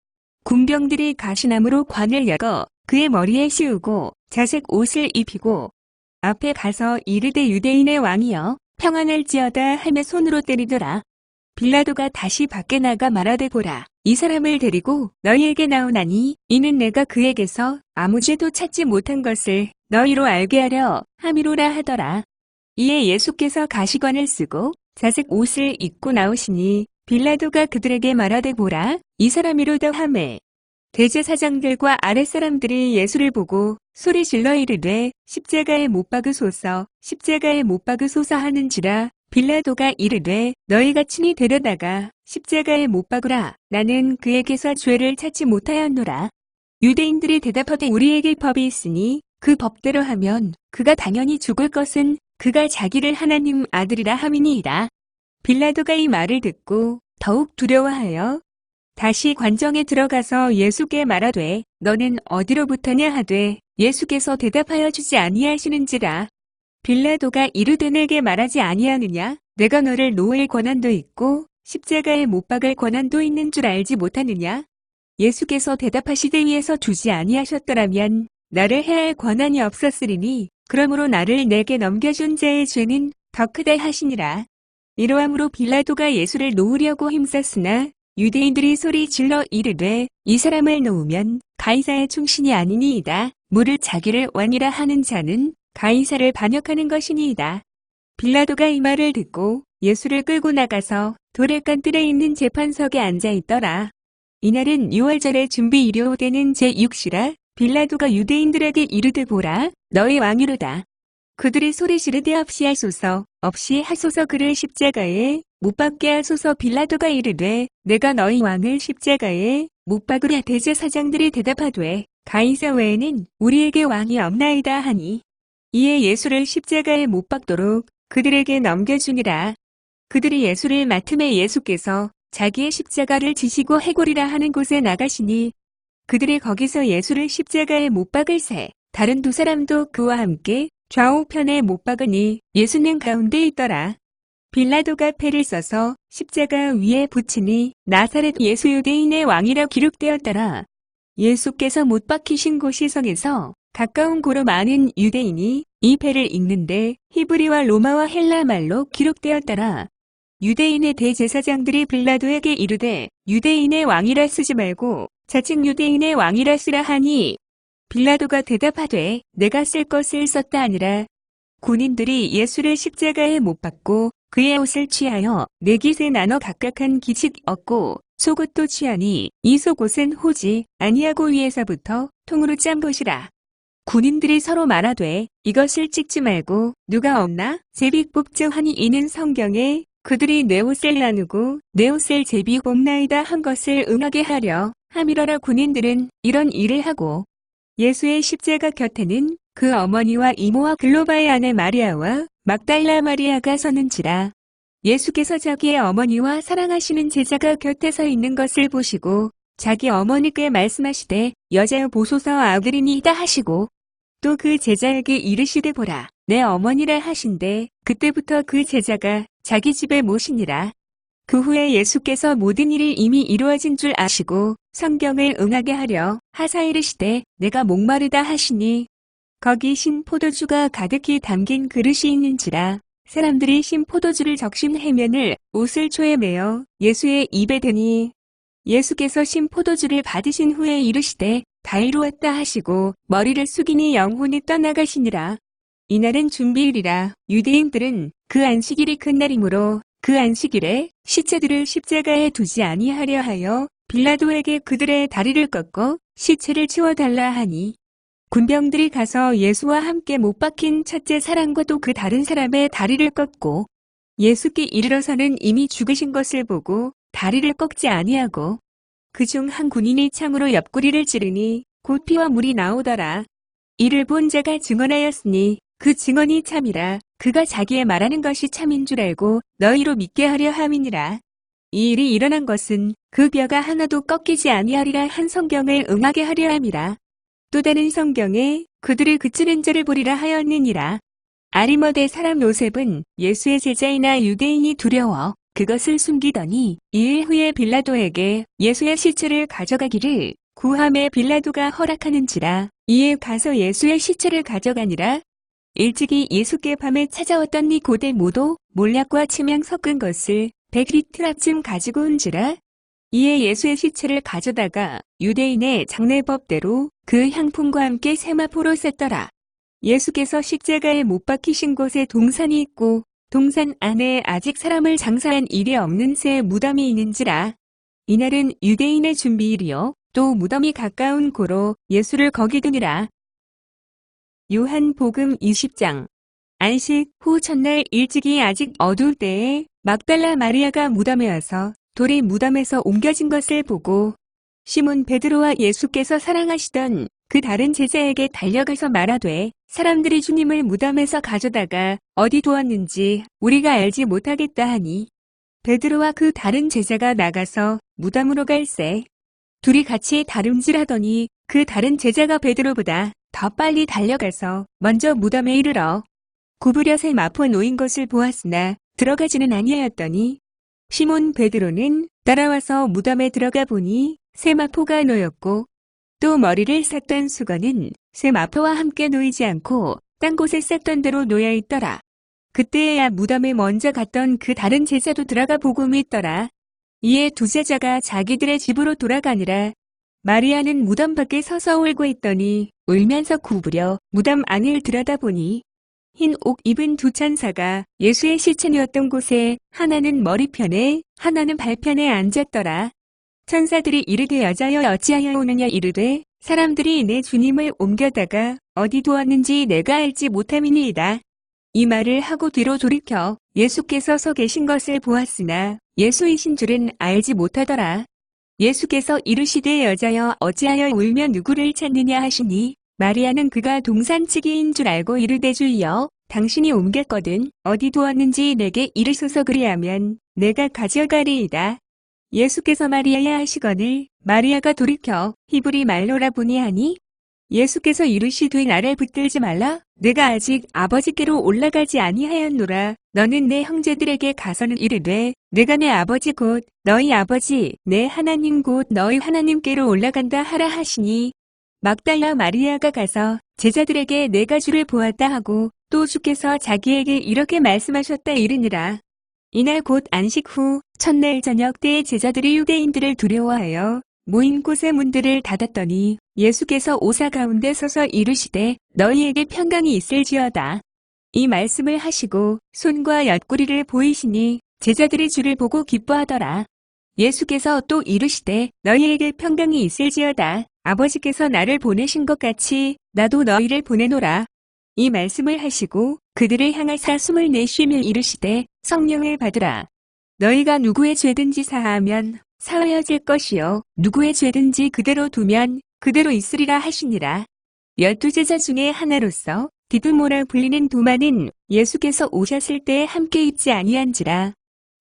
군병들이 가시나무로 관을 열어 그의 머리에 씌우고 자색 옷을 입히고 앞에 가서 이르되 유대인의 왕이여 평안할지어다 하며 손으로 때리더라. 빌라도가 다시 밖에 나가 말하되 보라, 이 사람을 데리고 너희에게 나오나니 이는 내가 그에게서 아무 죄도 찾지 못한 것을 너희로 알게 하려 함이로라 하더라. 이에 예수께서 가시관을 쓰고 자색 옷을 입고 나오시니 빌라도가 그들에게 말하되 보라, 이 사람이로다 하매 대제사장들과 아랫사람들이 예수를 보고 소리질러 이르되 십자가에 못 박으소서, 십자가에 못 박으소서 하는지라. 빌라도가 이르되 너희가 친히 데려다가 십자가에 못 박으라. 나는 그에게서 죄를 찾지 못하였노라. 유대인들이 대답하되 우리에게 법이 있으니 그 법대로 하면 그가 당연히 죽을 것은 그가 자기를 하나님 아들이라 함이니이다. 빌라도가 이 말을 듣고 더욱 두려워하여 다시 관정에 들어가서 예수께 말하되 너는 어디로부터냐 하되 예수께서 대답하여 주지 아니하시는지라. 빌라도가 이르되 내게 말하지 아니하느냐? 내가 너를 놓을 권한도 있고 십자가에 못 박을 권한도 있는 줄 알지 못하느냐? 예수께서 대답하시되 위에서 두지 아니하셨더라면 나를 해할 권한이 없었으리니 그러므로 나를 내게 넘겨준 자의 죄는 더 크다 하시니라. 이러함으로 빌라도가 예수를 놓으려고 힘썼으나 유대인들이 소리 질러 이르되 이 사람을 놓으면 가이사의 충신이 아니니이다. 무릇 자기를 왕이라 하는 자는 가이사를 반역하는 것이니이다. 빌라도가 이 말을 듣고 예수를 끌고 나가서 도랫간 뜰에 있는 재판석에 앉아 있더라. 이날은 6월절의 준비일요 되는 제6시라. 빌라도가 유대인들에게 이르되 보라, 너희 왕이로다. 그들이 소리 지르되 없이 하소서, 없이 하소서. 그를 십자가에 못 박게 하소서. 빌라도가 이르되 내가 너희 왕을 십자가에 못 박으랴. 대제사장들이 대답하되 가이사 외에는 우리에게 왕이 없나이다 하니 이에 예수를 십자가에 못 박도록 그들에게 넘겨주니라. 그들이 예수를 맡음에 예수께서 자기의 십자가를 지시고 해골이라 하는 곳에 나가시니 그들이 거기서 예수를 십자가에 못 박을새 다른 두 사람도 그와 함께 좌우편에 못 박으니 예수는 가운데 있더라. 빌라도가 패를 써서 십자가 위에 붙이니 나사렛 예수 유대인의 왕이라 기록되었더라. 예수께서 못 박히신 곳이 성에서 가까운 고로 많은 유대인이 이 패를 읽는데 히브리와 로마와 헬라 말로 기록되었더라. 유대인의 대제사장들이 빌라도에게 이르되 유대인의 왕이라 쓰지 말고 자칭 유대인의 왕이라 쓰라 하니 빌라도가 대답하되 내가 쓸 것을 썼다 하니라. 군인들이 예수를 십자가에 못 박고 그의 옷을 취하여 네 깃에 나눠 각각 한 깃씩 얻고 속옷도 취하니 이 속옷은 호지 아니하고 위에서부터 통으로 짠 것이라. 군인들이 서로 말하되 이것을 찍지 말고 누가 없나 제비 뽑자 하니 이는 성경에 그들이 내 옷을 나누고 내 옷을 제비 뽑나이다 한 것을 응하게 하려 함이러라. 군인들은 이런 일을 하고 예수의 십자가 곁에는 그 어머니와 이모와 글로바의 아내 마리아와 막달라 마리아가 서는지라. 예수께서 자기의 어머니와 사랑하시는 제자가 곁에 서 있는 것을 보시고 자기 어머니께 말씀하시되 여자여 보소서 아들이니이다 하시고 또 그 제자에게 이르시되 보라 내 어머니라 하신대 그때부터 그 제자가 자기 집에 모시니라. 그 후에 예수께서 모든 일이 이미 이루어진 줄 아시고 성경을 응하게 하려 하사 이르시되 내가 목마르다 하시니 거기 신 포도주가 가득히 담긴 그릇이 있는지라. 사람들이 신 포도주를 적신 해면을 옷을 초에 매어 예수의 입에 대니 예수께서 신 포도주를 받으신 후에 이르시되 다 이루었다 하시고 머리를 숙이니 영혼이 떠나가시니라. 이날은 준비일이라. 유대인들은 그 안식일이 큰 날이므로 그 안식일에 시체들을 십자가에 두지 아니하려 하여 빌라도에게 그들의 다리를 꺾고 시체를 치워달라 하니 군병들이 가서 예수와 함께 못 박힌 첫째 사람과 또 그 다른 사람의 다리를 꺾고 예수께 이르러서는 이미 죽으신 것을 보고 다리를 꺾지 아니하고 그중 한 군인이 창으로 옆구리를 찌르니 곧 피와 물이 나오더라. 이를 본 자가 증언하였으니 그 증언이 참이라. 그가 자기의 말하는 것이 참인 줄 알고 너희로 믿게 하려 함이니라. 이 일이 일어난 것은 그 뼈가 하나도 꺾이지 아니하리라 한 성경을 응하게 하려 함이라. 또 다른 성경에 그들을 그치는 자를 보리라 하였느니라. 아리머대 사람 요셉은 예수의 제자이나 유대인이 두려워 그것을 숨기더니 2일 후에 빌라도에게 예수의 시체를 가져가기를 구함에 빌라도가 허락하는지라. 이에 가서 예수의 시체를 가져가니라. 일찍이 예수께 밤에 찾아왔던 니고데모도 몰약과 침향 섞은 것을 100리트라쯤 가지고 온지라. 이에 예수의 시체를 가져다가 유대인의 장례법대로 그 향품과 함께 세마포로 셌더라. 예수께서 십자가에 못 박히신 곳에 동산이 있고 동산 안에 아직 사람을 장사한 일이 없는 새 무덤이 있는지라. 이날은 유대인의 준비일이요 또 무덤이 가까운 고로 예수를 거기 두니라. 요한복음 20장. 안식 후 첫날 일찍이 아직 어두울 때에 막달라 마리아가 무덤에 와서 돌이 무덤에서 옮겨진 것을 보고 시몬 베드로와 예수께서 사랑하시던 그 다른 제자에게 달려가서 말하되 사람들이 주님을 무덤에서 가져다가 어디 두었는지 우리가 알지 못하겠다 하니 베드로와 그 다른 제자가 나가서 무덤으로 갈새 둘이 같이 다름질하더니 그 다른 제자가 베드로보다 더 빨리 달려가서 먼저 무덤에 이르러 구부려 새 마포 놓인 것을 보았으나 들어가지는 아니하였더니 시몬 베드로는 따라와서 무덤에 들어가 보니 새 마포가 놓였고 또 머리를 쌌던 수건은 새 마포와 함께 놓이지 않고 딴 곳에 쌌던 대로 놓여 있더라. 그때야 무덤에 먼저 갔던 그 다른 제자도 들어가 보고 믿더라. 이에 두 제자가 자기들의 집으로 돌아가니라. 마리아는 무덤 밖에 서서 울고 있더니 울면서 구부려 무덤 안을 들여다보니 흰 옷 입은 두 천사가 예수의 시체 누웠던 곳에 하나는 머리편에 하나는 발편에 앉았더라. 천사들이 이르되 여자여 어찌하여 오느냐 이르되 사람들이 내 주님을 옮겨다가 어디 두었는지 내가 알지 못함이니이다. 이 말을 하고 뒤로 돌이켜 예수께서 서 계신 것을 보았으나 예수이신 줄은 알지 못하더라. 예수께서 이르시되 여자여 어찌하여 울며 누구를 찾느냐 하시니 마리아는 그가 동산치기인 줄 알고 이르되 주여 당신이 옮겼거든 어디 두었는지 내게 이르소서 그리하면 내가 가져가리이다. 예수께서 마리아야 하시거늘 마리아가 돌이켜 히브리 말로라 보니 하니 예수께서 이르시되 나를 붙들지 말라 내가 아직 아버지께로 올라가지 아니하였노라. 너는 내 형제들에게 가서는 이르되 내가 내 아버지 곧 너희 아버지 내 하나님 곧 너희 하나님께로 올라간다 하라 하시니 막달라 마리아가 가서 제자들에게 내가 주를 보았다 하고 또 주께서 자기에게 이렇게 말씀하셨다 이르니라. 이날 곧 안식 후 첫날 저녁 때에 제자들이 유대인들을 두려워하여 모인 곳의 문들을 닫았더니 예수께서 오사 가운데 서서 이르시되 너희에게 평강이 있을지어다. 이 말씀을 하시고 손과 옆구리를 보이시니 제자들이 주를 보고 기뻐하더라. 예수께서 또 이르시되 너희에게 평강이 있을지어다. 아버지께서 나를 보내신 것 같이 나도 너희를 보내노라. 이 말씀을 하시고 그들을 향하사 숨을 내쉬며 이르시되 성령을 받으라. 너희가 누구의 죄든지 사하면 사하여질 것이요 누구의 죄든지 그대로 두면 그대로 있으리라 하시니라. 12제자 중에 하나로서 디두모라 불리는 도마는 예수께서 오셨을 때에 함께 있지 아니한지라.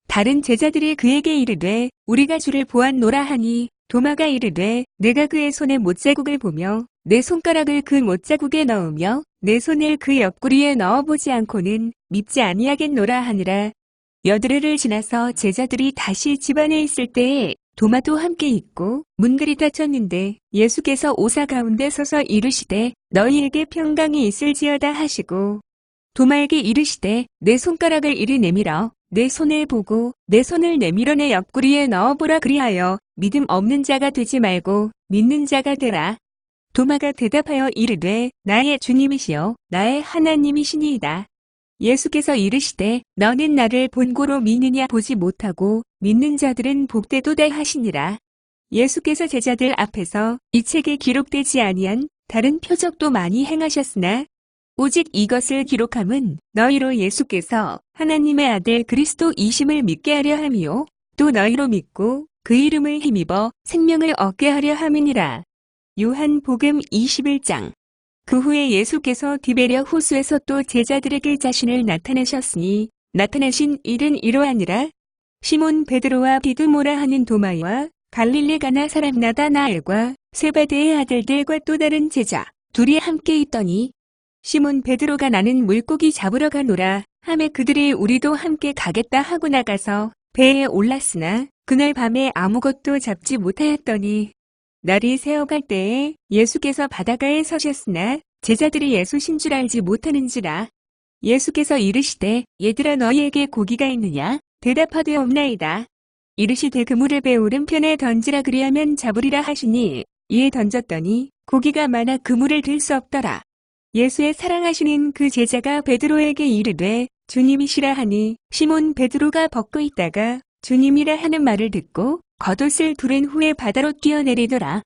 다른 제자들이 그에게 이르되 우리가 주를 보았노라 하니 도마가 이르되 내가 그의 손에 못자국을 보며 내 손가락을 그 못자국에 넣으며 내 손을 그 옆구리에 넣어보지 않고는 믿지 아니하겠노라 하니라. 여드레를 지나서 제자들이 다시 집안에 있을 때에 도마도 함께 있고 문들이 닫혔는데 예수께서 오사 가운데 서서 이르시되 너희에게 평강이 있을지어다 하시고 도마에게 이르시되 내 손가락을 이리 내밀어 내 손을 보고 내 손을 내밀어 내 옆구리에 넣어보라 그리하여 믿음 없는 자가 되지 말고 믿는 자가 되라. 도마가 대답하여 이르되 나의 주님이시여 나의 하나님이시니이다. 예수께서 이르시되 너는 나를 본고로 믿느냐 보지 못하고 믿는 자들은 복되도다 하시니라. 예수께서 제자들 앞에서 이 책에 기록되지 아니한 다른 표적도 많이 행하셨으나 오직 이것을 기록함은 너희로 예수께서 하나님의 아들 그리스도이심을 믿게 하려 함이요 또 너희로 믿고 그 이름을 힘입어 생명을 얻게 하려 함이니라. 요한복음 21장. 그 후에 예수께서 디베랴 호수에서 또 제자들에게 자신을 나타내셨으니 나타내신 일은 이러하니라. 시몬 베드로와 디두모라 하는 도마와 갈릴리 가나 사람 나다나엘과 세베대의 아들들과 또 다른 제자 둘이 함께 있더니 시몬 베드로가 나는 물고기 잡으러 가노라 하매 그들이 우리도 함께 가겠다 하고 나가서 배에 올랐으나 그날 밤에 아무것도 잡지 못하였더니 날이 새어갈 때에 예수께서 바닷가에 서셨으나 제자들이 예수신 줄 알지 못하는지라. 예수께서 이르시되 얘들아 너희에게 고기가 있느냐? 대답하되 없나이다. 이르시되 그물을 배 오른편에 던지라 그리하면 잡으리라 하시니 이에 던졌더니 고기가 많아 그물을 들 수 없더라. 예수의 사랑하시는 그 제자가 베드로에게 이르되 주님이시라 하니 시몬 베드로가 벗고 있다가 주님이라 하는 말을 듣고 겉옷을 두른 후에 바다로 뛰어내리더라.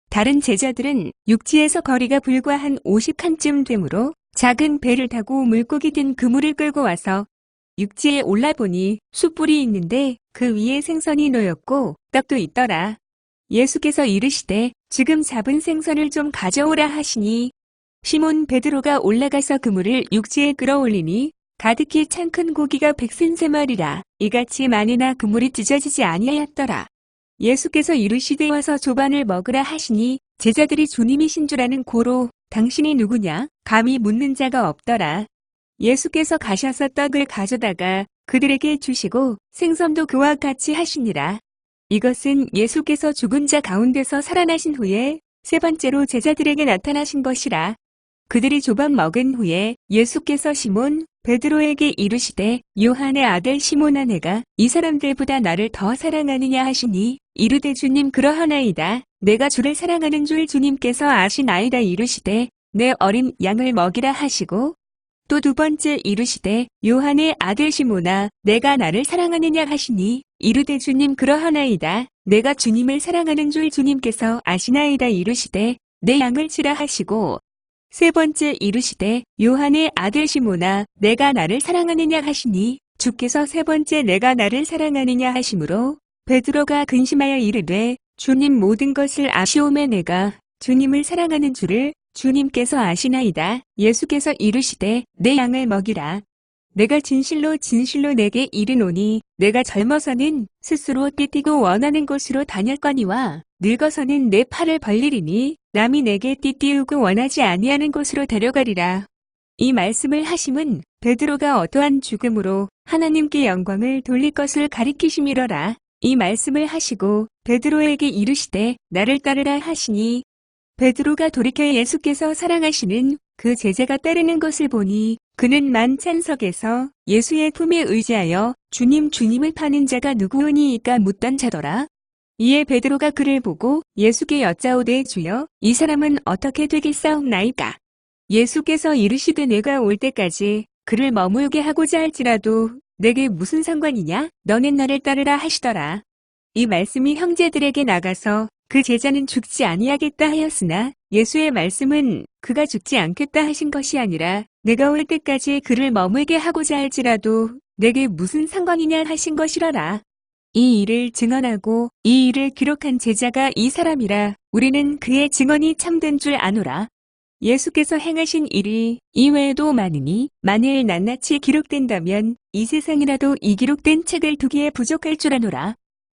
다른 제자들은 육지에서 거리가 불과 한 50칸쯤 되므로 작은 배를 타고 물고기 든 그물을 끌고 와서 육지에 올라보니 숯불이 있는데 그 위에 생선이 놓였고 떡도 있더라. 예수께서 이르시되 지금 잡은 생선을 좀 가져오라 하시니 시몬 베드로가 올라가서 그물을 육지에 끌어올리니 가득히 찬 큰 고기가 133마리라. 이같이 많으나 그물이 찢어지지 아니하였더라. 예수께서 이르시되 와서 조반을 먹으라 하시니 제자들이 주님이신 줄 아는 고로 당신이 누구냐? 감히 묻는 자가 없더라. 예수께서 가셔서 떡을 가져다가 그들에게 주시고 생선도 그와 같이 하시니라. 이것은 예수께서 죽은 자 가운데서 살아나신 후에 세 번째로 제자들에게 나타나신 것이라. 그들이 조반 먹은 후에 예수께서 시몬 베드로에게 이르시되 요한의 아들 시몬아 내가 이 사람들보다 나를 더 사랑하느냐 하시니 이르되 주님 그러하나이다. 내가 주를 사랑하는 줄 주님께서 아시나이다. 이르시되 내 어린 양을 먹이라 하시고 또 두 번째 이르시되 요한의 아들 시몬아 내가 나를 사랑하느냐 하시니 이르되 주님 그러하나이다. 내가 주님을 사랑하는 줄 주님께서 아시나이다. 이르시되 내 양을 치라 하시고 세 번째 이르시되 요한의 아들 시몬아 내가 나를 사랑하느냐 하시니 주께서 세 번째 내가 나를 사랑하느냐 하시므로 베드로가 근심하여 이르되 주님 모든 것을 아시오매 내가 주님을 사랑하는 줄을 주님께서 아시나이다. 예수께서 이르시되 내 양을 먹이라. 내가 진실로 진실로 내게 이르노니 내가 젊어서는 스스로 띠띠고 원하는 곳으로 다녔거니와 늙어서는 내 팔을 벌리리니 남이 내게 띠띠우고 원하지 아니하는 곳으로 데려가리라. 이 말씀을 하심은 베드로가 어떠한 죽음으로 하나님께 영광을 돌릴 것을 가리키심이러라. 이 말씀을 하시고 베드로에게 이르시되 나를 따르라 하시니 베드로가 돌이켜 예수께서 사랑하시는 그 제자가 따르는 것을 보니 그는 만찬석에서 예수의 품에 의지하여 주님 주님을 파는 자가 누구오니이까 묻던 자더라. 이에 베드로가 그를 보고 예수께 여짜오되 주여 이 사람은 어떻게 되겠사옵나이까. 예수께서 이르시되 내가 올 때까지 그를 머물게 하고자 할지라도 내게 무슨 상관이냐? 너는 나를 따르라 하시더라. 이 말씀이 형제들에게 나가서 그 제자는 죽지 아니하겠다 하였으나 예수의 말씀은 그가 죽지 않겠다 하신 것이 아니라 내가 올 때까지 그를 머물게 하고자 할지라도 내게 무슨 상관이냐 하신 것이러라. 이 일을 증언하고 이 일을 기록한 제자가 이 사람이라 우리는 그의 증언이 참된 줄 아노라. 예수께서 행하신 일이 이외에도 많으니 만일 낱낱이 기록된다면 이 세상이라도 이 기록된 책을 두기에 부족할 줄 아노라.